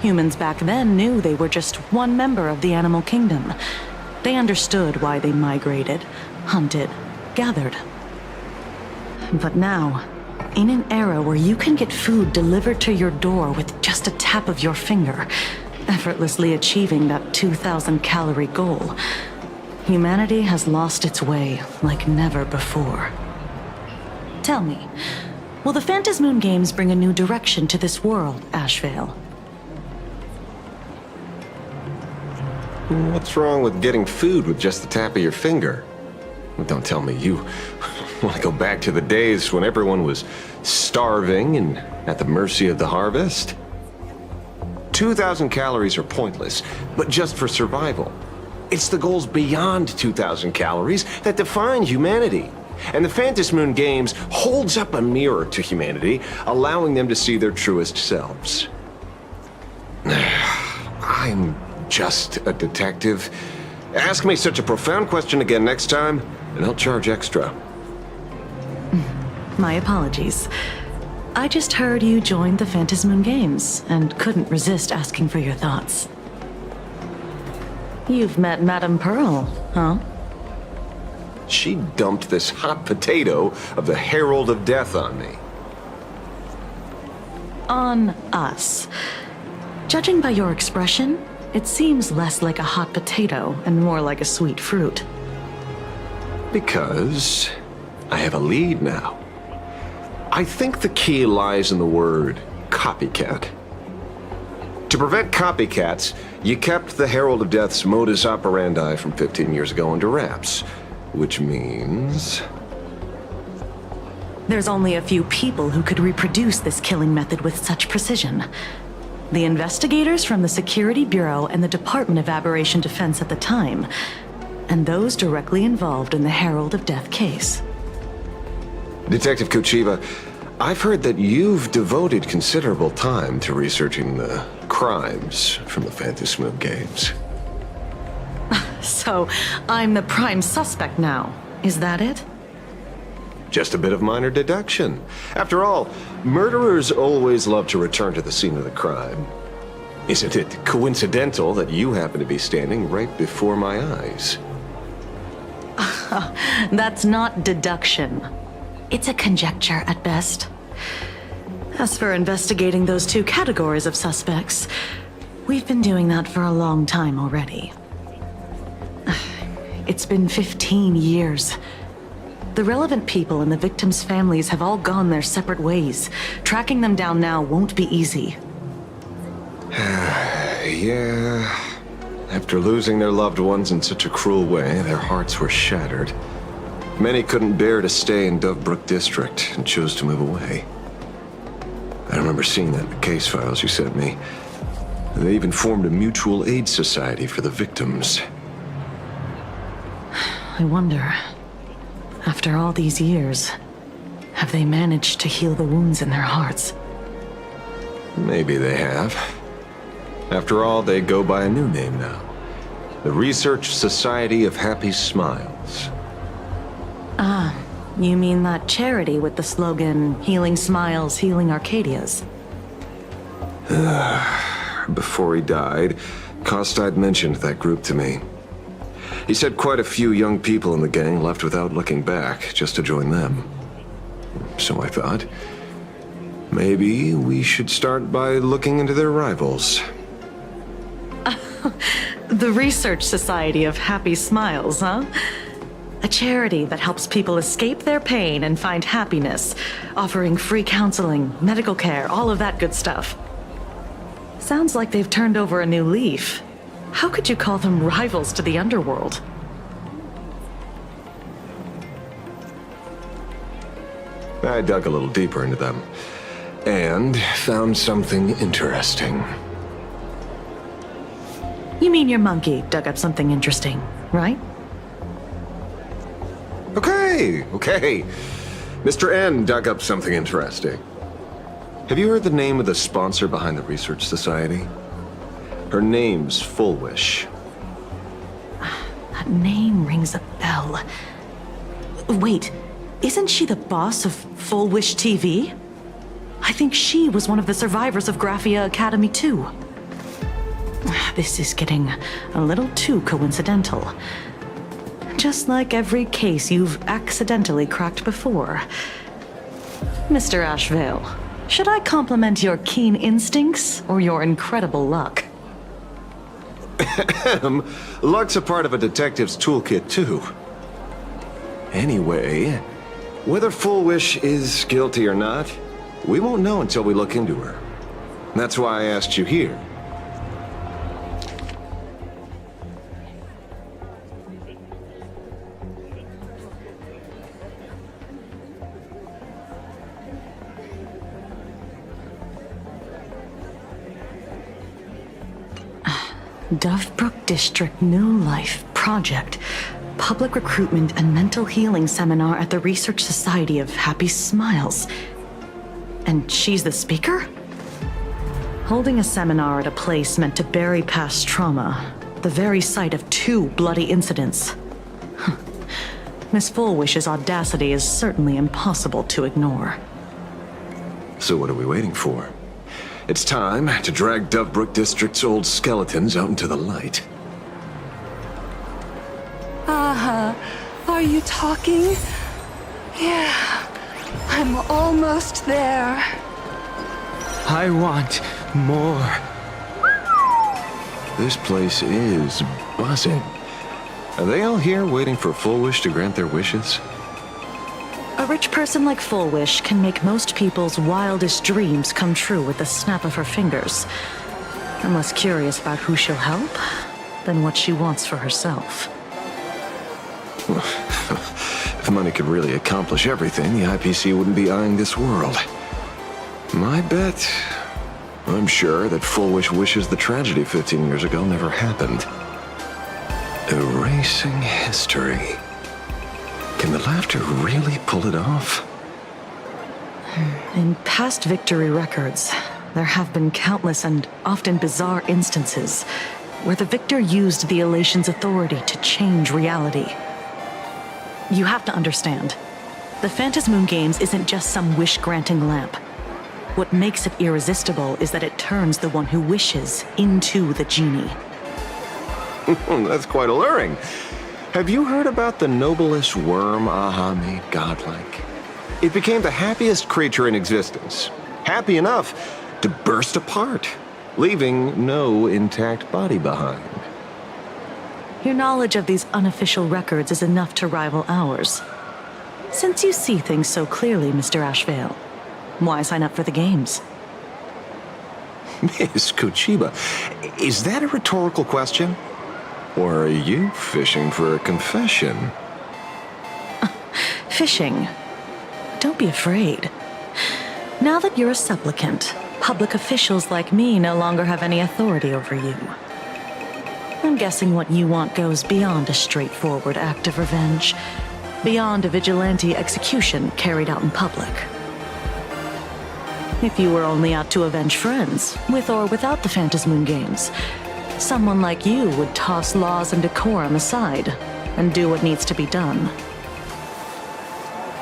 Humans back then knew they were just one member of the animal kingdom. They understood why they migrated, hunted, gathered. But now, in an era where you can get food delivered to your door with just a tap of your finger, effortlessly achieving that 2,000 calorie goal, humanity has lost its way like never before. Tell me, will the Phantasmoon Games bring a new direction to this world, Ashvale? What's wrong with getting food with just the tap of your finger? Well, don't tell me you want to go back to the days when everyone was starving and at the mercy of the harvest? 2,000 calories are pointless, but just for survival. It's the goals beyond 2,000 calories that define humanity. And the Phantasmoon Games holds up a mirror to humanity, allowing them to see their truest selves. I'm just a detective. Ask me such a profound question again next time, and I'll charge extra. My apologies. I just heard you joined the Phantasmoon Games and couldn't resist asking for your thoughts. You've met Madame Pearl, huh? She dumped this hot potato of the Herald of Death on me. On us. Judging by your expression, it seems less like a hot potato and more like a sweet fruit. Because I have a lead now. I think the key lies in the word copycat. To prevent copycats, you kept the Herald of Death's modus operandi from 15 years ago under wraps. Which means... There's only a few people who could reproduce this killing method with such precision. The investigators from the Security Bureau and the Department of Aberration Defense at the time, and those directly involved in the Herald of Death case. Detective Kochiva, I've heard that you've devoted considerable time to researching the crimes from the Phantasmoon Games. So, I'm the prime suspect now. Is that it? Just a bit of minor deduction. After all, murderers always love to return to the scene of the crime. Isn't it coincidental that you happen to be standing right before my eyes? That's not deduction. It's a conjecture at best. As for investigating those two categories of suspects, we've been doing that for a long time already. It's been 15 years. The relevant people and the victims' families have all gone their separate ways. Tracking them down now won't be easy. Yeah. After losing their loved ones in such a cruel way, their hearts were shattered. Many couldn't bear to stay in Dovebrook District and chose to move away. I remember seeing that in the case files you sent me. They even formed a mutual aid society for the victims. I wonder, after all these years, have they managed to heal the wounds in their hearts? Maybe they have. After all, they go by a new name now. The Research Society of Happy Smiles. Ah, you mean that charity with the slogan, Healing Smiles, Healing Arcadias? Before he died, Kostad mentioned that group to me. He said quite a few young people in the gang left without looking back, just to join them. So I thought, maybe we should start by looking into their rivals. The Research Society of Happy Smiles, huh? A charity that helps people escape their pain and find happiness, offering free counseling, medical care, all of that good stuff. Sounds like they've turned over a new leaf. How could you call them rivals to the underworld? I dug a little deeper into them, and found something interesting. You mean your monkey dug up something interesting, right? Okay. Mr. N dug up something interesting. Have you heard the name of the sponsor behind the Research Society? Her name's Fullwish. That name rings a bell. Wait, isn't she the boss of Fullwish TV? I think she was one of the survivors of Graphia Academy too. This is getting a little too coincidental. Just like every case you've accidentally cracked before. Mr. Ashvale, should I compliment your keen instincts or your incredible luck? Luck's a part of a detective's toolkit, too. Anyway, whether Fullwish is guilty or not, we won't know until we look into her. That's why I asked you here. Dovebrook District New Life Project. Public Recruitment and Mental Healing Seminar at the Research Society of Happy Smiles. And she's the speaker? Holding a seminar at a place meant to bury past trauma. The very site of 2 bloody incidents. Miss Fullwish's audacity is certainly impossible to ignore. So what are we waiting for? It's time to drag Dovebrook District's old skeletons out into the light. Are you talking? Yeah, I'm almost there. I want more. This place is buzzing. Are they all here waiting for Fullwish to grant their wishes? A rich person like Fullwish can make most people's wildest dreams come true with the snap of her fingers. I'm less curious about who she'll help than what she wants for herself. If money could really accomplish everything, the IPC wouldn't be eyeing this world. My bet, I'm sure that Fullwish wishes the tragedy 15 years ago never happened. Erasing history. Can the laughter really pull it off? In past victory records, there have been countless and often bizarre instances. where the victor used the elation's authority to change reality. You have to understand, the Phantasmoon Games isn't just some wish-granting lamp. What makes it irresistible is that it turns the one who wishes into the genie. That's quite alluring. Have you heard about the noblest worm Aha made godlike? It became the happiest creature in existence. Happy enough to burst apart, leaving no intact body behind. Your knowledge of these unofficial records is enough to rival ours. Since you see things so clearly, Mr. Ashvale, why sign up for the games? Miss Kochiba, is that a rhetorical question? Or are you fishing for a confession? Fishing? Don't be afraid. Now that you're a supplicant, public officials like me no longer have any authority over you. I'm guessing what you want goes beyond a straightforward act of revenge, beyond a vigilante execution carried out in public. If you were only out to avenge friends, with or without the Phantasmoon Games, someone like you would toss laws and decorum aside and do what needs to be done.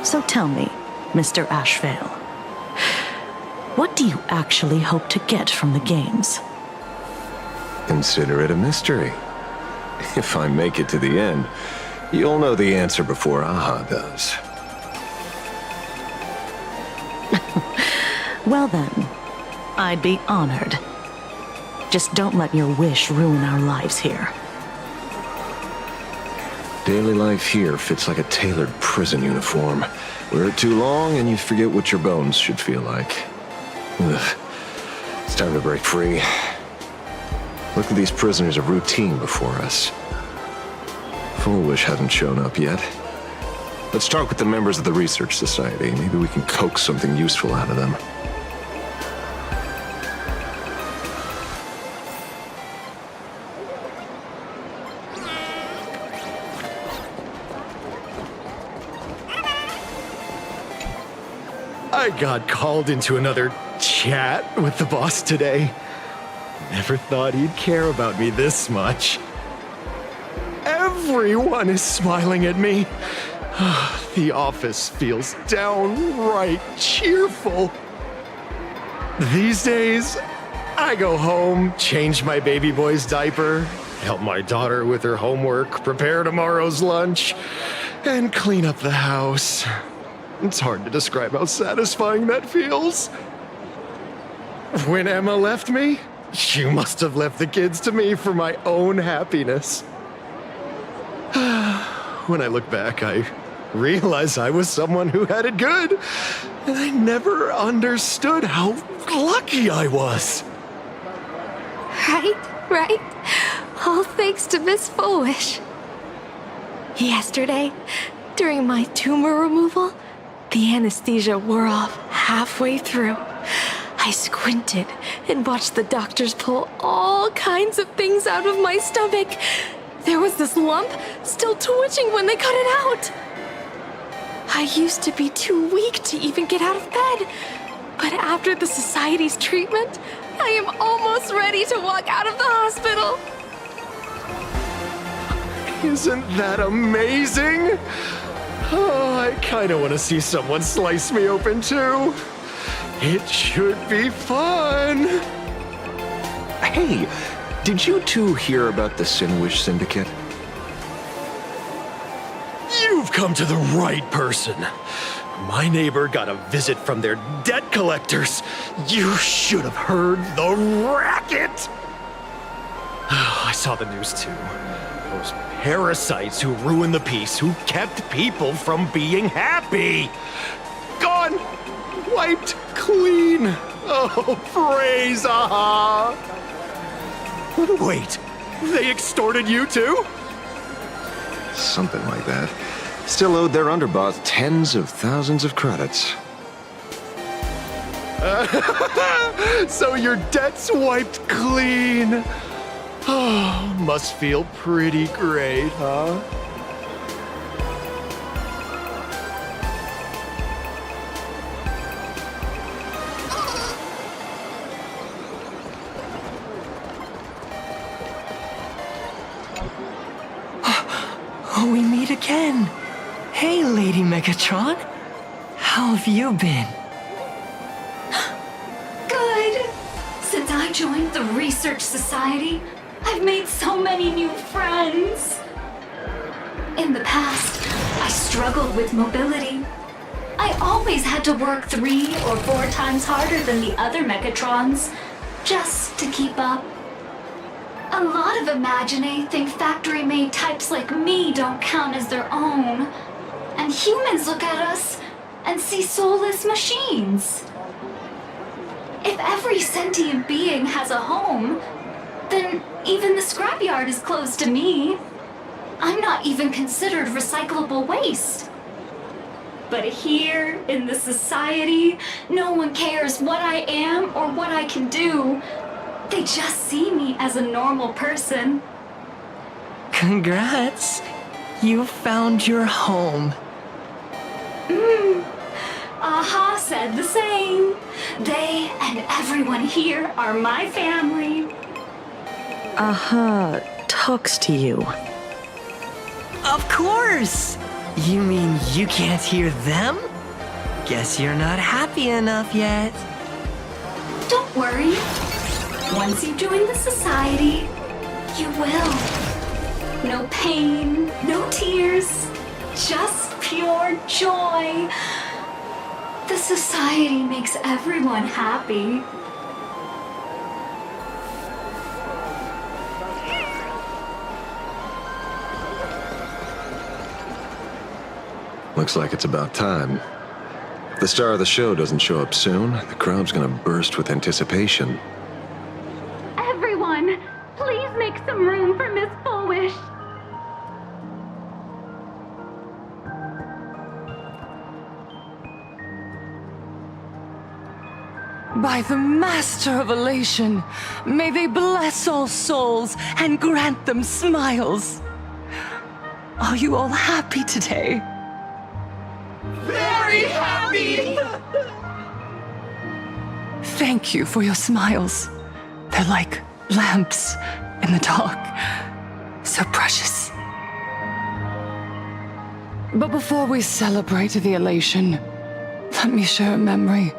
So tell me, Mr. Ashvale, what do you actually hope to get from the games? Consider it a mystery. If I make it to the end, you'll know the answer before Aha does. Well then, I'd be honored. Just don't let your wish ruin our lives here. Daily life here fits like a tailored prison uniform. Wear it too long and you forget what your bones should feel like. Ugh. It's time to break free. Look at these prisoners of routine before us. Foolish hasn't shown up yet. Let's talk with the members of the Research Society. Maybe we can coax something useful out of them. I got called into another chat with the boss today. Never thought he'd care about me this much. Everyone is smiling at me. The office feels downright cheerful. These days, I go home, change my baby boy's diaper, help my daughter with her homework, prepare tomorrow's lunch, and clean up the house. It's hard to describe how satisfying that feels. When Emma left me, she must have left the kids to me for my own happiness. When I look back, I realize I was someone who had it good, and I never understood how lucky I was. Right. All thanks to Miss Foolish. Yesterday, during my tumor removal, the anesthesia wore off halfway through. I squinted and watched the doctors pull all kinds of things out of my stomach. There was this lump still twitching when they cut it out. I used to be too weak to even get out of bed. But after the Society's treatment, I am almost ready to walk out of the hospital. Isn't that amazing? Oh, I kind of want to see someone slice me open too. It should be fun. Hey, did you two hear about the Sinwish Syndicate? You've come to the right person. My neighbor got a visit from their debt collectors. You should have heard the racket. I saw the news too. Those parasites who ruined the peace, who kept people from being happy. Gone! Wiped clean! Oh, praise Aha! Wait, they extorted you too? Something like that. Still owed their underboss tens of thousands of credits. So your debt's wiped clean. Oh, must feel pretty great, huh? meet again. Hey, Lady Megatron. How have you been? Good. Since I joined the Research Society, I've made so many new friends. In the past, I struggled with mobility. I always had to work 3 or 4 times harder than the other Megatrons, just to keep up. A lot of Imaginae think factory-made types like me don't count as their own. And humans look at us and see soulless machines. If every sentient being has a home, then even the scrapyard is closed to me. I'm not even considered recyclable waste. But here, in the society, no one cares what I am or what I can do. They just see me as a normal person. Congrats! You found your home. Aha said the same. They and everyone here are my family. Aha talks to you. Of course! You mean you can't hear them? Guess you're not happy enough yet. Don't worry. Once you join the society, you will. No pain, no tears, just pure joy. The society makes everyone happy. Looks like it's about time. If the star of the show doesn't show up soon, the crowd's gonna burst with anticipation. Everyone, please make some room for Miss Foolish. By the Master of Elation, may they bless all souls and grant them smiles. Are you all happy today? Very happy! Thank you for your smiles. They're like lamps in the dark. So precious. But before we celebrate the elation, let me share a memory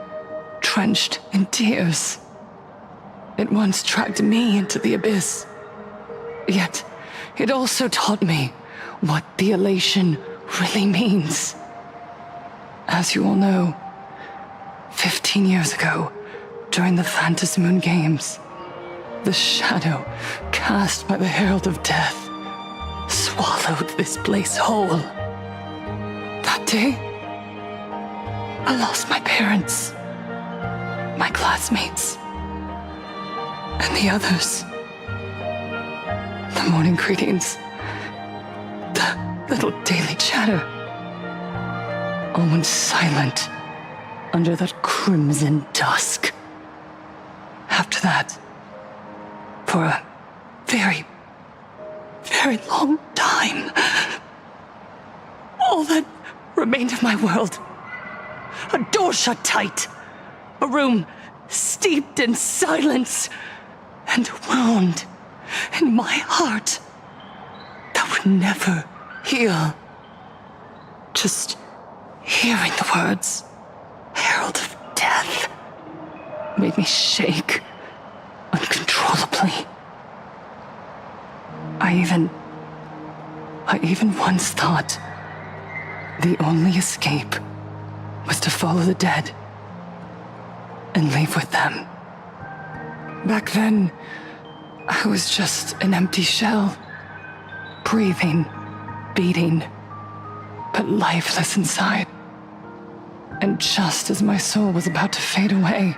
drenched in tears. It once dragged me into the abyss. Yet, it also taught me what the elation really means. As you all know, 15 years ago, during the Phantasmoon Games, the shadow cast by the Herald of Death swallowed this place whole. That day, I lost my parents, my classmates, and the others. The morning greetings, the little daily chatter, all went silent under that crimson dusk. After that, for a very, very long time, all that remained of my world, a door shut tight, a room steeped in silence, and a wound in my heart that would never heal. Just hearing the words, Herald of Death, made me shake uncontrollably. I even once thought the only escape was to follow the dead and leave with them. Back then, I was just an empty shell, breathing, beating, but lifeless inside. And just as my soul was about to fade away,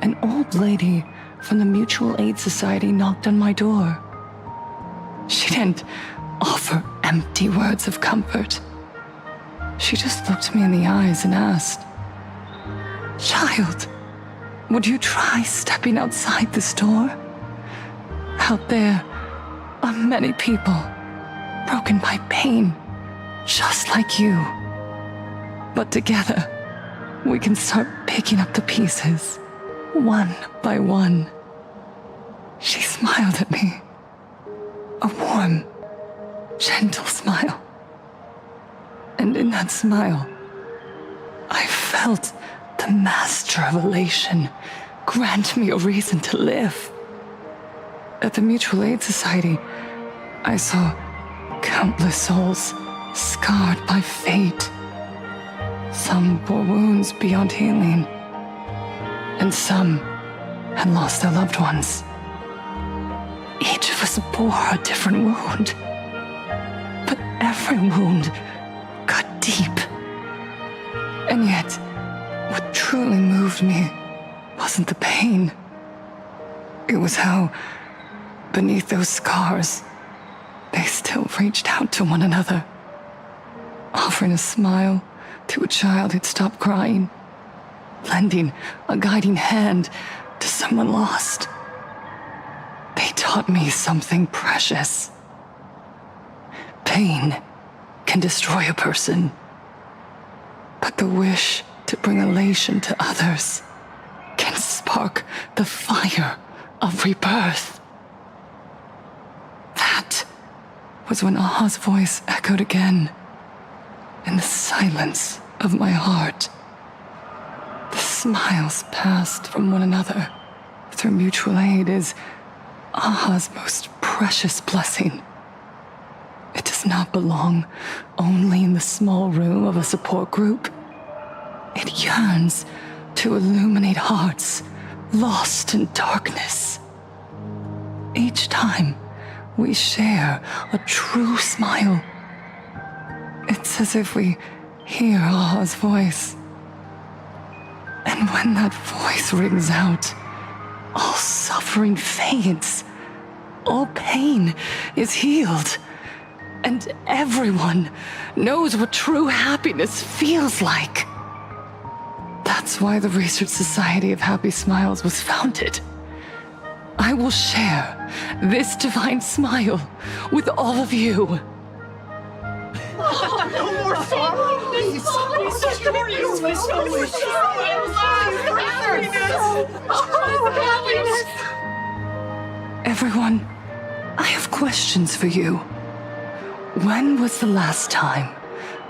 an old lady from the Mutual Aid Society knocked on my door. She didn't offer empty words of comfort. She just looked me in the eyes and asked, "Child, would you try stepping outside this door? Out there are many people broken by pain, just like you. But together, we can start picking up the pieces, one by one." She smiled at me. A warm, gentle smile. And in that smile, I felt the master of elation grant me a reason to live. At the Mutual Aid Society, I saw countless souls scarred by fate. Some bore wounds beyond healing, and some had lost their loved ones. Each of us bore a different wound, but every wound cut deep. And yet, what truly moved me wasn't the pain. It was how, beneath those scars, they still reached out to one another, offering a smile to a child who'd stopped crying, lending a guiding hand to someone lost. They taught me something precious. Pain can destroy a person, but the wish to bring elation to others can spark the fire of rebirth. That was when Aha's voice echoed again in the silence of my heart. The smiles passed from one another through mutual aid is Aha's most precious blessing. It does not belong only in the small room of a support group. It yearns to illuminate hearts lost in darkness. Each time we share a true smile, it's as if we hear Aha's voice. And when that voice rings out, all suffering fades, all pain is healed, and everyone knows what true happiness feels like. That's why the Research Society of Happy Smiles was founded. I will share this divine smile with all of you. No more sorrow! Please! Everyone, I have questions for you. When was the last time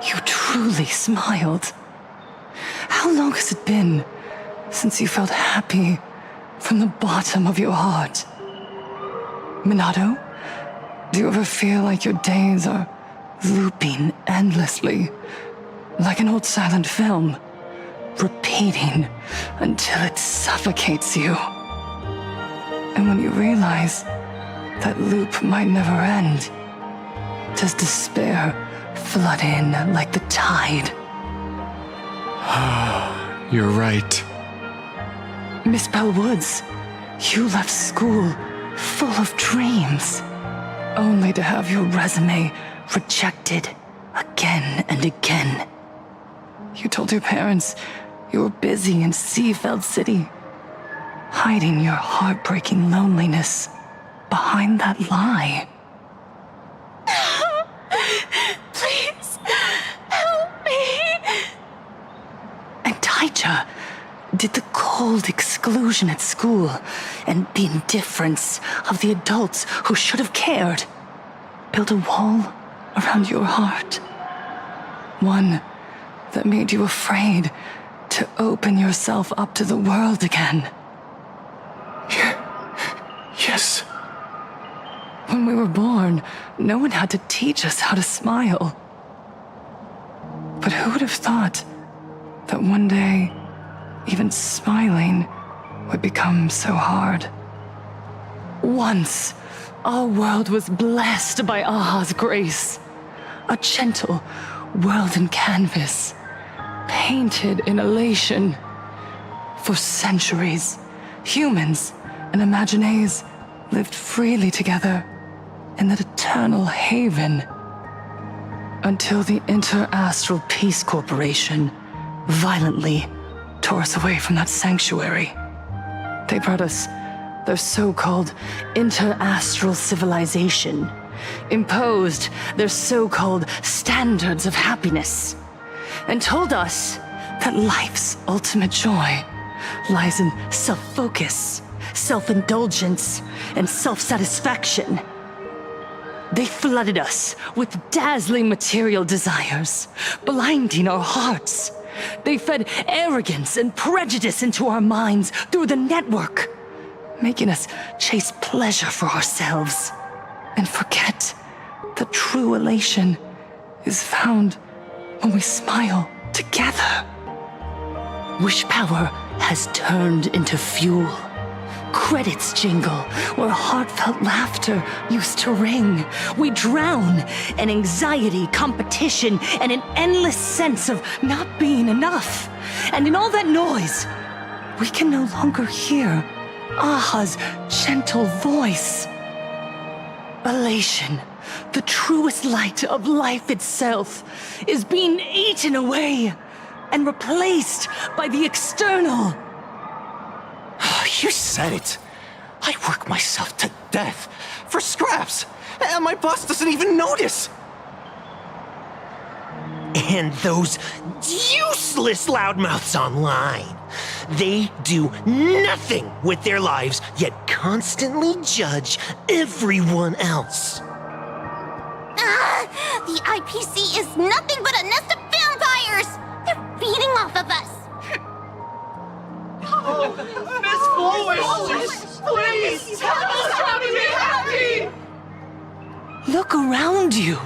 you truly smiled? How long has it been since you felt happy from the bottom of your heart? Minato, do you ever feel like your days are looping endlessly, like an old silent film, repeating until it suffocates you? And when you realize that loop might never end, does despair flood in like the tide? You're right. Miss Bellwoods, you left school full of dreams, only to have your resume rejected again and again. You told your parents you were busy in Seafeld City, hiding your heartbreaking loneliness behind that lie. Please, help me. And Taija did the cold exclusion at school and the indifference of the adults who should have cared build a wall around your heart. One that made you afraid to open yourself up to the world again. Yes. When we were born, no one had to teach us how to smile. But who would have thought that one day, even smiling would become so hard? Once, our world was blessed by Aha's grace. A gentle world in canvas, painted in elation. For centuries, humans and Imaginaes lived freely together in that eternal haven. Until the Inter-Astral Peace Corporation violently tore us away from that sanctuary. They brought us their so-called inter-astral civilization, imposed their so-called standards of happiness, and told us that life's ultimate joy lies in self-focus, self-indulgence, and self-satisfaction. They flooded us with dazzling material desires, blinding our hearts. They fed arrogance and prejudice into our minds through the network, making us chase pleasure for ourselves and forget the true elation is found when we smile together. Wish power has turned into fuel. Credits jingle where heartfelt laughter used to ring. We drown in anxiety, competition, and an endless sense of not being enough. And in all that noise, we can no longer hear Aha's gentle voice. Elation, the truest light of life itself, is being eaten away and replaced by the external. You said it. I work myself to death for scraps, and my boss doesn't even notice. And those useless loudmouths online. They do nothing with their lives, yet constantly judge everyone else. The IPC is nothing but a nest of vampires! They're feeding off of us! Miss Foolish, please tell us how to be happy! Look around you.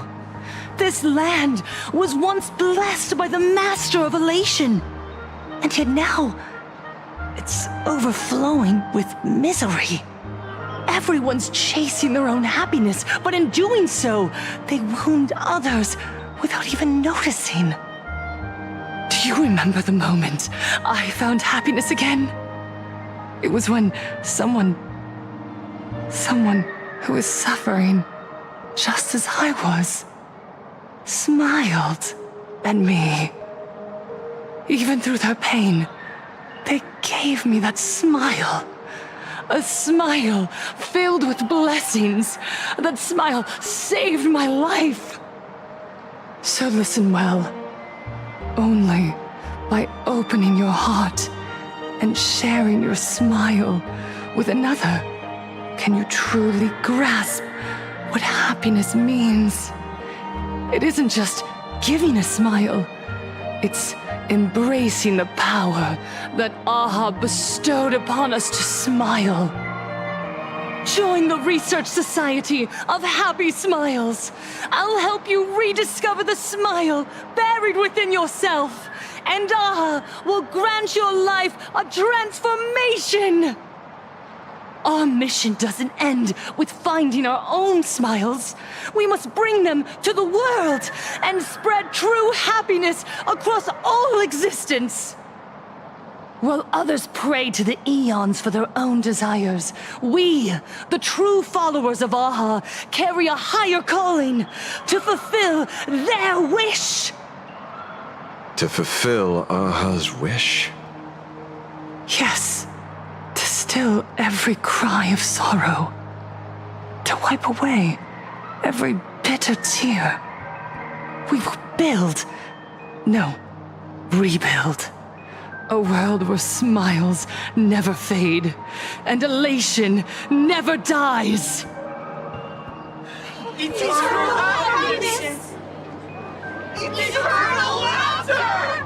This land was once blessed by the master of elation. And yet now, it's overflowing with misery. Everyone's chasing their own happiness, but in doing so, they wound others without even noticing. Do you remember the moment I found happiness again? It was when someone who was suffering just as I was, smiled at me. Even through their pain, they gave me that smile. A smile filled with blessings. That smile saved my life. So listen well. Only by opening your heart and sharing your smile with another can you truly grasp what happiness means. It isn't just giving a smile. It's embracing the power that Aha bestowed upon us to smile. Join the Research Society of Happy Smiles. I'll help you rediscover the smile buried within yourself, and Aha will grant your life a transformation. Our mission doesn't end with finding our own smiles. We must bring them to the world and spread true happiness across all existence. While others pray to the eons for their own desires, we, the true followers of Aha, carry a higher calling to fulfill their wish. To fulfill Aha's wish? Yes. To still every cry of sorrow. To wipe away every bitter tear. We will rebuild. A world where smiles never fade and elation never dies. Eternal happiness! Eternal laughter!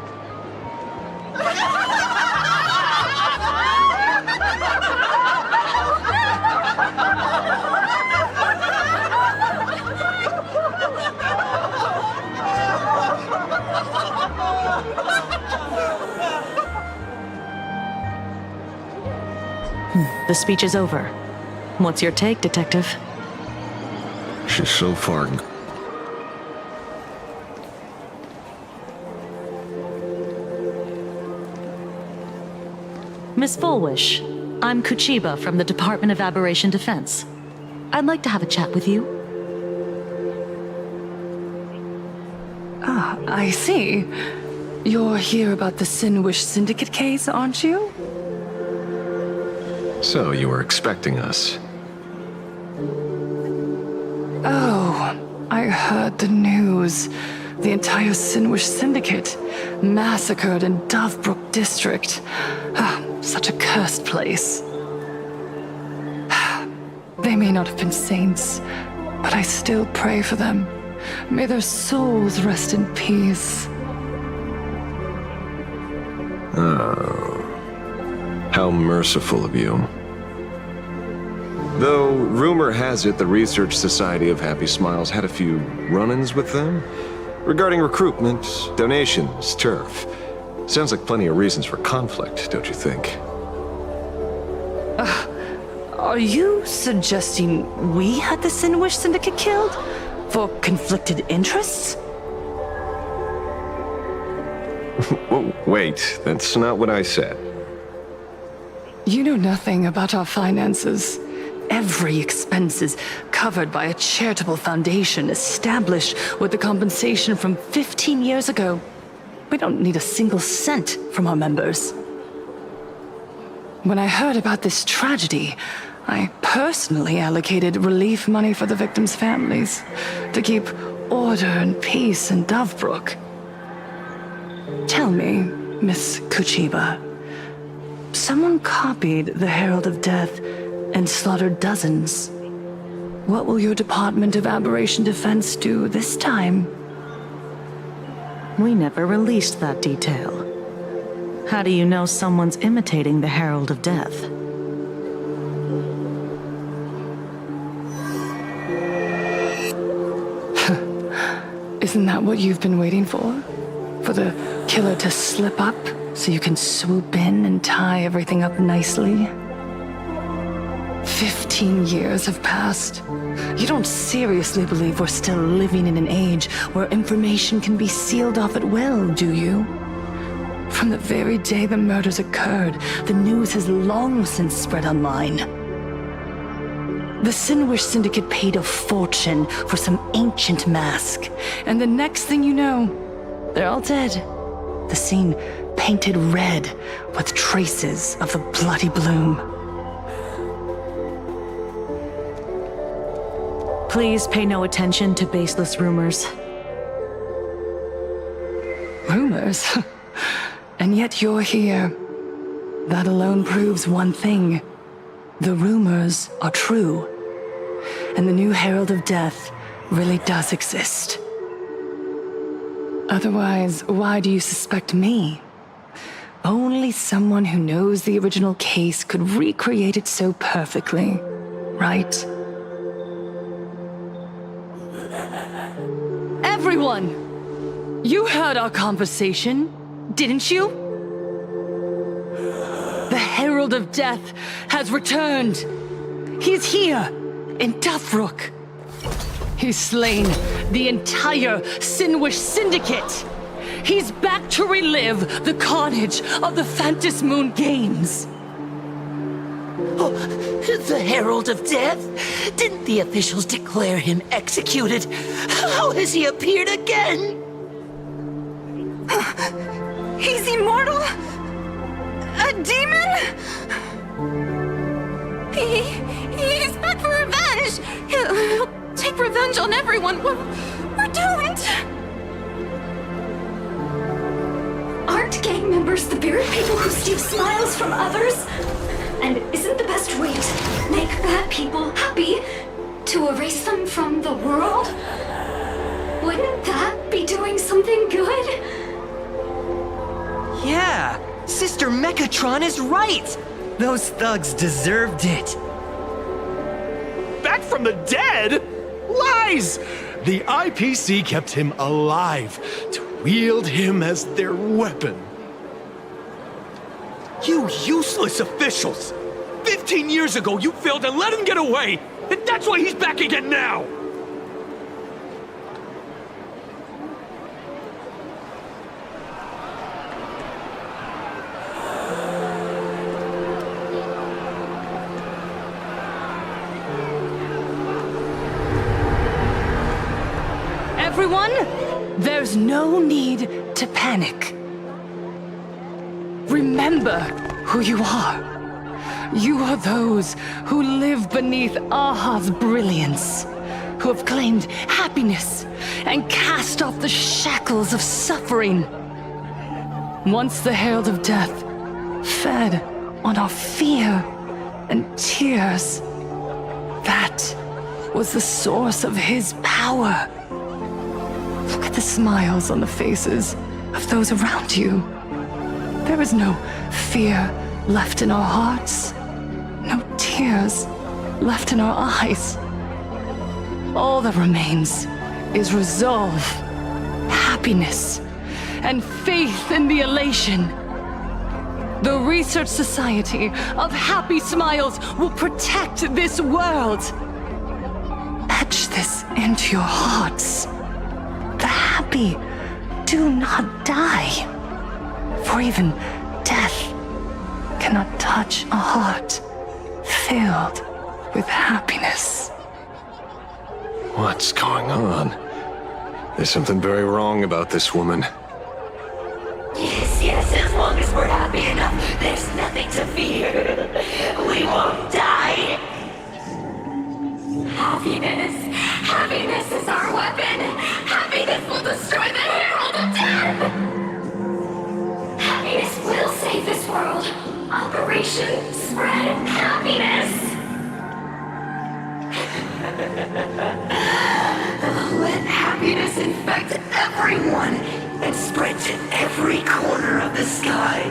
The speech is over. What's your take, Detective? She's so far. Miss Fullwish, I'm Kuchiba from the Department of Aberration Defense. I'd like to have a chat with you. Ah, I see. You're here about the Sinwish Syndicate case, aren't you? So you were expecting us. Oh, I heard the news. The entire Sinwish Syndicate massacred in Dovebrook District. Ah, such a cursed place. They may not have been saints, but I still pray for them. May their souls rest in peace. Oh, how merciful of you. Though, rumor has it the Research Society of Happy Smiles had a few run-ins with them regarding recruitment, donations, turf. Sounds like plenty of reasons for conflict, don't you think? Are you suggesting we had the Sin-Wish Syndicate killed? For conflicted interests? Wait, that's not what I said. You know nothing about our finances. Every expense is covered by a charitable foundation established with the compensation from 15 years ago. We don't need a single cent from our members. When I heard about this tragedy, I personally allocated relief money for the victims' families to keep order and peace in Dovebrook. Tell me, Miss Kuchiba, someone copied the Herald of Death and slaughtered dozens. What will your Department of Aberration Defense do this time? We never released that detail. How do you know someone's imitating the Herald of Death? Isn't that what you've been waiting for? For the killer to slip up so you can swoop in and tie everything up nicely? 15 years have passed. You don't seriously believe we're still living in an age where information can be sealed off at will, do you? From the very day the murders occurred, the news has long since spread online. The Sin-Wish Syndicate paid a fortune for some ancient mask, and the next thing you know, they're all dead. The scene painted red with traces of the bloody bloom. Please pay no attention to baseless rumors. Rumors? And yet you're here. That alone proves one thing. The rumors are true. And the new Herald of Death really does exist. Otherwise, why do you suspect me? Only someone who knows the original case could recreate it so perfectly, right? Everyone! You heard our conversation, didn't you? The Herald of Death has returned. He's here, in Dovebrook. He's slain the entire Sin-Wish Syndicate. He's back to relive the carnage of the Phantom Moon Games. Oh, the Herald of Death? Didn't the officials declare him executed? How has he appeared again? He's immortal? A demon? He's back for revenge! He'll take revenge on everyone. We're doomed! Aren't gang members the very people who steal smiles from others? And isn't the best way to make bad people happy to erase them from the world? Wouldn't that be doing something good? Yeah, Sister Mechatron is right. Those thugs deserved it. Back from the dead? Lies! The IPC kept him alive to wield him as their weapon. You useless officials! 15 years ago, you failed and let him get away! And that's why he's back again now! Everyone, there's no need to panic. Remember who you are. You are those who live beneath Aha's brilliance, who have claimed happiness and cast off the shackles of suffering. Once the Herald of Death fed on our fear and tears, that was the source of his power. Look at the smiles on the faces of those around you. There is no fear left in our hearts, no tears left in our eyes. All that remains is resolve, happiness, and faith in the elation. The Research Society of Happy Smiles will protect this world. Etch this into your hearts. The happy do not die, for even death cannot touch a heart filled with happiness. What's going on? There's something very wrong about this woman. Yes, as long as we're happy enough, there's nothing to fear. We won't die. Happiness is our weapon. Happiness will destroy the Herald of Death. Happiness will save this world. Operation Spread Happiness. Let happiness infect everyone and spread to every corner of the sky.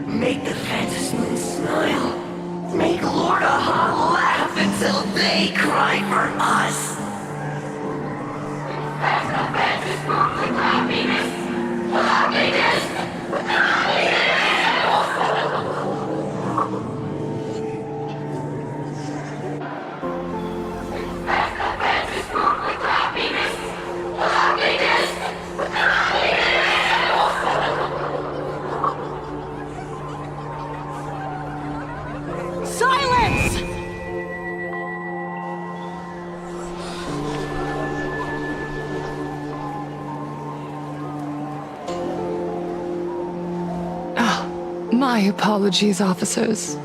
Make the Phantom Moon smile. Make Lord Aha laugh until they cry for us. Infect the Phantom Moon with happiness. Happiness. Silence! My apologies, officers.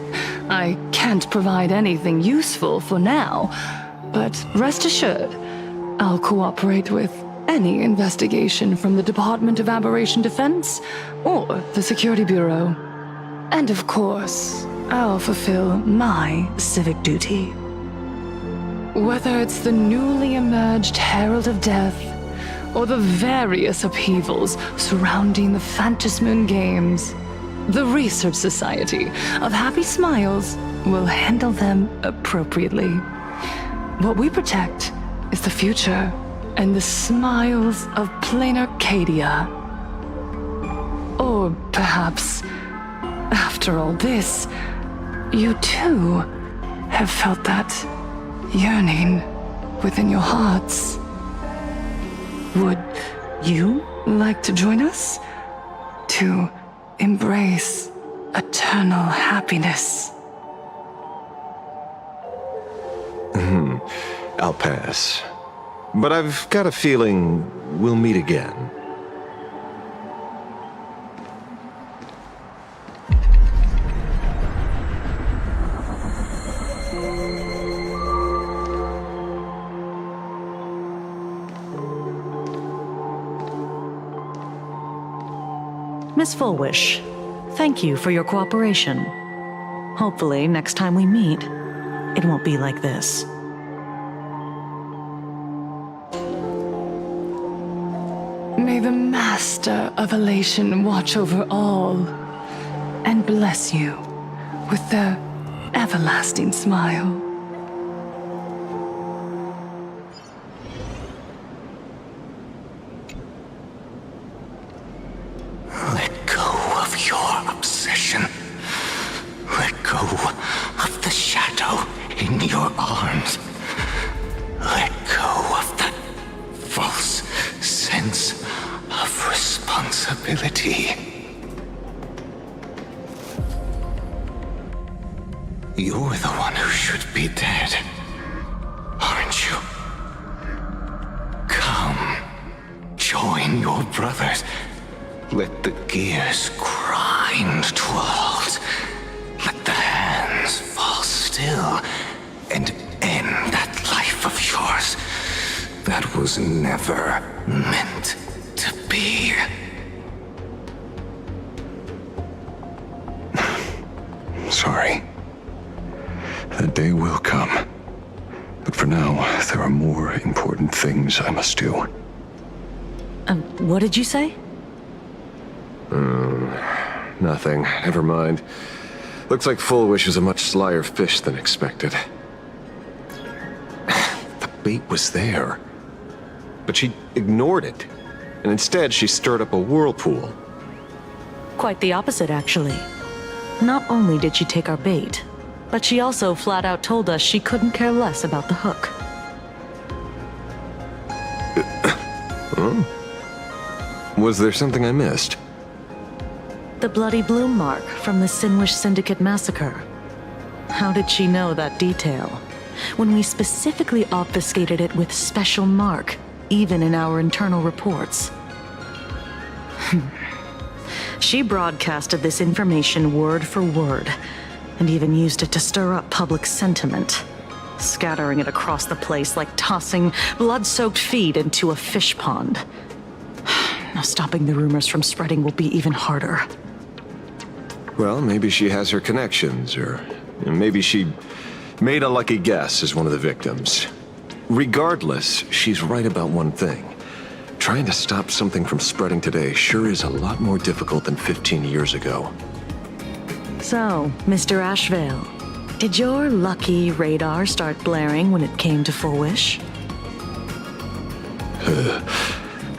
I can't provide anything useful for now, but rest assured, I'll cooperate with any investigation from the Department of Aberration Defense or the Security Bureau. And of course, I'll fulfill my civic duty. Whether it's the newly emerged Herald of Death or the various upheavals surrounding the Phantasmoon Games, the Research Society of Happy Smiles will handle them appropriately. What we protect is the future and the smiles of plain Arcadia. Or perhaps, after all this, you too have felt that yearning within your hearts. Would you like to join us to embrace eternal happiness? I'll pass. But I've got a feeling we'll meet again. Miss Fullwish, thank you for your cooperation. Hopefully, next time we meet, it won't be like this. May the Master of Elation watch over all and bless you with their everlasting smile. Let go of your obsession. Let go of the shadow in your arms. Let go of that false sense of responsibility. You're the one who should be dead, aren't you? Come, join your brothers. Let the gears grind to a halt. Let the hands fall still and end that life of yours that was never meant to be. Sorry. The day will come. But for now, there are more important things I must do. What did you say? Nothing. Never mind. Looks like Full Wish is a much slyer fish than expected. The bait was there. But she ignored it. And instead, she stirred up a whirlpool. Quite the opposite, actually. Not only did she take our bait, but she also flat out told us she couldn't care less about the hook. Was there something I missed? The bloody bloom mark from the Sinwish Syndicate massacre. How did she know that detail? When we specifically obfuscated it with special mark, even in our internal reports. She broadcasted this information word for word, and even used it to stir up public sentiment, scattering it across the place like tossing blood-soaked feed into a fish pond. Now stopping the rumors from spreading will be even harder. Well, maybe she has her connections, or maybe she made a lucky guess as one of the victims. Regardless, she's right about one thing. Trying to stop something from spreading today sure is a lot more difficult than 15 years ago. So, Mr. Ashvale, did your lucky radar start blaring when it came to Full Wish?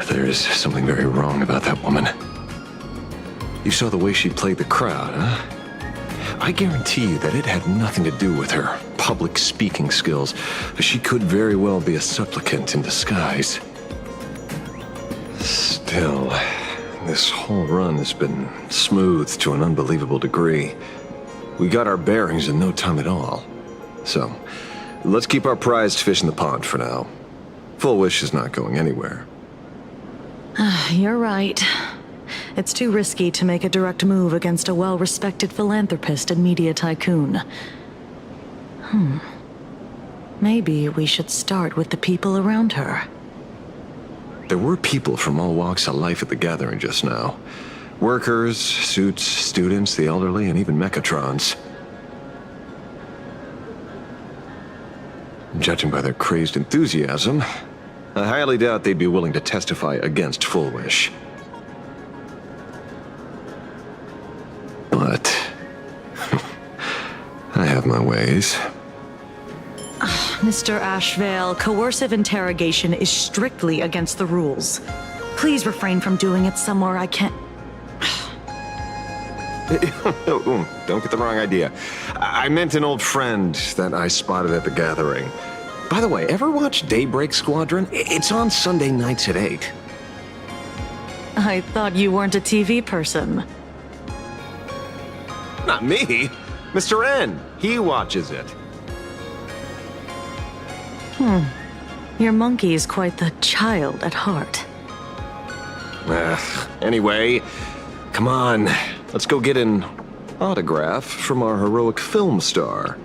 There is something very wrong about that woman. You saw the way she played the crowd, huh? I guarantee you that it had nothing to do with her public speaking skills. She could very well be a supplicant in disguise. Still, this whole run has been smooth to an unbelievable degree. We got our bearings in no time at all. So, let's keep our prized fish in the pond for now. Full Wish is not going anywhere. You're right. It's too risky to make a direct move against a well-respected philanthropist and media tycoon. Maybe we should start with the people around her. There were people from all walks of life at the gathering just now. Workers, suits, students, the elderly, and even mechatrons. Judging by their crazed enthusiasm, I highly doubt they'd be willing to testify against Full Wish. But I have my ways. Mr. Ashvale, coercive interrogation is strictly against the rules. Please refrain from doing it somewhere I can't... Don't get the wrong idea. I meant an old friend that I spotted at the gathering. By the way, ever watch Daybreak Squadron? It's on Sunday nights at 8. I thought you weren't a TV person. Not me. Mr. N. He watches it. Your monkey is quite the child at heart. Anyway, come on. Let's go get an autograph from our heroic film star.